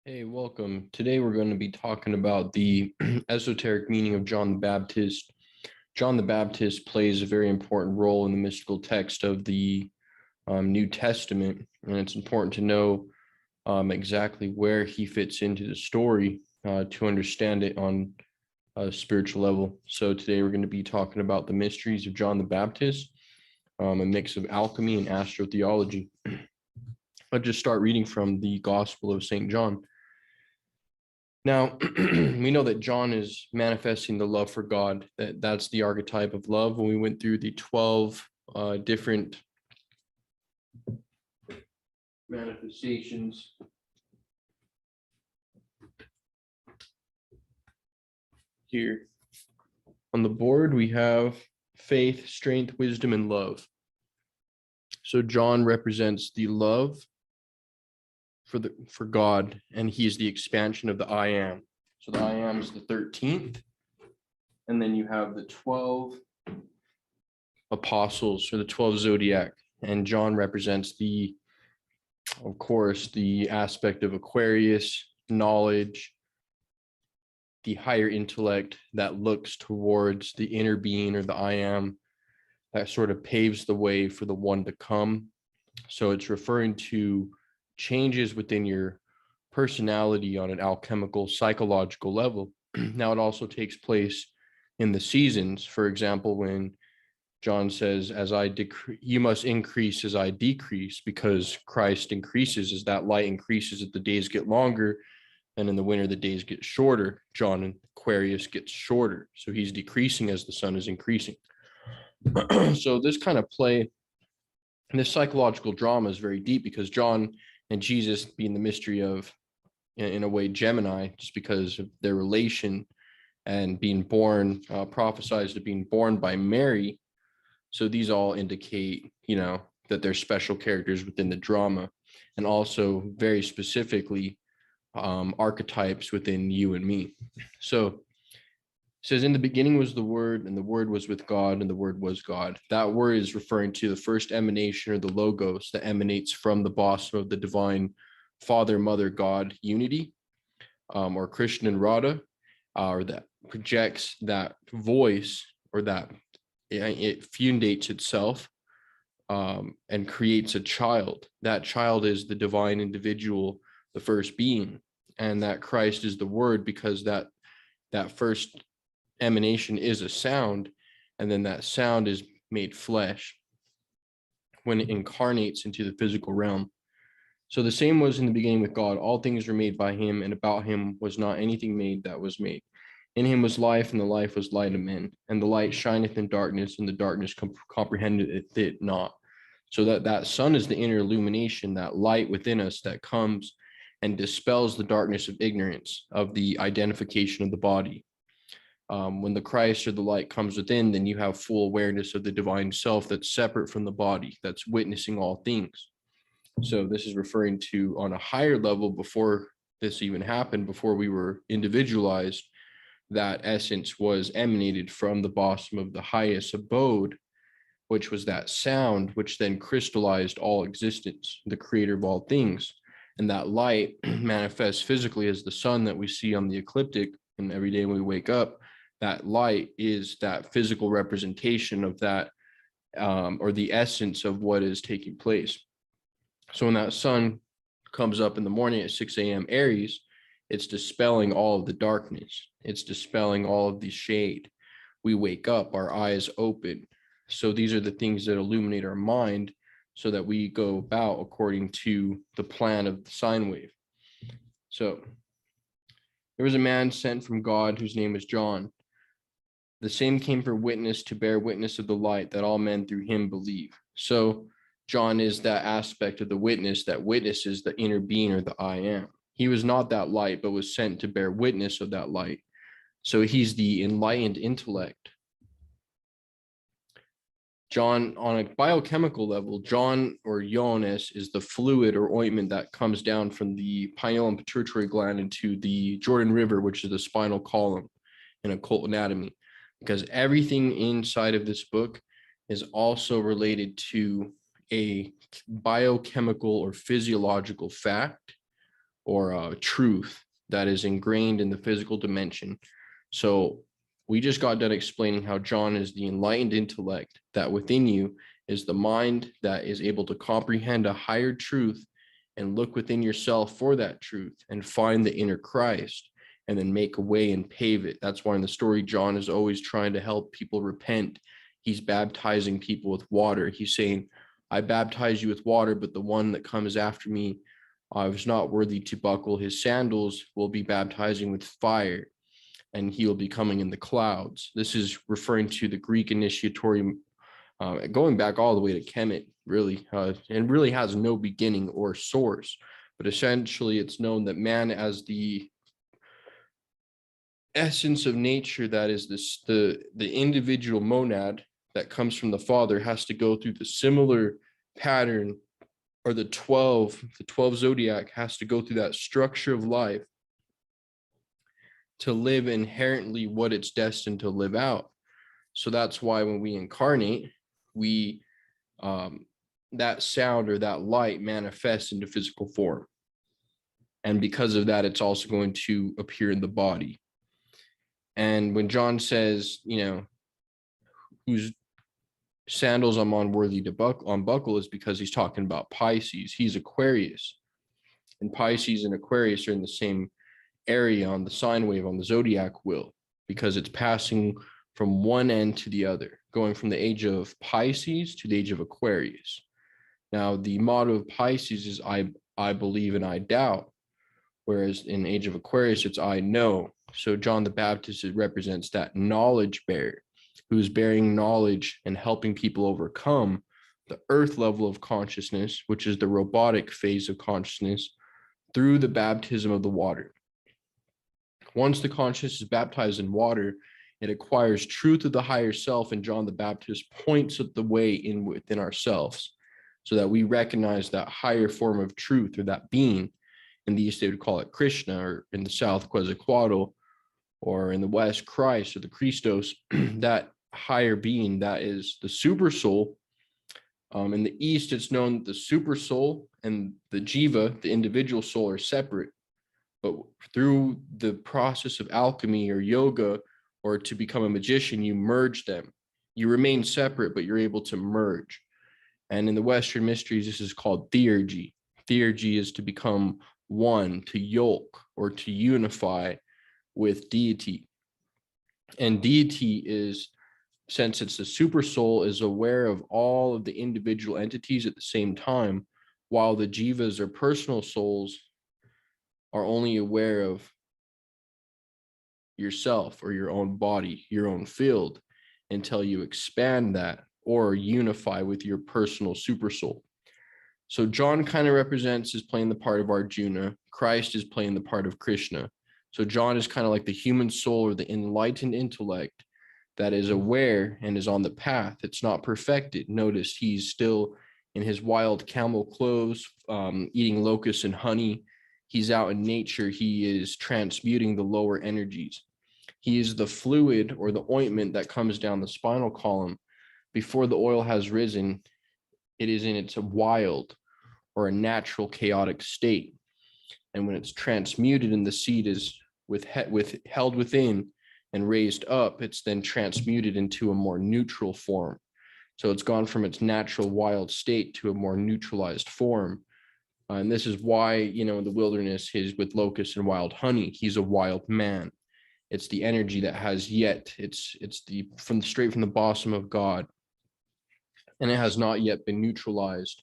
Hey, welcome. Today we're going to be talking about the esoteric meaning of John the Baptist. John the Baptist plays a very important role in the mystical text of the New Testament, and it's important to know exactly where he fits into the story to understand it on a spiritual level. So today we're going to be talking about the mysteries of John the Baptist, a mix of alchemy and astrotheology. I'll just start reading from the Gospel of St. John. Now, we know that John is manifesting the love for God. That's the archetype of love. When we went through the 12 different manifestations here on the board, we have faith, strength, wisdom, and love. So John represents the love for God, and he is the expansion of the I am. So the I am is the 13th, and then you have the 12 apostles, or the 12 zodiac, and John represents of course, the aspect of Aquarius, knowledge, the higher intellect that looks towards the inner being, or the I am, that sort of paves the way for the one to come. So it's referring to changes within your personality on an alchemical, psychological level. Now, it also takes place in the seasons. For example, when John says, as I decrease, you must increase as I decrease, because Christ increases as that light increases, as the days get longer, and in the winter, the days get shorter. John in Aquarius gets shorter. So he's decreasing as the sun is increasing. So this kind of play, this psychological drama is very deep, because John and Jesus being the mystery of, in a way, Gemini, just because of their relation and being born, prophesied to being born by Mary. So these all indicate, that they're special characters within the drama, and also very specifically archetypes within you and me. So it says, in the beginning was the Word, and the Word was with God, and the Word was God. That word is referring to the first emanation, or the logos, that emanates from the bosom of the divine Father, Mother, God unity, or Krishna and Radha, or that projects that voice, or that it fundates itself and creates a child. That child is the divine individual, the first being, and that Christ is the Word, because that first emanation is a sound, and then that sound is made flesh when it incarnates into the physical realm. So the same was in the beginning with God. All things were made by him, and about him was not anything made that was made. In him was life, and the life was light of men. And the light shineth in darkness, and the darkness comprehended it not. So that sun is the inner illumination, that light within us that comes and dispels the darkness of ignorance, of the identification of the body. When the Christ, or the light, comes within, then you have full awareness of the divine self that's separate from the body, that's witnessing all things. So this is referring to, on a higher level, before this even happened, before we were individualized, that essence was emanated from the bosom of the highest abode, which was that sound, which then crystallized all existence, the creator of all things. And that light manifests physically as the sun that we see on the ecliptic, and every day when we wake up, that light is that physical representation of that, or the essence of what is taking place. So when that sun comes up in the morning at 6 a.m. Aries, it's dispelling all of the darkness. It's dispelling all of the shade. We wake up, our eyes open. So these are the things that illuminate our mind so that we go about according to the plan of the sine wave. So there was a man sent from God whose name was John. The same came for witness, to bear witness of the light, that all men through him believe. So John is that aspect of the witness that witnesses the inner being, or the I am. He was not that light, but was sent to bear witness of that light. So he's the enlightened intellect. John, on a biochemical level, John, or ionis, is the fluid or ointment that comes down from the pineal and pituitary gland into the Jordan River, which is the spinal column in occult anatomy. Because everything inside of this book is also related to a biochemical or physiological fact or a truth that is ingrained in the physical dimension. So we just got done explaining how John is the enlightened intellect, that within you is the mind that is able to comprehend a higher truth and look within yourself for that truth and find the inner Christ and then make a way and pave it. That's why in the story, John is always trying to help people repent. He's baptizing people with water. He's saying, I baptize you with water, but the one that comes after me, I was not worthy to buckle his sandals, will be baptizing with fire, and he will be coming in the clouds. This is referring to the Greek initiatory, going back all the way to Kemet, really, and really has no beginning or source. But essentially, it's known that man, as the essence of nature, that is this, the individual monad that comes from the Father, has to go through the similar pattern, or the 12 zodiac has to go through that structure of life to live inherently what it's destined to live out. So that's why when we incarnate, we that sound or that light manifests into physical form. And because of that, it's also going to appear in the body. And when John says, whose sandals I'm unworthy to unbuckle, is because he's talking about Pisces. He's Aquarius. And Pisces and Aquarius are in the same area on the sine wave, on the zodiac wheel, because it's passing from one end to the other, going from the age of Pisces to the age of Aquarius. Now, the motto of Pisces is I believe and I doubt, whereas in the age of Aquarius, it's I know. So John the Baptist, it represents that knowledge bearer who's bearing knowledge and helping people overcome the earth level of consciousness, which is the robotic phase of consciousness, through the baptism of the water. Once the consciousness is baptized in water, it acquires truth of the higher self, and John the Baptist points at the way in within ourselves so that we recognize that higher form of truth, or that being. In the East, they would call it Krishna, or in the South, Quetzalcoatl, or in the West, Christ, or the Christos, that higher being, that is the super soul. In the East, it's known that the super soul and the jiva, the individual soul, are separate. But through the process of alchemy or yoga, or to become a magician, you merge them. You remain separate, but you're able to merge. And in the Western mysteries, this is called theurgy. Theurgy is to become one, to yoke, or to unify with deity. And deity is, since it's the super soul, is aware of all of the individual entities at the same time, while the jivas, or personal souls, are only aware of yourself or your own body, your own field, until you expand that or unify with your personal super soul. So John kind of represents, is playing the part of Arjuna. Christ is playing the part of Krishna. So John is kind of like the human soul, or the enlightened intellect that is aware and is on the path. It's not perfected. Notice he's still in his wild camel clothes, eating locusts and honey. He's out in nature. He is transmuting the lower energies. He is the fluid, or the ointment, that comes down the spinal column. Before the oil has risen, it is in its wild, or a natural chaotic state. And when it's transmuted and the seed is held within and raised up, it's then transmuted into a more neutral form. So it's gone from its natural wild state to a more neutralized form. And this is why, in the wilderness, he's with locusts and wild honey. He's a wild man. It's the energy that has yet, it's straight from the bosom of God. And it has not yet been neutralized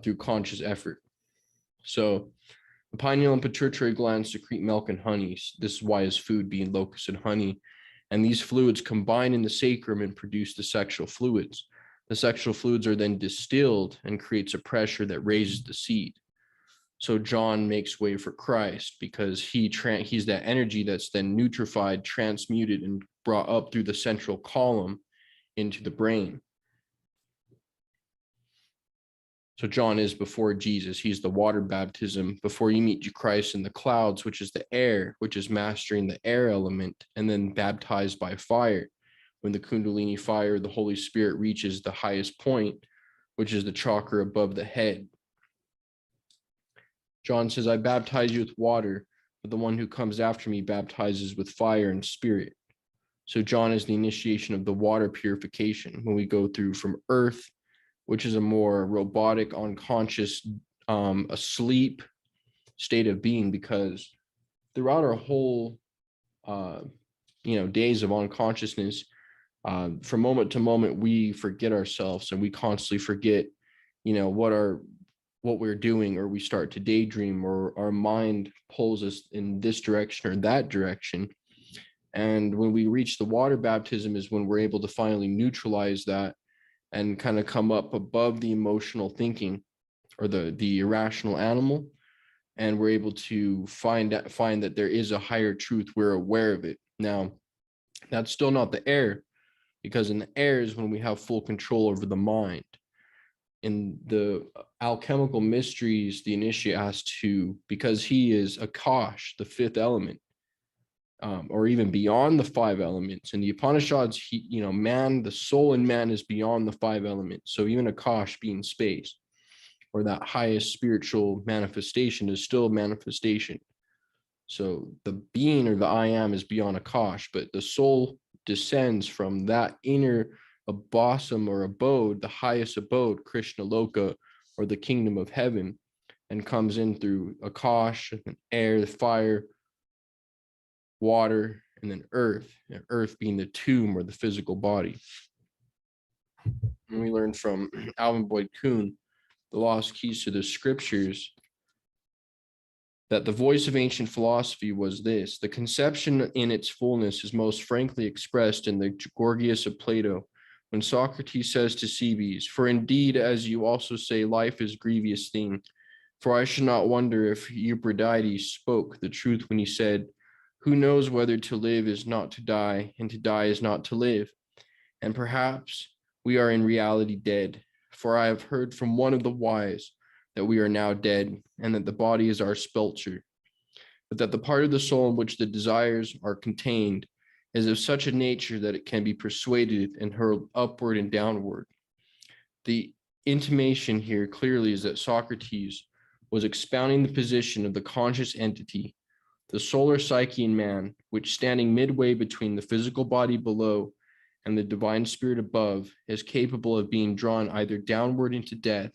through conscious effort. So the pineal and pituitary glands secrete milk and honey. This is why his food being locusts and honey. And these fluids combine in the sacrum and produce the sexual fluids. The sexual fluids are then distilled and creates a pressure that raises the seed. So John makes way for Christ because he's that energy that's then nutrified, transmuted, and brought up through the central column into the brain. So John is before Jesus. He's the water baptism before you meet Christ in the clouds, which is the air, which is mastering the air element, and then baptized by fire. When the Kundalini fire, the Holy Spirit reaches the highest point, which is the chakra above the head. John says, I baptize you with water, but the one who comes after me baptizes with fire and spirit. So John is the initiation of the water purification when we go through from earth, which is a more robotic, unconscious, asleep state of being, because throughout our whole, days of unconsciousness, from moment to moment, we forget ourselves and we constantly forget, what we're doing, or we start to daydream, or our mind pulls us in this direction or that direction. And when we reach the water baptism is when we're able to finally neutralize that and kind of come up above the emotional thinking or the irrational animal. And we're able to find that there is a higher truth. We're aware of it. Now, that's still not the air, because in the air is when we have full control over the mind. In the alchemical mysteries, the initiate has to, because he is Akash, the fifth element, or even beyond the five elements. In the Upanishads, man, the soul in man is beyond the five elements. So even Akash being space, or that highest spiritual manifestation, is still a manifestation. So the being, or the I am, is beyond Akash, but the soul descends from that inner abhasam or abode, the highest abode, Krishna Loka, or the kingdom of heaven, and comes in through Akash, air, fire, water, and then earth, and earth being the tomb or the physical body. And we learned from Alvin Boyd Kuhn, The Lost Keys to the Scriptures, that the voice of ancient philosophy was this: the conception in its fullness is most frankly expressed in the Gorgias of Plato, when Socrates says to Cebes, for indeed, as you also say, life is grievous thing. For I should not wonder if Euphrates spoke the truth when he said, who knows whether to live is not to die, and to die is not to live? And perhaps we are in reality dead, for I have heard from one of the wise that we are now dead, and that the body is our sepulture, but that the part of the soul in which the desires are contained is of such a nature that it can be persuaded and hurled upward and downward. The intimation here clearly is that Socrates was expounding the position of the conscious entity, the solar psyche in man, which standing midway between the physical body below and the divine spirit above, is capable of being drawn either downward into death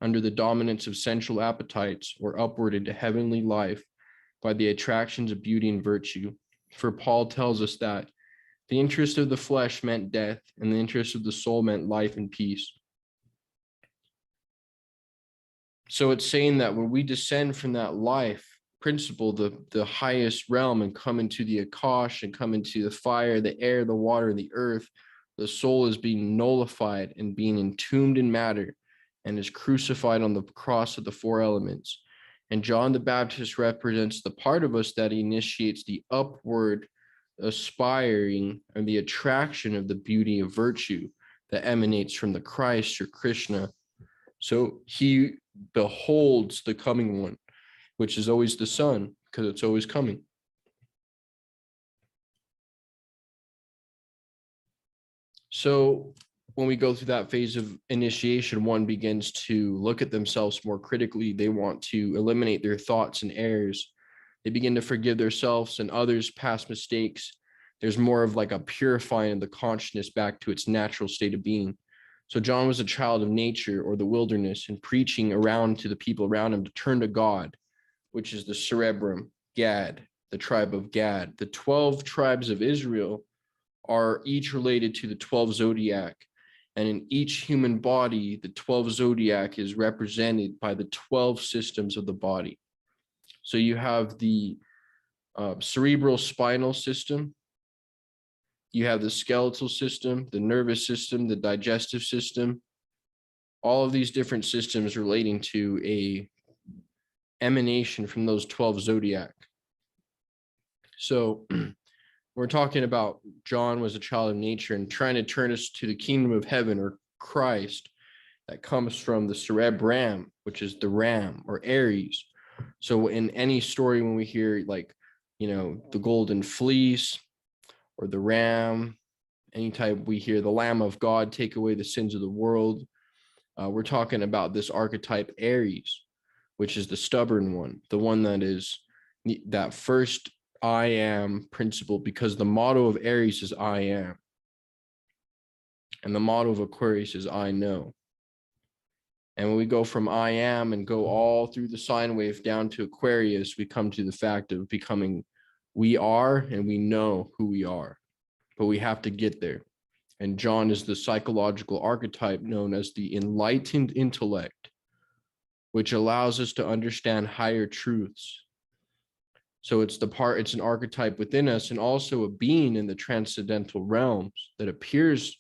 under the dominance of sensual appetites, or upward into heavenly life by the attractions of beauty and virtue. For Paul tells us that the interest of the flesh meant death, and the interest of the soul meant life and peace. So it's saying that when we descend from that life principle, the highest realm, and come into the Akash, and come into the fire, the air, the water, the earth, the soul is being nullified and being entombed in matter, and is crucified on the cross of the four elements. And John the Baptist represents the part of us that initiates the upward aspiring, or the attraction of the beauty of virtue that emanates from the Christ or Krishna. So he beholds the coming one, which is always the sun, because it's always coming. So when we go through that phase of initiation, one begins to look at themselves more critically. They want to eliminate their thoughts and errors. They begin to forgive themselves and others' past mistakes. There's more of like a purifying of the consciousness back to its natural state of being. So John was a child of nature, or the wilderness, and preaching around to the people around him to turn to God, which is the cerebrum, Gad, the tribe of Gad. The 12 tribes of Israel are each related to the 12 zodiac, And in each human body, the 12 zodiac is represented by the 12 systems of the body. So you have the cerebral spinal system, you have the skeletal system, the nervous system, the digestive system, all of these different systems relating to a emanation from those 12 zodiac. So we're talking about John was a child of nature and trying to turn us to the kingdom of heaven, or Christ, that comes from the cerebrum, which is the ram or Aries. So in any story, when we hear like, the golden fleece or the ram, anytime we hear the Lamb of God take away the sins of the world, we're talking about this archetype Aries, which is the stubborn one, the one that is that first I am principle, because the motto of Aries is I am. And the motto of Aquarius is I know. And when we go from I am and go all through the sine wave down to Aquarius, we come to the fact of becoming we are, and we know who we are, but we have to get there. And John is the psychological archetype known as the enlightened intellect, which allows us to understand higher truths. So it's an archetype within us, and also a being in the transcendental realms that appears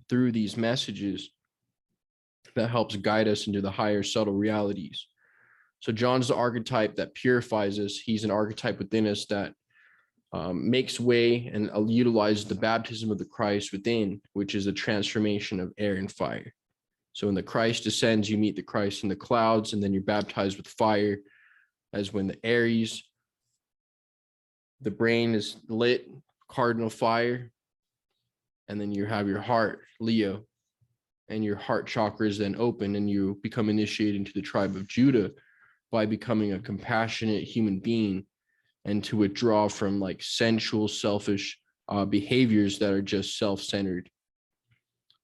through these messages that helps guide us into the higher subtle realities. So John's the archetype that purifies us. He's an archetype within us that makes way and utilizes the baptism of the Christ within, which is a transformation of air and fire. So when the Christ descends, you meet the Christ in the clouds, and then you're baptized with fire, as when the Aries, the brain is lit, cardinal fire, and then you have your heart, Leo, and your heart chakra is then open, and you become initiated into the tribe of Judah by becoming a compassionate human being, and to withdraw from like sensual, selfish behaviors that are just self-centered.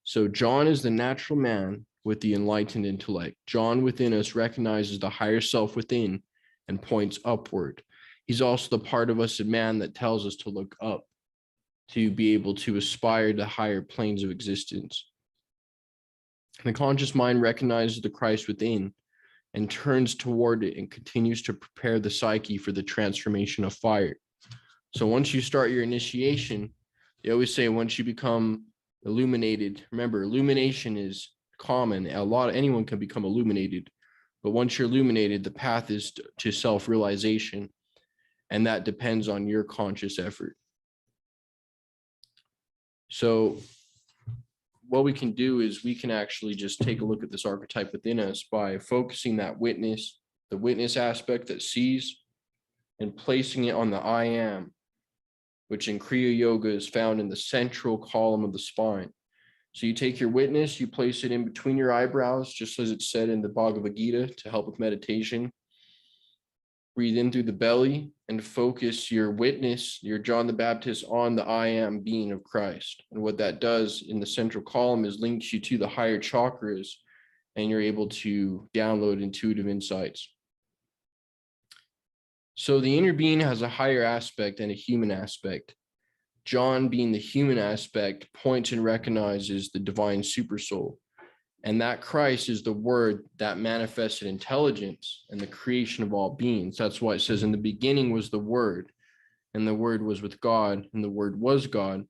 So John is the natural man with the enlightened intellect. John within us recognizes the higher self within and points upward. He's also the part of us in man that tells us to look up, to be able to aspire to higher planes of existence. The conscious mind recognizes the Christ within and turns toward it and continues to prepare the psyche for the transformation of fire. So once you start your initiation, they always say once you become illuminated, remember, illumination is common. Anyone can become illuminated, but once you're illuminated, the path is to self-realization, and that depends on your conscious effort. So what we can do is we can actually just take a look at this archetype within us by focusing that witness, the witness aspect that sees, and placing it on the I am, which in Kriya Yoga is found in the central column of the spine. So you take your witness, you place it in between your eyebrows, just as it's said in the Bhagavad Gita to help with meditation. Breathe in through the belly and focus your witness, your John the Baptist, on the I am being of Christ. And what that does in the central column is links you to the higher chakras, and you're able to download intuitive insights. So the inner being has a higher aspect and a human aspect. John, being the human aspect, points and recognizes the divine supersoul. And that Christ is the word that manifested intelligence and the creation of all beings. That's why it says in the beginning was the word, and the word was with God, and the word was God.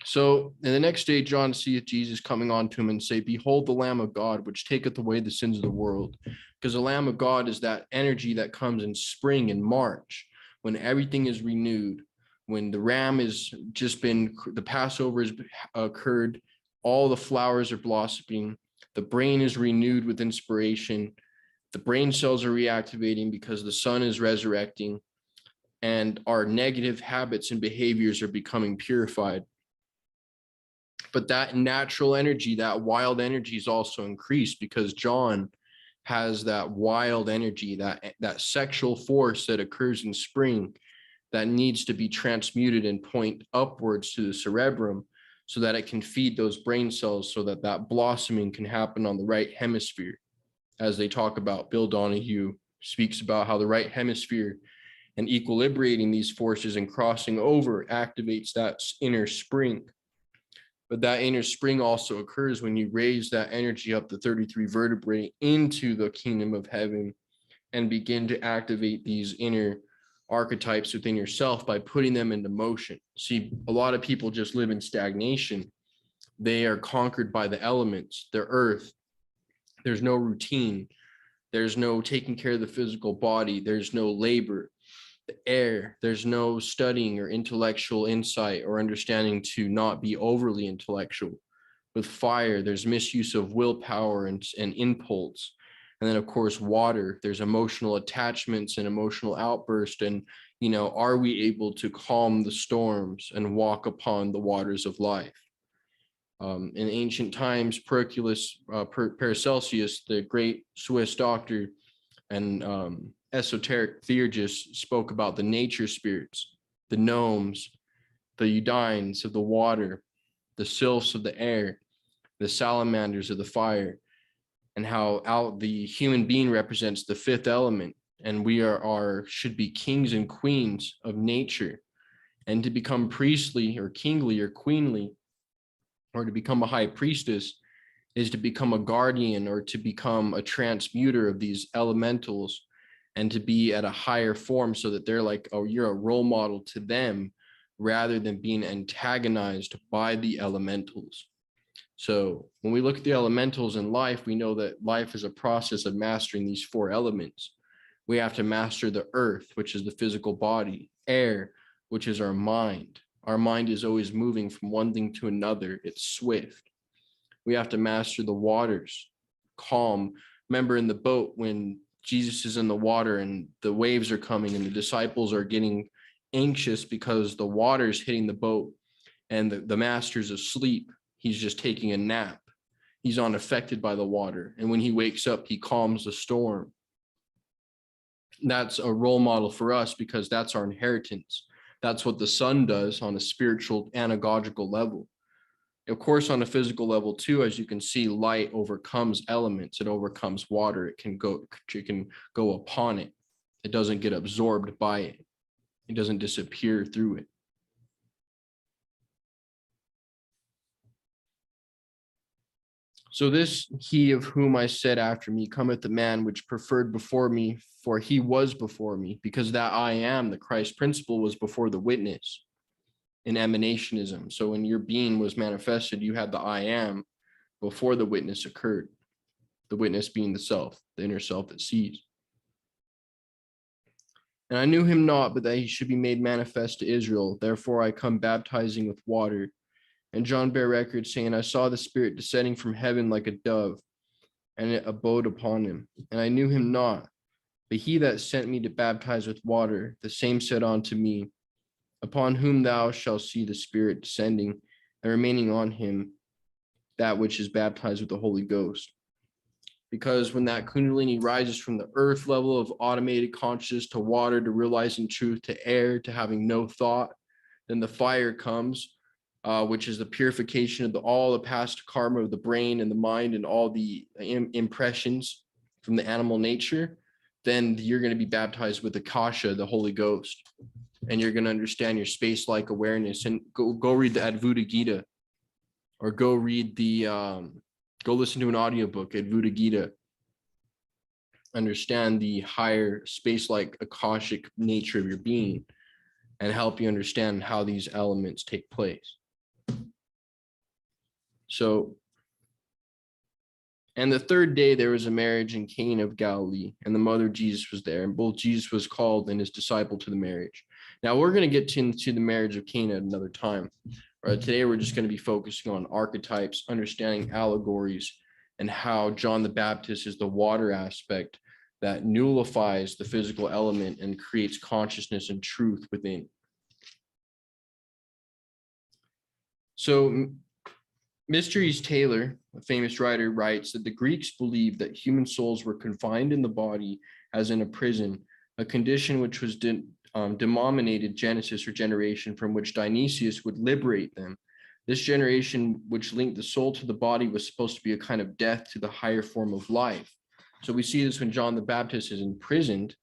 So in the next day, John seeth Jesus coming unto him and say, behold the Lamb of God, which taketh away the sins of the world. Because the Lamb of God is that energy that comes in spring and March, when everything is renewed, when the ram is just been, the Passover has occurred, all the flowers are blossoming, the brain is renewed with inspiration, the brain cells are reactivating because the sun is resurrecting, and our negative habits and behaviors are becoming purified. But that natural energy, that wild energy is also increased because John has that wild energy, that sexual force that occurs in spring that needs to be transmuted and point upwards to the cerebrum so that it can feed those brain cells so that that blossoming can happen on the right hemisphere. As they talk about, Bill Donahue speaks about how the right hemisphere and equilibrating these forces and crossing over activates that inner spring. But that inner spring also occurs when you raise that energy up the 33 vertebrae into the kingdom of heaven and begin to activate these inner archetypes within yourself by putting them into motion. See, a lot of people just live in stagnation. They are conquered by the elements, the earth. There's no routine. There's no taking care of the physical body. There's no labor, the air. There's no studying or intellectual insight or understanding to not be overly intellectual. With fire, there's misuse of willpower and impulse. And then, of course, water, there's emotional attachments and emotional outburst. And, you know, are we able to calm the storms and walk upon the waters of life? In ancient times, Paracelsus, the great Swiss doctor and esoteric theurgist, spoke about the nature spirits, the gnomes, the Undines of the water, the sylphs of the air, the salamanders of the fire, and how the human being represents the fifth element, and we should be kings and queens of nature. And to become priestly or kingly or queenly, or to become a high priestess, is to become a guardian or to become a transmuter of these elementals and to be at a higher form so that they're like, oh, you're a role model to them rather than being antagonized by the elementals. So when we look at the elementals in life, we know that life is a process of mastering these four elements. We have to master the earth, which is the physical body, air, which is our mind. Our mind is always moving from one thing to another. It's swift. We have to master the waters, calm. Remember in the boat when Jesus is in the water and the waves are coming and the disciples are getting anxious because the water's hitting the boat and the master's asleep. He's just taking a nap. He's unaffected by the water. And when he wakes up, he calms the storm. That's a role model for us because that's our inheritance. That's what the sun does on a spiritual anagogical level. Of course, on a physical level too, as you can see, light overcomes elements. It overcomes water. It can go upon it. It doesn't get absorbed by it. It doesn't disappear through it. So this he of whom I said after me cometh the man which preferred before me, for he was before me, because that I am, the Christ principle, was before the witness in emanationism. So when your being was manifested, you had the I am before the witness occurred. The witness being the self, the inner self that sees. And I knew him not, but that he should be made manifest to Israel. Therefore I come baptizing with water. And John bare record, saying, I saw the Spirit descending from heaven like a dove, and it abode upon him. And I knew him not, but he that sent me to baptize with water, the same said unto me, upon whom thou shalt see the Spirit descending and remaining on him, that which is baptized with the Holy Ghost. Because when that Kundalini rises from the earth level of automated consciousness to water, to realizing truth, to air, to having no thought, then the fire comes, which is the purification of all the past karma of the brain and the mind and all the impressions from the animal nature. Then you're going to be baptized with Akasha, the Holy Ghost, and you're going to understand your space-like awareness. And go read the Advaita Gita, or go read go listen to an audiobook, Advaita Gita. Understand the higher space-like Akashic nature of your being and help you understand how these elements take place. So, and the third day there was a marriage in Cana of Galilee, and the mother of Jesus was there, and both Jesus was called and his disciple to the marriage. Now we're going to get into the marriage of Cana at another time. Today we're just going to be focusing on archetypes, understanding allegories, and how John the Baptist is the water aspect that nullifies the physical element and creates consciousness and truth within. So Mysteries Taylor, a famous writer, writes that the Greeks believed that human souls were confined in the body as in a prison, a condition which was denominated Genesis or generation, from which Dionysius would liberate them. This generation, which linked the soul to the body, was supposed to be a kind of death to the higher form of life. So we see this when John the Baptist is imprisoned.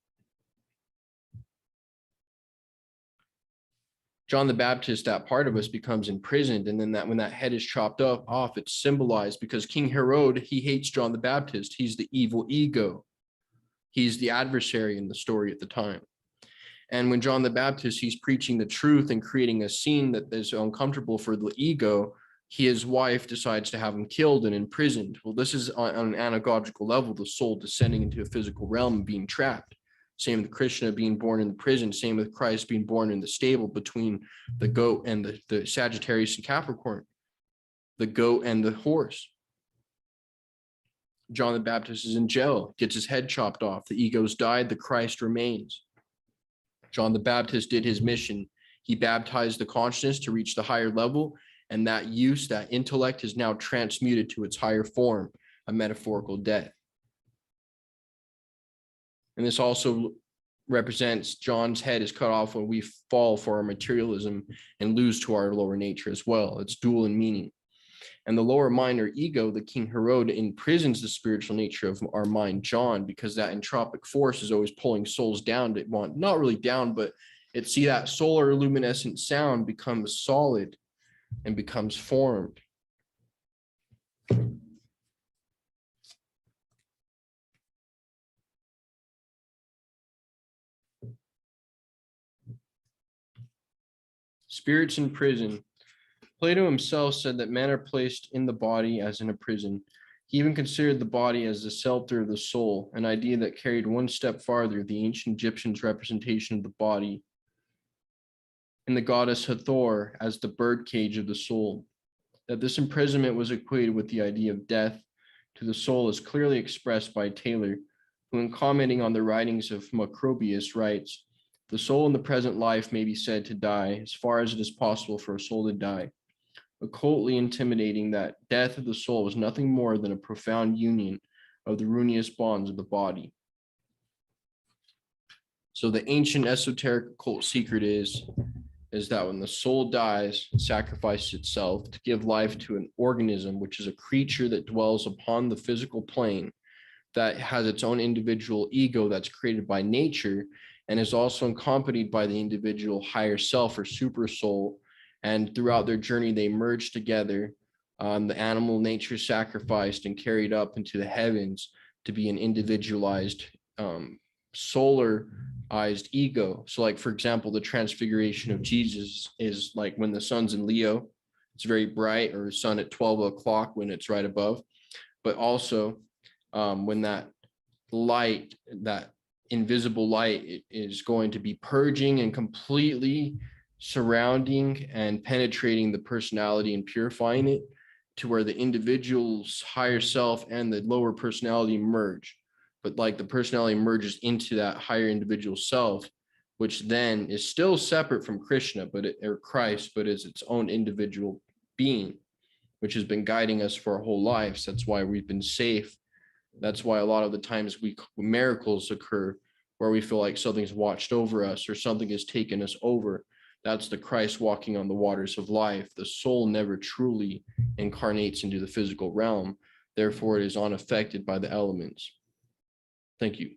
John the Baptist, that part of us becomes imprisoned. And then that when that head is chopped off, it's symbolized because King Herod, he hates John the Baptist. He's the evil ego. He's the adversary in the story at the time. And when John the Baptist, he's preaching the truth and creating a scene that is uncomfortable for the ego, his wife decides to have him killed and imprisoned. Well, this is on an anagogical level, the soul descending into a physical realm and being trapped. Same with Krishna being born in the prison. Same with Christ being born in the stable between the goat and the Sagittarius and Capricorn, the goat and the horse. John the Baptist is in jail, gets his head chopped off. The ego's died, the Christ remains. John the Baptist did his mission. He baptized the consciousness to reach the higher level, and that intellect is now transmuted to its higher form, a metaphorical death. And this also represents John's head is cut off when we fall for our materialism and lose to our lower nature as well. It's dual in meaning. And the lower mind or ego, the King Herod, imprisons the spiritual nature of our mind, John, because that entropic force is always pulling souls down to want, not really down, but see that solar luminescent sound becomes solid and becomes formed. Spirits in prison. Plato himself said that men are placed in the body as in a prison. He even considered the body as the shelter of the soul, an idea that carried one step farther the ancient Egyptians' representation of the body, and the goddess Hathor as the birdcage of the soul. That this imprisonment was equated with the idea of death to the soul is clearly expressed by Taylor, who, in commenting on the writings of Macrobius, writes, "The soul in the present life may be said to die as far as it is possible for a soul to die, occultly intimating that death of the soul was nothing more than a profound union of the ruinous bonds of the body." So the ancient esoteric occult secret is that when the soul dies, it sacrifices itself to give life to an organism, which is a creature that dwells upon the physical plane, that has its own individual ego that's created by nature, and is also accompanied by the individual higher self or super soul. And throughout their journey, they merge together. The animal nature sacrificed and carried up into the heavens to be an individualized, solarized ego. So like, for example, the transfiguration of Jesus is like when the sun's in Leo, it's very bright, or sun at 12 o'clock when it's right above. But also when that light, that invisible light, is going to be purging and completely surrounding and penetrating the personality and purifying it to where the individual's higher self and the lower personality merge. But like the personality merges into that higher individual self, which then is still separate from Krishna, or Christ, but is its own individual being, which has been guiding us for our whole lives. That's why we've been safe. That's why a lot of the times miracles occur where we feel like something's watched over us or something has taken us over. That's the Christ walking on the waters of life. The soul never truly incarnates into the physical realm. Therefore, it is unaffected by the elements. Thank you.